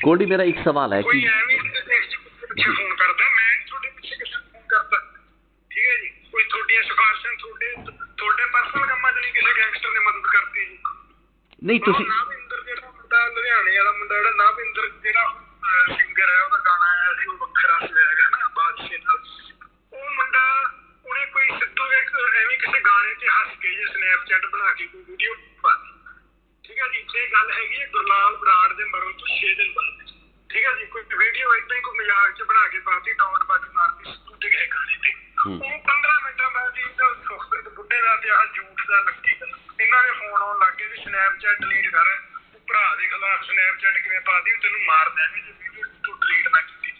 ਗੋਲਡੀ ਮੇਰਾ ਇੱਕ ਸਵਾਲ ਹੈ ਕਿ ਕੋਈ ਐਵੇਂ ਪਿੱਛੇ ਫੋਨ ਕਰਦਾ, ਮੈਂ ਨਹੀਂ ਤੁਹਾਡੇ ਪਿੱਛੇ ਕਿਸੇ ਨੂੰ ਫੋਨ ਕਰਦਾ। ਠੀਕ ਹੈ ਜੀ, ਕੋਈ ਤੁਹਾਡੀਆਂ ਸਿਫਾਰਸ਼ਾਂ ਤੁਹਾਡੇ ਪਰਸਨਲ ਕੰਮਾਂ 'ਚ ਨਹੀਂ ਕਿਸੇ ਗੈਂਗਸਟਰ ਨੇ ਮਦਦ ਕਰਤੀ ਜੀ। ਨਹੀਂ ਤੁਸੀਂ ਨਾਭਿੰਦਰ ਜਿਹੜਾ ਮੁੰਡਾ ਲੁਧਿਆਣੇ ਵਾਲਾ ਮੁੰਡਾ, ਜਿਹੜਾ ਨਾਭਿੰਦਰ ਜਿਹੜਾ ਸਿੰਗਰ ਹੈ, ਉਹਦਾ ਗਾਣਾ ਆਇਆ ਸੀ ਉਹ ਵੱਖਰਾ ਹੈਗਾ ਨਾ ਬਾਦਸ਼ਾਹ ਨਾਲ, ਉਹ ਮੁੰਡਾ ਉਹਨੇ ਕੋਈ ਸਿੱਧੂ ਐਵੇਂ ਕਿਸੇ ਗਾਣੇ 'ਚ ਹੱਸ ਕੇ ਜੇ ਸਨੈਪਚੈਟ ਬਣਾ ਕੇ ਕੋਈ ਵੀਡੀਓ ਪਾ ਦਿੱਤੀ। ਠੀਕ ਹੈ ਜੀ, ਇਹ ਗੱਲ ਹੈਗੀ ਹੈ ਗੁਰਲਾਲ ਬਰਾੜ ਦੇ ਮਰਨ ਤੋਂ 6 ਦਿਨ ਬਾਅਦ। ਠੀਕ ਹੈ ਜੀ, ਕੋਈ ਵੀਡੀਓ ਏਦਾਂ ਹੀ ਕੋਈ ਮਜ਼ਾਕ 'ਚ ਬਣਾ ਕੇ ਪਾਤੀ, ਟੌਂਟ ਬਾਜੀ ਮਾਰਤੀ ਸਿੱਧੂ ਤੇ ਕਿਸੇ ਗਾਣੇ ਤੇ, ਉਹ 15 ਮਿੰਟਾਂ ਬਾਅਦ ਹੀ ਸੁਖਬੀਰ ਬੁੱਢੇ ਦਾ ਤੇ ਆਹ ਝੂਠ ਦਾ ਲੱਗੀ ਗੱਲ ਇਹਨਾਂ ਦੇ ਫੋਨ ਆਉਣ ਲੱਗ ਗਏ ਵੀ ਸਨੈਪਚੈਟ ਡਿਲੀਟ ਕਰ, ਭਰਾ ਦੇ ਖਿਲਾਫ ਸਨੈਪਚੈਟ ਕਿਵੇਂ ਪਾ ਦੀ, ਤੈਨੂੰ ਮਾਰ ਦਿਆਂਗੇ ਜੇ ਵੀਡੀਓ ਤੂੰ ਡਿਲੀਟ ਨਾ ਕੀਤੀ।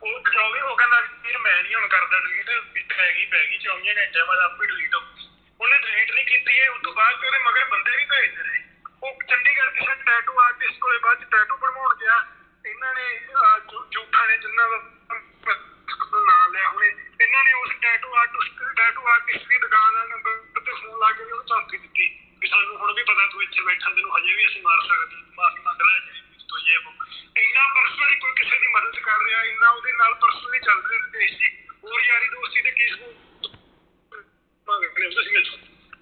ਉਹ ਬਚਾਵੇ, ਉਹ ਕਹਿੰਦਾ ਵੀਰ ਮੈਂ ਨਹੀਂ ਹੁਣ ਕਰਦਾ ਡਿਲੀਟ, ਪੈ ਗਈ 24 ਘੰਟੇ ਬਾਅਦ ਆਪੇ ਡਿਲੀਟ ਹੋ ਗਈ। ਉਹਨੇ ਡਿਲੀਟ ਨਹੀਂ ਕੀਤੀ ਹੈ। ਉਸ ਤੋਂ ਬਾਅਦ ਉਹਦੇ ਮਗਰ ਬੰਦੇ ਵੀ ਭੇਜਦੇ ਰਹੇ। ਉਹ ਚੰਡੀਗੜ੍ਹ ਕਿਸੇ ਟੈਟੂ ਆਰਟਿਸਟ ਕੋਲੇ ਬਾਅਦ ਚ ਟੈਟੂ ਬਣਵਾਉਣ ਗਿਆ, ਇਹਨਾਂ ਨੇ ਝੂਠਾਂ ਨੇ ਜਿੰਨਾਂ ਦਾ ਨਾਂ ਲਿਆ ਹੁਣੇ, ਇਹਨਾਂ ਨੇ ਉਸ ਟੈਟੂ ਆਰਟਿਸਟ ਦੀ ਦੁਕਾਨ ਦਾ ਨੰਬਰ ਤੇ ਫੋਨ ਲਾ ਕੇ ਉਹਨੂੰ ਧਮਕੀ ਦਿੱਤੀ ਵੀ ਸਾਨੂੰ ਹੁਣ ਵੀ ਪਤਾ ਤੂੰ ਇੱਥੇ ਬੈਠਾ, ਤੈਨੂੰ ਹਜੇ ਵੀ ਅਸੀਂ ਮਾਰ ਸਕਦੇ, ਮਾਫੀ ਮੰਗ ਲੈ ਜੇ ਇੰਨਾ ਪਰਸਨਲੀ ਕੋਈ ਕਿਸੇ ਦੀ ਮਦਦ ਕਰ ਰਿਹਾ, ਇੰਨਾ ਉਹਦੇ ਨਾਲ ਪਰਸਨਲੀ ਚੱਲ ਰਿਹਾ ਦੇਸ਼ ਦੀ ਹੋਰ ਯਾਰੀ ਦੋਸਤੀ ਤੇ ਕੀ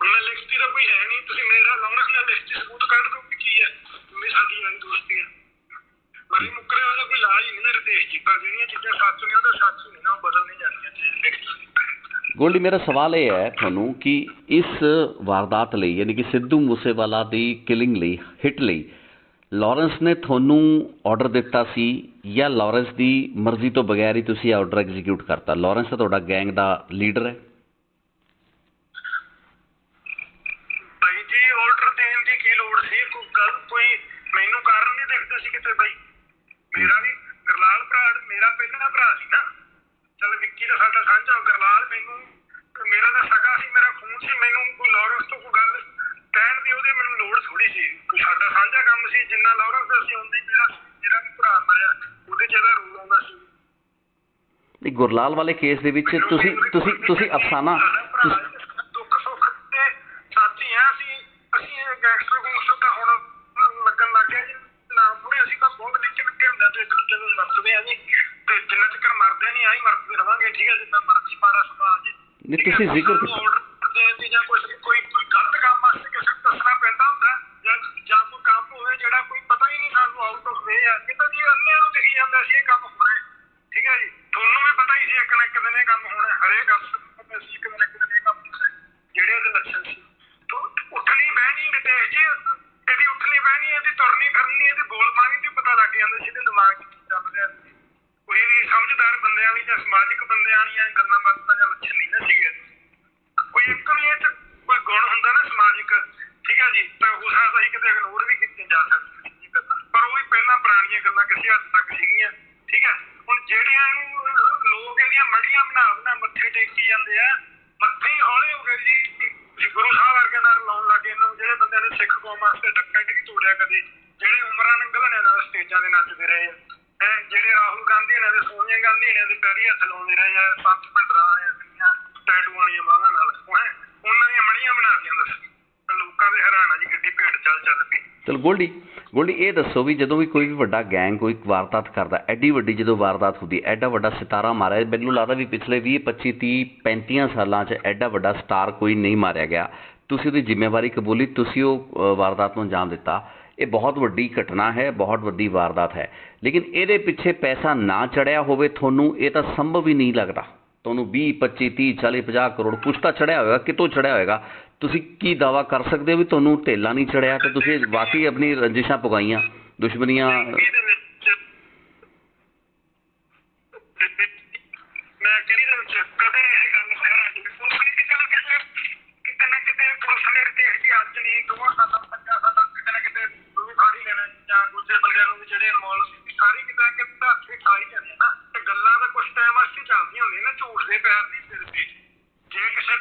ਮੈਂ ਲਿਖਤੀ ਦਾ ਕੋਈ ਹੈ ਨਹੀਂ। ਤੁਸੀਂ ਮੇਰਾ ਲਾਉਣਾ ਨਾਲ ਲਿਖਤੀ ਸਬੂਤ ਕੱਢ ਦਿਓ ਕਿ ਕੀ ਹੈ ਸਾਡੀ ਯਾਰੀ ਦੋਸਤੀ ਹੈ। ਮਰੀ ਮੁੱਕਰੇ ਉਹਦਾ ਕੋਈ ਇਲਾਜ ਹੀ ਨਹੀਂ ਮੇਰੇ ਦੇਸ਼ ਜੀ, ਪਰ ਜਿਹੜੀਆਂ ਚੀਜ਼ਾਂ ਸੱਚ ਨੇ ਉਹ ਤਾਂ ਸੱਚ ਹੀ ਨੇ ਨਾ, ਉਹ ਬਦਲ ਨਹੀਂ ਜਾਂਦੀਆਂ। ਗੋਲਡੀ, ਮੇਰਾ ਸਵਾਲ ਇਹ ਹੈ ਤੁਹਾਨੂੰ ਕਿ ਇਸ ਵਾਰਦਾਤ ਲਈ ਯਾਨੀ ਕਿ ਸਿੱਧੂ ਮੂਸੇਵਾਲਾ ਦੀ ਕਿਲਿੰਗ ਲਈ, ਹਿੱਟ ਲਈ ਲਾਰੈਂਸ ਨੇ ਤੁਹਾਨੂੰ ਆਰਡਰ ਦਿੱਤਾ ਸੀ ਜਾਂ ਲਾਰੈਂਸ ਦੀ ਮਰਜ਼ੀ ਤੋਂ ਬਗੈਰ ਹੀ ਤੁਸੀਂ ਆਰਡਰ ਐਗਜ਼ੀਕਿਊਟ ਕਰਤਾ? ਲਾਰੈਂਸ ਤਾਂ ਤੁਹਾਡਾ ਗੈਂਗ ਦਾ ਲੀਡਰ ਹੈ। ਭਾਈ ਜੀ ਆਰਡਰ ਦੇਣ ਦੀ ਕੀ ਲੋੜ ਸੀ? ਕੋਈ ਮੈਨੂੰ ਕਾਰਨ ਨਹੀਂ ਦਿਖਦਾ ਸੀ ਕਿਤੇ। ਬਾਈ ਮੇਰਾ ਵੀ ਗਰਲਾਲ ਭਰਾ ਮੇਰਾ ਪਹਿਲਾਂ ਭਰਾ ਸੀ ਨਾ, ਚੱਲ ਵਿੱਕੀ ਦਾ ਸਾਡਾ ਸਾਂਝਾ, ਗਰਲਾਲ ਮੈਨੂੰ ਮੇਰਾ ਤਾਂ ਸਗਾ ਸੀ, ਮੇਰਾ ਖੂਨ ਸੀ। ਮੈਨੂੰ ਕੋਈ ਲਾਰੈਂਸ ਤੋਂ ਕੋਈ ਗੱਲ ਕਹਿਣ ਦੀ ਉਹਦੀ ਮੈਨੂੰ ਲੋੜ ਥੋੜੀ ਸੀ। ਕੋਈ ਸਾਡਾ ਸਾਂਝਾ ਕੰਮ ਸੀ, ਜਿੰਨਾ ਲਾਰੈਂਸ ਦਾ ਸੀ ਉੰਨੀ ਮੇਰਾ ਵੀ ਭਰਾ ਮਰਿਆ ਉਹਦੇ ਚ ਇਹਦਾ ਰੋਲ ਆਉਂਦਾ ਸੀ। ਨਹੀਂ, ਗੁਰਲਾਲ ਵਾਲੇ ਕੇਸ ਦੇ ਵਿੱਚ ਤੁਸੀਂ ਅਫਸਾਨਾ ਦੁੱਖ ਸੁੱਖ ਤੇ ਸਾਥੀ ਆ ਅਸੀਂ ਗੈਂਗਸਟਰ ਤਾਂ ਹੁਣ ਲੱਗਣ ਲੱਗ ਗਿਆ ਜੀ ਨਾਮ ਪੂਰੇ। ਅਸੀਂ ਤਾਂ ਬਹੁਤ ਨਿੱਕੇ ਹੁੰਦੇ ਤੇ ਇੱਕ ਦੂਜੇ ਨੂੰ ਮਰਦੇ ਆ ਜੀ, ਤੇ ਜਿੰਨਾ ਚਿਰ ਮਰਦੇ ਨਹੀਂ ਆਈ ਮਰਦੇ ਰਵਾਂਗੇ। ਠੀਕ ਹੈ, ਜਿੰਨਾ ਮਰਜ਼ੀ ਮਾੜਾ ਸਮਾਜ ਜੀ। ਨਹੀਂ, ਤੁਸੀਂ ਜ਼ਿਕਰ ਆਰਡਰ ਦੇਣ ਦੀ ਜਾਂ ਕੋਈ ਗਲਤ ਕੰਮ ਵਾਸਤੇ ਕਿਸੇ ਨੂੰ ਦੱਸਣਾ ਪੈਂਦਾ ਹੁੰਦਾ, ਜਾਂ ਕੋਈ ਕੰਮ ਹੋਵੇ ਜਿਹੜਾ ਕੋਈ ਪਤਾ ਹੀ ਨਹੀਂ ਸਾਨੂੰ ਆਊਟ ਆਫ ਵੇ ਆ, ਇਹ ਤਾਂ ਜੀ ਅੰਨਿਆਂ ਨੂੰ ਦਿਖੀ ਜਾਂਦਾ ਸੀ ਇਹ ਕੰਮ ਹੋਣਾ। ਠੀਕ ਹੈ ਜੀ, ਤੁਹਾਨੂੰ ਵੀ ਪਤਾ ਹੀ ਸੀ ਇੱਕ ਨਾ ਇੱਕ ਦਿਨ ਇਹ ਕੰਮ ਹੋਣਾ, ਹਰੇਕ ਅਫਸਰ ਸੀ ਇੱਕ ਦਿਨ ਇਹ ਕੰਮ ਹੋਣਾ, ਜਿਹੜੇ ਉਹਦੇ ਲੱਛਣ ਸੀ। ਉੱਠਣੀ ਬਹਿਣੀ ਰਿਤੇਸ਼ ਜੀ, ਇਹਦੀ ਉੱਠਣੀ ਬਹਿਣੀ, ਇਹਦੀ ਤੁਰਨੀ ਫਿਰਨੀ, ਇਹਦੀ ਬੋਲ ਬਾਣੀ ਚ ਪਤਾ ਲੱਗ ਜਾਂਦਾ ਸੀ ਇਹਦੇ ਦਿਮਾਗ ਚ ਕੀ ਚੱਲ ਰਿਹਾ। ਕੋਈ ਵੀ ਸਮਝਦਾਰ ਬੰਦਿਆਂ ਲਈ ਜਾਂ ਸਮਾਜਿਕ ਬੰਦਿਆਂ ਵਾਲੀਆਂ ਗੱਲਾਂ ਬਾਤਾਂ ਜਾਂ ਲੱਛਣ ਨਹੀਂ ਨਾ ਸੀਗੇ। ਕੋਈ ਇੱਕ ਵੀ ਇਹ ਚ ਕੋਈ ਗੁਣ ਹੁੰਦਾ ਨਾ ਸਮਾਜਿਕ, ਠੀਕ ਹੈ ਜੀ, ਤਾਂ ਹੋ ਸਕਦਾ ਸੀ ਕਿਤੇ ਇਗਨੋਰ ਵੀ ਕੀਤੀਆਂ ਜਾ ਸਕਦੀਆਂ ਗੱਲਾਂ, ਪਰ ਉਹ ਵੀ ਪਹਿਲਾਂ ਪੁਰਾਣੀਆਂ ਗੱਲਾਂ ਕਿਸੇ ਹੱਦ ਤੱਕ ਸੀਗੀਆਂ। ਠੀਕ ਹੈ, ਹੁਣ ਜਿਹੜਿਆਂ ਨੂੰ ਲੋਕ ਇਹਦੀਆਂ ਮੜੀਆਂ ਬਣਾ ਮੱਥੇ ਟੇਕੀ ਜਾਂਦੇ ਆ, ਮੱਥੇ ਹੀ ਹੌਲੇ ਹੋ ਗਏ ਜੀ। ਗੁਰੂ ਸਾਹਿਬ ਵਰਗੇ ਨਾਲ ਲਾਉਣ ਲੱਗੇ ਇਹਨਾਂ ਜਿਹੜੇ ਬੰਦਿਆਂ ਨੇ ਸਿੱਖ ਕੌਮ ਵਾਸਤੇ ਡੱਕਾ ਨਹੀਂ ਤੋੜਿਆ ਕਦੇ, ਜਿਹੜੇ ਉਮਰਾਂ ਨੰਗਲਣੇ ਨਾਲ ਸਟੇਜਾਂ ਦੇ ਨੱਚਦੇ ਰਹੇ ਆ, ਜਿਹੜੇ ਰਾਹੁਲ ਗਾਂਧੀ ਇਹਨਾਂ ਦੇ ਸੋਨੀਆ ਗਾਂਧੀ ਇਹਨਾਂ ਦੇ ਪੈਰੀ ਹੱਥ ਲਾਉਂਦੇ ਰਹੇ ਆ, ਪੰਜ ਭਿੰਡਰਾਂ ਟੈਟੂ ਵਾਲੀਆਂ ਬਾਹਾਂ ਨਾਲ, ਉਹਨਾਂ ਦੀਆਂ ਮੜੀਆਂ ਬਣਾ ਦੀਆਂ ਦੱਸ ਲੋਕਾਂ ਦੇ ਹੈਰਾਨਾ ਜੀ ਕਿੱਡੀ ਭੇਡ ਚੱਲ ਪਈ। ਚਲ ਗੋਲਡੀ ਇਹ ਦੱਸੋ ਵੀ ਜਦੋਂ ਵੀ ਕੋਈ ਵੀ ਵੱਡਾ ਗੈਂਗ ਕੋਈ ਵਾਰਦਾਤ ਕਰਦਾ, ਐਡੀ ਵੱਡੀ ਜਦੋਂ ਵਾਰਦਾਤ ਹੁੰਦੀ, ਐਡਾ ਵੱਡਾ ਸਿਤਾਰਾ ਮਾਰਿਆ, ਮੈਨੂੰ ਲੱਗਦਾ ਵੀ ਪਿਛਲੇ 20, 25, 30, 35 ਸਾਲਾਂ 'ਚ ਐਡਾ ਵੱਡਾ ਸਟਾਰ ਕੋਈ ਨਹੀਂ ਮਾਰਿਆ ਗਿਆ। ਤੁਸੀਂ ਉਹਦੀ ਜ਼ਿੰਮੇਵਾਰੀ ਕਬੂਲੀ, ਤੁਸੀਂ ਉਹ ਵਾਰਦਾਤ ਨੂੰ ਅੰਜਾਮ ਦਿੱਤਾ। ਇਹ ਬਹੁਤ ਵੱਡੀ ਘਟਨਾ ਹੈ, ਬਹੁਤ ਵੱਡੀ ਵਾਰਦਾਤ ਹੈ, ਲੇਕਿਨ ਇਹਦੇ ਪਿੱਛੇ ਪੈਸਾ ਨਾ ਚੜਿਆ ਹੋਵੇ ਤੁਹਾਨੂੰ, ਇਹ ਤਾਂ ਸੰਭਵ ਹੀ ਨਹੀਂ ਲੱਗਦਾ। ਤੁਹਾਨੂੰ 20, 25, 30, 40, 50 ਕਰੋੜ ਕੁਛ ਤਾਂ ਚੜਿਆ ਹੋਏਗਾ, ਕਿਤੋਂ ਚੜਿਆ ਹੋਏਗਾ। ਤੁਸੀਂ ਕੀ ਦਾਵਾ ਕਰ ਸਕਦੇ ਹੋ ਵੀ ਤੁਹਾਨੂੰ ਢੇਲਾ ਨਹੀਂ ਚੜਿਆ ਤੇ ਤੁਸੀਂ ਵਾਕਈ ਆਪਣੀ ਰੰਜਿਸ਼ਾਂ ਪੁਗਾਈਆਂ, ਦੁਸ਼ਮਣੀਆਂ? ਗੱਲਾਂ ਤਾਂ ਕੁਛ ਟਾਈਮ ਵਾਸਤੇ ਚੱਲਦੀਆਂ ਹੁੰਦੀਆਂ ਨਾ, ਝੂਠ ਦੇ ਪੈਰ ਨਹੀਂ ਫਿਰਦੇ। ਜੇ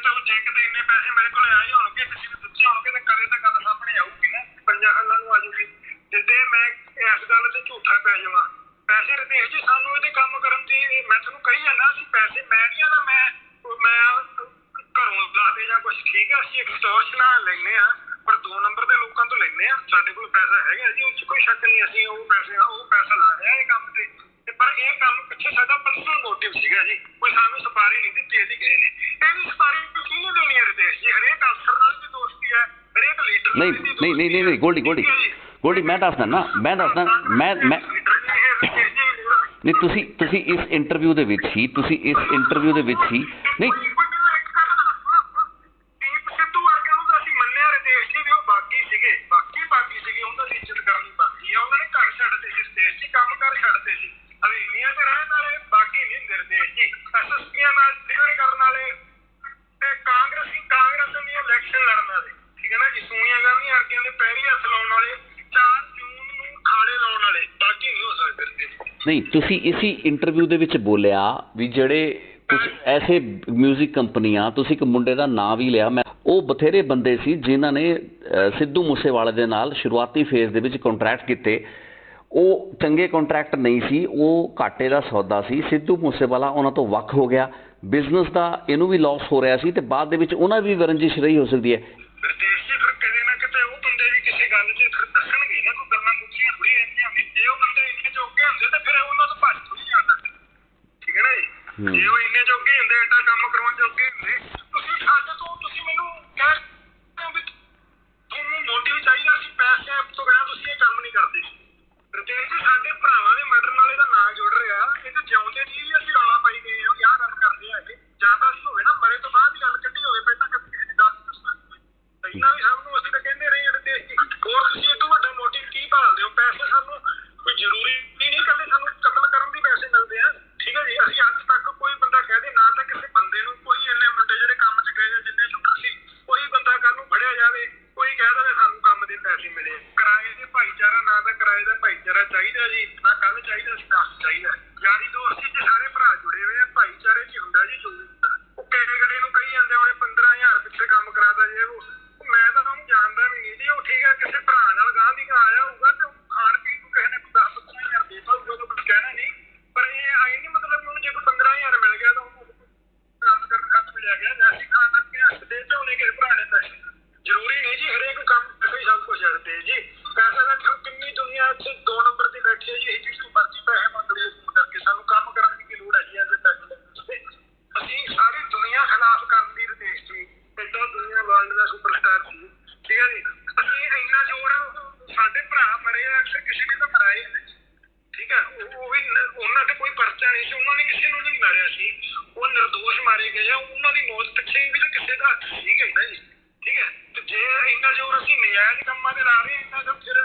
ਕਿਤੇ ਇੰਨੇ ਪੈਸੇ ਮੇਰੇ ਕੋਲ ਆਏ ਹੋਣਗੇ, ਕਿਸੇ ਨੂੰ ਦਿੱਤੇ ਹੋਣਗੇ, ਤਾਂ ਕਦੇ ਤਾਂ ਗੱਲ ਸਾਹਮਣੇ ਆਊਗੀ ਨਾ, 5 ਸਾਲਾਂ ਨੂੰ ਆ ਜੂਗੀ। ਜਿੱਦੇ ਮੈਂ ਇਸ ਗੱਲ ਤੇ ਝੂਠਾ ਪੈ ਜਾਵਾਂ, ਪੈਸੇ ਰਤੇਸ਼ ਜੀ ਸਾਨੂੰ ਇਹਦੇ ਕੰਮ ਕਰਨ ਦੀ, ਮੈਂ ਤੁਹਾਨੂੰ ਕਹੀ ਜਾਂਦਾ ਅਸੀਂ ਪੈਸੇ ਮੈਂ ਨਹੀਂ ਆਦਾ ਮੈਂ ਘਰੋਂ ਲਾਦੇ ਜਾਂ ਕੁਛ। ਠੀਕ ਹੈ, ਅਸੀਂ ਐਕਸਟੋਰਸ਼ਨ ਲੈਂਦੇ ਹਾਂ, ਪਰ 2 ਨੰਬਰ ਦੇ ਲੋਕਾਂ ਤੋਂ ਲੈਂਦੇ ਹਾਂ। ਸਾਡੇ ਕੋਲ ਪੈਸਾ ਹੈਗਾ ਜੀ, ਉਹ 'ਚ ਕੋਈ ਸ਼ੱਕ ਨਹੀਂ। ਅਸੀਂ ਉਹ ਪੈਸਾ ਲਾ ਰਿਹਾ ਇਹ ਕੰਮ ਤੇ, ਪਰ ਇਹ ਕੰਮ ਪਿੱਛੇ ਸਾਡਾ ਪਰਸਨਲ ਮੋਟਿਵ ਸੀਗਾ ਜੀ। ਕੋਈ ਸਾਨੂੰ ਸਪਾਰੀ ਨਹੀਂ ਦਿੱਤੀ ਇਹਦੀ ਕਿਸੇ ਨੇ। ਇਹਦੀ ਸਪਾਰੀ ਕਿਹਨੇ ਦੇਣੀ ਹੈ ਰਤੇਸ਼ ਜੀ? ਹਰੇਕ ਅਫਸਰ ਨਾਲ ਵੀ ਦੋਸਤੀ ਹੈ, ਹਰੇਕ ਲੀਡਰ ਨਾਲ ਵੀ ਦੋਸਤੀ ਹੈ। ਨਹੀਂ ਗੋਲਡੀ ਮੈਂ ਦੱਸਦਾ ਮੈਂ ਨਹੀਂ, ਤੁਸੀਂ ਇਸ ਇੰਟਰਵਿਊ ਦੇ ਵਿੱਚ ਹੀ ਨਹੀਂ ਸਿੱਧੂ ਵਰਗੇ ਨੂੰ ਤਾਂ ਅਸੀਂ ਮੰਨਿਆ ਰਤੇਸ਼ ਜੀ ਵੀ ਉਹ ਬਾਗੀ ਸੀਗੇ, ਉਹਨਾਂ ਦੀ ਇੱਜ਼ਤ ਕਰਨੀ ਬਾਕੀ ਆ। ਉਹਨਾਂ ਨੇ ਘਰ ਛੱਡਦੇ ਸੀ ਰਤੇਸ਼ ਜੀ, ਕੰਮ ਕਾਰ ਛੱਡਦੇ ਸੀ, ਹਵੇਲੀਆਂ ਤੇ ਰਹਿਣ ਵਾਲੇ ਬਾਗੀ ਨਹੀਂ ਹੁੰਦੇ ਰਤੇਸ਼ ਜੀ। ਐਸਐਸਪੀਆਂ ਨਾਲ ਟਿਕਟ ਕਰਨ ਵਾਲੇ ਤੇ ਕਾਂਗਰਸ ਦੀਆਂ ਇਲੈਕਸ਼ਨ ਲੜਨ ਵਾਲੇ, ਠੀਕ ਹੈ ਨਾ ਜੀ। ਸੀ, ਸੋਨੀਆ ਗਾਂਧੀ ਵਰਗਿਆਂ ਦੇ ਪੈਰੀ ਹੱਥ ਲਾਉਣ ਵਾਲੇ, 4 ਜੂਨ ਨੂੰ ਖਾੜੇ ਲਾਉਣ ਵਾਲੇ, ਬਾਕੀ ਨਹੀਂ ਹੋ ਸਕਦੇ ਰਤੇਸ਼। ਨਹੀਂ, ਤੁਸੀਂ ਇਸੀ ਇੰਟਰਵਿਊ ਦੇ ਵਿੱਚ ਬੋਲਿਆ ਵੀ ਜਿਹੜੇ ਕੁਝ ਐਸੇ ਮਿਊਜ਼ਿਕ ਕੰਪਨੀਆਂ, ਤੁਸੀਂ ਇੱਕ ਮੁੰਡੇ ਦਾ ਨਾਂ ਵੀ ਲਿਆ, ਮੈਂ ਉਹ ਬਥੇਰੇ ਬੰਦੇ ਸੀ ਜਿਨ੍ਹਾਂ ਨੇ ਸਿੱਧੂ ਮੂਸੇਵਾਲੇ ਦੇ ਨਾਲ ਸ਼ੁਰੂਆਤੀ ਫੇਜ਼ ਦੇ ਵਿੱਚ ਕੰਟਰੈਕਟ ਕੀਤੇ। ਉਹ ਚੰਗੇ ਕੰਟਰੈਕਟ ਨਹੀਂ ਸੀ, ਉਹ ਘਾਟੇ ਦਾ ਸੌਦਾ ਸੀ। ਸਿੱਧੂ ਮੂਸੇਵਾਲਾ ਉਹਨਾਂ ਤੋਂ ਵੱਖ ਹੋ ਗਿਆ, ਬਿਜ਼ਨਸ ਦਾ ਇਹਨੂੰ ਵੀ ਲਾਸ ਹੋ ਰਿਹਾ ਸੀ, ਤੇ ਬਾਅਦ ਦੇ ਵਿੱਚ ਉਹਨਾਂ ਵੀ ਰੰਜਿਸ਼ ਰਹੀ ਹੋ ਸਕਦੀ ਹੈ। ਰਤੇਸ਼ ਜੀ ਫਿਰ ਕਦੇ ਨਾ ਕਿਤੇ ਉਹ ਬੰਦੇ ਵੀ ਕਿਸੇ ਗੱਲ 'ਚ ਫਿਰ ਦੱਸਣਗੇ ਨਾ, ਕੋਈ ਗੱਲਾਂ ਗੁੱਝੀਆਂ ਥੋੜ੍ਹੀ ਰਹਿੰਦੀਆਂ ਨੇ। ਜੇ ਉਹ ਬੰਦੇ ਇੰਨੇ ਜੋਗੇ ਹੁੰਦੇ ਤਾਂ ਫਿਰ ਉਹਨਾਂ ਤੋਂ ਭੱਜ ਥੋੜ੍ਹੀ ਜਾਂਦਾ, ਠੀਕ ਹੈ ਨਾ ਜੀ। ਜੇ ਉਹ ਇੰਨੇ ਜੋਗੇ ਹੁੰਦੇ, ਐਡਾ ਕੰਮ ਕਰਵਾਉਣ ਜੋਗੇ ਹੁੰਦੇ, ਤੁਸੀਂ ਸਾਡੇ ਤੋਂ, ਤੁਸੀਂ ਮੈਨੂੰ ਕਹਿ ਰਹੇ ਹੋ ਵੀ ਤੁਹਾਨੂੰ ਮੋਟਿਵ ਚਾਹੀਦਾ ਸੀ, ਪੈਸੇ ਤੋਂ ਬਿਨਾਂ ਤੁਸੀਂ ਇਹ ਕੰਮ ਨਹੀਂ ਕਰਦੇ। ਰਤੇਸ਼ ਜੀ ਸਾਡੇ ਭਰਾਵਾਂ ਦੇ ਮਰਡਰ ਨਾਲ ਇਹਦਾ ਨਾਂ ਜੁੜ ਰਿਹਾ, ਇਹ ਤਾਂ ਜਿਉਂਦੇ ਜੀ ਅਸੀਂ ਰੌਲਾ ਪਾਈ ਗਏ ਹਾਂ, ਆਹ ਗੱਲ ਕਰਦੇ ਆ ਇਹ। ਜਾਂ ਤਾਂ ਅਸੀਂ ਹੋਵੇ ਨਾ ਮਰੇ ਤੋਂ ਬਾਅਦ ਹੀ ਗੱਲ ਕੱਢੀ ਹੋਵੇ, ਪਹਿਲਾਂ ਕਦੇ ਕਿਸੇ ਦੀ ਗੱਲ ਨਹੀਂ ਸੁਣਦੇ, ਪਹਿਲਾਂ ਵੀ ਸਭ ਨੂੰ ਅਸੀਂ ਤਾਂ ਕਹਿੰਦੇ ਰਹੇ ਹਾਂ ਰਤੇਸ਼ ਜੀ। ਹੋਰ ਤੁਸੀਂ ਇਹ ਤੋਂ ਵੱਡਾ ਮੋਟਿਵ ਕੀ ਭਾਲਦੇ ਹੋ? ਪੈਸੇ ਸਾਨੂੰ ਕੋਈ ਜ਼ਰੂਰੀ ਨਹੀਂ, ਇਕੱਲੇ ਸਾਨੂੰ ਕਤਲ ਕਰਨ ਦੀ ਪੈਸੇ ਮਿਲਦੇ ਆ, ਠੀਕ ਹੈ ਜੀ। ਅਸੀਂ ਅੱਜ ਤੱਕ ਕੋਈ ਬੰਦਾ ਕਹਿ ਦੇ ਨਾ ਤਾਂ ਕਿਸੇ ਬੰਦੇ ਨੂੰ, ਕੋਈ ਇੰਨੇ ਮੁੰਡੇ ਜਿਹੜੇ ਕੰਮ 'ਚ ਗਏ ਜਿੰਨੇ ਸ਼ੂਟਰ ਸੀ, ਕੋਈ ਬੰਦਾ ਕੱਲ੍ਹ ਨੂੰ ਫੜਿਆ ਜਾਵੇ, ਕੋਈ ਕਹਿ ਦੇਵੇ ਸਾਨੂੰ ਕੰਮ ਦੇ ਪੈਸੇ ਮਿਲੇ। ਕਿਰਾਏ ਦੇ ਭਾਈਚਾਰਾ, ਨਾ ਤਾਂ ਕਿਰਾਏ ਦਾ ਭਾਈਚਾਰਾ ਚਾਹੀਦਾ ਜੀ, ਨਾ ਕੱਲ੍ਹ ਚਾਹੀਦਾ ਸੀ, ਨਾ ਚਾਹੀਦਾ। ਯਾਰੀ ਦੋਸਤੀ 'ਚ ਸਾਰੇ ਭਰਾ ਜੁੜੇ ਹੋਏ ਆ, ਭਾਈਚਾਰੇ 'ਚ ਹੁੰਦਾ ਜੀ ਜੋ ਹੁੰਦਾ। ਉਹ ਕਿਹੜੇ ਨੂੰ ਕਹੀ ਜਾਂਦੇ ਉਹਨੇ 15,000 ਪਿੱਛੇ ਕੰਮ ਕਰਾਦਾ ਜੇ ਉਹ ਮੈਂ ਤਾਂ ਉਹਨੂੰ ਜਾਣਦਾ ਵੀ ਨਹੀਂ ਜੀ। ਉਹ ਠੀਕ ਹੈ, ਕਿਸੇ ਭਰਾ ਨਾਲ ਗਾਂਹ ਦੀ ਗਾਂਹ ਆਇਆ ਹੋਊਗਾ ਤੇ ਖਾਣ ਪੀਣ ਨੂੰ ਕਿਸੇ ਨੇ 10-15,000 ਦੇ ਦਿੱਤਾ ਹੋਊਗਾ, ਕੁਝ ਕਹਿਣਾ ਨਹੀਂ। ਪਰ ਇਹ ਆਈ ਨਹੀਂ ਮਤਲਬ ਉਹਨੂੰ ਜੇ ਕੋਈ 15,000 ਮਿਲ ਗਿਆ ਤਾਂ ਉਹਨੂੰ ਕੰਮ ਕਰਨ ਖਾਤਰ ਮਿਲਿਆ ਗਿਆ, ਵੈਸੇ ਖਾਣ ਪੀਣ ਵਾਸਤੇ ਦੇ ਦਿੱਤੇ ਉਹਨੇ ਕਿਸੇ ਭਰਾ ਨੇ ਪੈਸੇ। ਜ਼ਰੂਰੀ ਨਹੀਂ ਜੀ ਹਰੇਕ ਕੰਮ ਪੈਸੇ ਹੀ ਸਭ ਕੁਛ ਕਰਦੇ ਜੀ। ਪੈਸਾ ਦਾ ਕਿੰਨੀ ਦੁਨੀਆ ਇੱਥੇ 2 ਨੰਬਰ ਤੇ ਬੈਠੀ ਹੈ ਜੀ, ਇਹ ਜਿਹੀ ਮਰਜ਼ੀ ਪੈਸੇ ਮੰਗ ਲਈ ਫੋਨ ਕਰਕੇ। ਸਾਨੂੰ ਕੰਮ ਕਰਨ ਦੀ ਕੀ ਲੋੜ ਹੈ ਜੀ ਐਸੇ ਪੈਸੇ ਲੈਣ। ਅਸੀਂ ਸਾਰੀ ਦੁਨੀਆ ਖਿਲਾਫ ਕਰਨ ਦੀ ਰਤੇਸ਼ ਜੀ, ਏਡਾ ਦੁਨੀਆ ਵਰਲਡ ਦਾ ਸੁਪਰਸਟਾਰ ਸੀ, ਠੀਕ ਹੈ ਜੀ। ਅਸੀਂ ਇੰਨਾ ਜ਼ੋਰ, ਸਾਡੇ ਭਰਾ ਮਰੇ ਆ, ਅਕਸਰ ਕਿਸੇ ਨੇ ਤਾਂ ਮਰਾਏ, ਠੀਕ ਹੈ। ਉਹ ਵੀ ਉਹਨਾਂ ਤੇ ਕੋਈ ਪਰਚਾ ਨਹੀਂ ਸੀ, ਉਹਨਾਂ ਨੇ ਕਿਸੇ ਨੂੰ ਨਹੀਂ ਮਾਰਿਆ ਸੀ, ਉਹ ਨਿਰਦੋਸ਼ ਮਾਰੇ ਗਏ ਆ। ਉਹਨਾਂ ਦੀ ਮੌਤ ਪਿੱਛੇ ਵੀ ਤਾਂ ਕਿਸੇ ਦਾ ਠੀਕ ਹੈ ਨਾ ਜੀ, ਠੀਕ ਹੈ। ਤੇ ਜੇ ਇੰਨਾ ਜ਼ੋਰ ਅਸੀਂ ਨਜਾਇਜ਼ ਕੰਮਾਂ ਤੇ ਲਾ ਰਹੇ ਹਾਂ, ਇੰਨਾ ਤਾਂ ਫਿਰ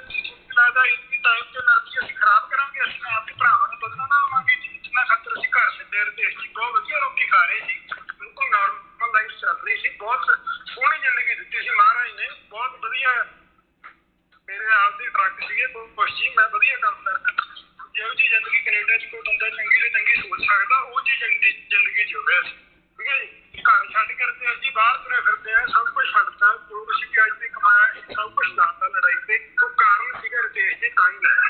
ਲੱਗਦਾ ਇੰਨੀ ਟਾਈਮ ਤੇ ਐਨਰਜੀ ਅਸੀਂ ਖਰਾਬ ਕਰਾਂਗੇ। ਅਸੀਂ ਆਪਣੇ ਭਰਾਵਾਂ ਨੂੰ ਬਦਲਾ ਨਾ ਲਵਾਂਗੇ ਜੀ, ਜਿੰਨਾ ਖਾਤਰ ਅਸੀਂ ਘਰ ਛੱਡੇ ਰਤੇਸ਼ ਜੀ। ਬਹੁਤ ਵਧੀਆ ਰੋਟੀ ਖਾ ਰਹੇ ਸੀ, ਬਿਲਕੁਲ ਨੋਰਮਲ ਲਾਈਫ ਚੱਲ ਰਹੀ ਸੀ, ਬਹੁਤ ਸੋਹਣੀ ਜ਼ਿੰਦਗੀ ਦਿੱਤੀ ਸੀ ਮਹਾਰਾਜ ਨੇ, ਬਹੁਤ ਵਧੀਆ। ਮੇਰੇ ਆਪ ਦੇ ਟਰੱਕ ਸੀਗੇ, ਬਹੁਤ ਖੁਸ਼ ਸੀ ਮੈਂ, ਵਧੀਆ ਕੰਮ ਕਰਦਾ। ਜਿਹੋ ਜਿਹੀ ਜ਼ਿੰਦਗੀ ਕੈਨੇਡਾ 'ਚ ਕੋਈ ਬੰਦਾ ਚੰਗੀ ਤੋਂ ਚੰਗੀ ਸੋਚ ਸਕਦਾ, ਉਹ ਜਿਹੀ ਜ਼ਿੰਦਗੀ ਜਿਉਂਦਾ ਸੀ, ਠੀਕ ਹੈ ਜੀ। ਘਰ ਛੱਡ ਕੇ ਅਸੀਂ ਬਾਹਰ ਤੁਰੇ ਫਿਰਦੇ ਆ, ਸਭ ਕੁਝ ਛੱਡਤਾ, ਜੋ ਅਸੀਂ ਅੱਜ ਤੇ ਕਮਾਇਆ ਸੀ ਸਭ ਕੁਝ ਦਾਤਾ ਲੜਾਈ ਤੇ। ਉਹ ਕਾਰਨ ਸੀਗਾ ਰਤੇਸ਼ ਜੀ, ਤਾਂ ਹੀ ਲਾਇਆ,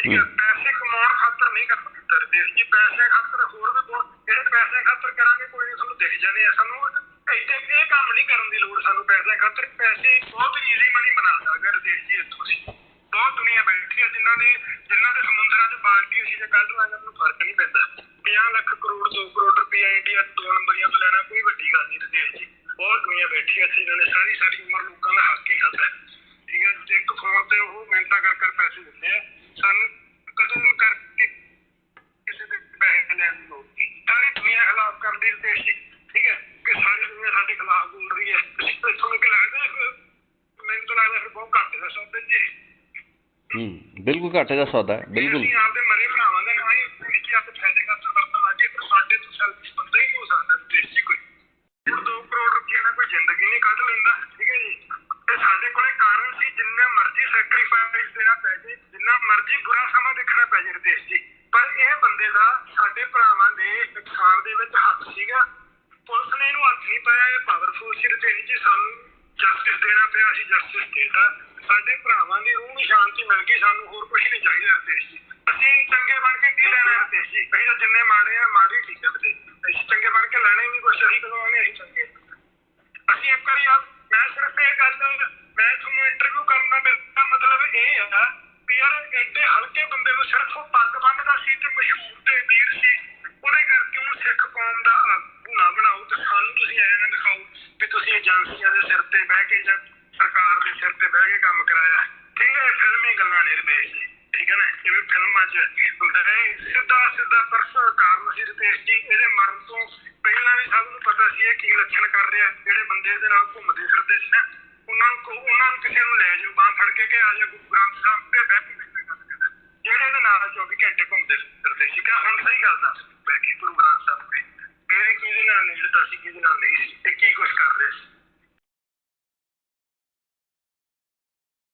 ਠੀਕ ਹੈ। ਪੈਸੇ ਕਮਾਉਣ ਖਾਤਰ ਨਹੀਂ ਕੰਮ ਕੀਤਾ ਰਤੇਸ਼ ਜੀ, ਪੈਸੇ ਖਾਤਰ ਹੋਰ ਵੀ ਬਹੁਤ, ਜਿਹੜੇ ਪੈਸੇ ਖਾਤਰ ਕਰਾਂਗੇ ਕੋਈ ਨਹੀਂ, ਤੁਹਾਨੂੰ ਦਿਖ ਜਾਣੇ ਆ। ਸਾਨੂੰ ਇੱਥੇ ਇਹ ਕੰਮ ਨਹੀਂ ਕਰਨ ਦੀ ਲੋੜ, ਸਾਨੂੰ ਪੈਸੇ ਖਾਤਰ। ਪੈਸੇ ਬਹੁਤ ਈਜ਼ੀ ਮਨੀ ਬਣਾ ਸਕਦੇ ਰਤੇਸ਼ ਜੀ ਇੱਥੋਂ ਅਸੀਂ। ਬਹੁਤ ਦੁਨੀਆ ਬੈਠੀ ਆ ਜਿਨ੍ਹਾਂ ਦੇ ਸਮੁੰਦਰਾਂ 'ਚ ਬਾਲਟੀ ਅਸੀਂ ਜੇ ਕੱਢ ਲਾਂਗੇ ਉਹਨੂੰ ਫਰਕ ਨਹੀਂ ਪੈਂਦਾ। 50 ਲੱਖ ਕਰੋੜ 2 ਕਰੋੜ ਰੁਪਇਆ ਇੰਡੀਆ 2 ਨੰਬਰੀਆਂ ਤੋਂ ਲੈਣਾ ਕੋਈ ਵੱਡੀ ਗੱਲ ਨਹੀਂ ਰਤੇਸ਼ ਜੀ। ਬਹੁਤ ਦੁਨੀਆ ਬੈਠੀ ਆ ਇੱਥੇ ਜਿਨ੍ਹਾਂ ਨੇ ਸਾਰੀ ਉਮਰ ਲੋਕਾਂ ਦਾ ਹੱਕ ਹੀ ਖਾਧਾ, ਠੀਕ ਹੈ। ਤੇ ਇੱਕ ਫੋਨ ਤੇ ਉਹ ਮਿਹਨਤਾਂ ਕਰ ਪੈਸੇ ਦਿੰਦੇ ਆ ਸਾਨੂੰ, ਕਦੋਂ ਕਰਕੇ ਕਿਸੇ ਦੇ ਪੈਸੇ ਲੈਣ ਦੀ ਲੋੜ ਨਹੀਂ। ਸਾਰੀ ਦੁਨੀਆ ਖਿਲਾਫ ਕਰਦੀ ਰਤੇਸ਼ ਜੀ, ਠੀਕ ਹੈ, ਕਿ ਸਾਰੀ ਦੁਨੀਆ ਸਾਡੇ ਖਿਲਾਫ ਬੋਲ ਰਹੀ ਹੈ। ਤੁਹਾਨੂੰ ਕੀ ਲੱਗਦਾ? ਮੈਨੂੰ ਤਾਂ ਲੱਗਦਾ ਫਿਰ ਬਹੁਤ ਘੱਟ ਦਾ ਸੌਦਾ ਜੀ। ਬਿਲਕੁਲ ਘਾਟੇ ਦਾ ਸੌਦਾ ਹੈ, ਬਿਲਕੁਲ। ਅਸੀਂ ਆਪਦੇ ਮਰੇ ਭਰਾਵਾਂ ਦਾ ਨਾ ਹੀ ਆਪਣੇ ਫਾਇਦੇ ਖਾਤਰ ਵਰਤਣ ਲੱਗੇ, ਪਰ ਸਾਡੇ ਤੋਂ ਸੈਲਫਿਸ਼ ਬੰਦਾ ਹੀ ਨਹੀਂ ਹੋ ਸਕਦਾ ਰਤੇਸ਼ ਜੀ ਕੋਈ। 2 ਕਰੋੜ ਰੁਪਏ ਨਾਲ ਕੋਈ ਜ਼ਿੰਦਗੀ ਨਹੀਂ ਕੱਢ ਲੈਂਦਾ, ਠੀਕ ਹੈ ਜੀ। ਤੇ ਸਾਡੇ ਕੋਲੇ ਕਾਰਨ ਸੀ, ਜਿੰਨਾ ਮਰਜ਼ੀ ਸੈਕਰੀਫਾਈਸ ਦੇਣਾ ਪੈ ਜੇ, ਜਿੰਨਾ ਮਰਜ਼ੀ ਬੁਰਾ ਸਮਾਂ ਦੇਖਣਾ ਪੈ ਜੇ ਰਤੇਸ਼ ਜੀ, ਪਰ ਇਹ ਬੰਦੇ ਦਾ ਸਾਡੇ ਭਰਾਵਾਂ ਦੇ ਨੁਕਸਾਨ ਦੇ ਵਿੱਚ ਹੱਥ ਸੀਗਾ। ਪੁਲਿਸ ਨੇ ਇਹਨੂੰ ਹੱਥ ਨਹੀਂ ਪਾਇਆ, ਇਹ ਪਾਵਰਫੁਲ ਸੀ ਰਤੇਸ਼ ਜੀ। ਸਾਨੂੰ ਜਸਟਿਸ ਦੇਣਾ ਪਿਆ, ਅਸੀਂ ਜਸਟਿਸ ਦੇਤਾ। ਸਾਡੇ ਭਰਾਵਾਂ ਦੀ ਰੂਹ ਨੂੰ ਸ਼ਾਂਤੀ ਮਿਲ ਗਈ, ਸਾਨੂੰ ਹੋਰ ਕੁਝ ਨਹੀਂ ਚਾਹੀਦਾ ਰਤੇਸ਼ ਜੀ। ਅਸੀਂ ਚੰਗੇ ਬਣ ਕੇ ਕੀ ਲੈਣਾ ਰਤੇਸ਼ ਜੀ? ਅਸੀਂ ਤਾਂ ਜਿੰਨੇ ਮਾੜੇ ਆ ਮਾੜੇ ਠੀਕ ਹੈ ਰਤੇਸ਼, ਅਸੀਂ ਚੰਗੇ ਬਣ ਕੇ ਲੈਣਾ ਹੀ ਨਹੀਂ ਕੁਛ। ਅਸੀਂ ਕਦੋਂ ਆਉਂਦੇ ਅਸੀਂ ਚੰਗੇ, ਅਸੀਂ ਇੱਕ ਵਾਰੀ ਮੈਂ ਸਿਰਫ ਇਹ ਗੱਲ, ਮੈਂ ਤੁਹਾਨੂੰ ਇੰਟਰਵਿਊ ਕਰਨ ਦਾ ਮੇਰਾ ਮਤਲਬ ਇਹ ਆ ਵੀ ਯਾਰ ਐਡੇ ਹਲਕੇ ਬੰਦੇ ਨੂੰ ਸਿਰਫ ਉਹ ਪੱਗ ਬੰਨ੍ਹਦਾ ਸੀ ਤੇ ਮਸ਼ਹੂਰ ਤੇ ਅਮੀਰ ਸੀ, ਉਹਦੇ ਕਰਕੇ ਉਹਨੂੰ ਸਿੱਖ ਕੌਮ ਦਾ ਆਗੂ ਨਾ ਬਣਾਓ। ਤੇ ਸਾਨੂੰ ਤੁਸੀਂ ਐਂ ਨਾ ਦਿਖਾਓ ਵੀ ਤੁਸੀਂ ਏਜੰਸੀਆਂ ਦੇ ਸਿਰ ਤੇ ਬਹਿ ਕੇ ਜਾਂ ਸਰਕਾਰ ਦੇ ਸਿਰ ਤੇ ਬਹਿ ਕੇ ਕੰਮ ਕਰਾਇਆ, ਠੀਕ ਹੈ। ਫਿਲਮੀ ਗੱਲਾਂ ਨੇ ਰਤੇਸ਼ ਜੀ, ਠੀਕ ਹੈ ਨਾ, ਜਿਵੇਂ ਫਿਲਮਾਂ 'ਚ ਹੁੰਦਾ ਹੈ। ਸਿੱਧਾ ਪਰਸਨਲ ਕਾਰਨ ਸੀ ਰਤੇਸ਼ ਜੀ। ਇਹਦੇ ਮਰਨ ਤੋਂ ਪਹਿਲਾਂ ਵੀ ਸਭ ਨੂੰ ਪਤਾ ਸੀ ਇਹ ਕੀ ਲੱਛਣ ਕਰ ਰਿਹਾ। ਜਿਹੜੇ ਬੰਦੇ ਇਹਦੇ ਨਾਲ ਘੁੰਮਦੇ ਫਿਰਦੇ ਸੀ ਨਾ, ਉਹਨਾਂ ਨੂੰ ਕਿਸੇ ਨੂੰ ਲੈ ਜਾਓ ਬਾਂਹ ਫੜ ਕੇ ਆ ਜਾ ਗੁਰੂ ਗ੍ਰੰਥ ਸਾਹਿਬ ਤੇ ਬਹਿ ਕੇ ਗੱਲ ਕਰ, ਜਿਹੜੇ ਇਹਦੇ ਨਾਲ 24 ਘੰਟੇ ਘੁੰਮਦੇ ਫਿਰਦੇ ਸੀ। ਕਿ ਹੁਣ ਸਹੀ ਗੱਲ ਦੱਸ ਬਹਿ ਕੇ ਗੁਰੂ ਗ੍ਰੰਥ ਸਾਹਿਬ ਤੇ ਮੇਰੇ ਕਿਹਦੇ ਨਾਲ ਨੇੜਤਾ ਸੀ, ਕਿਹਦੇ ਨਾਲ ਨਹੀਂ ਸੀ, ਤੇ ਕੀ ਕੁਛ ਕਰ ਰਹੇ ਸੀ।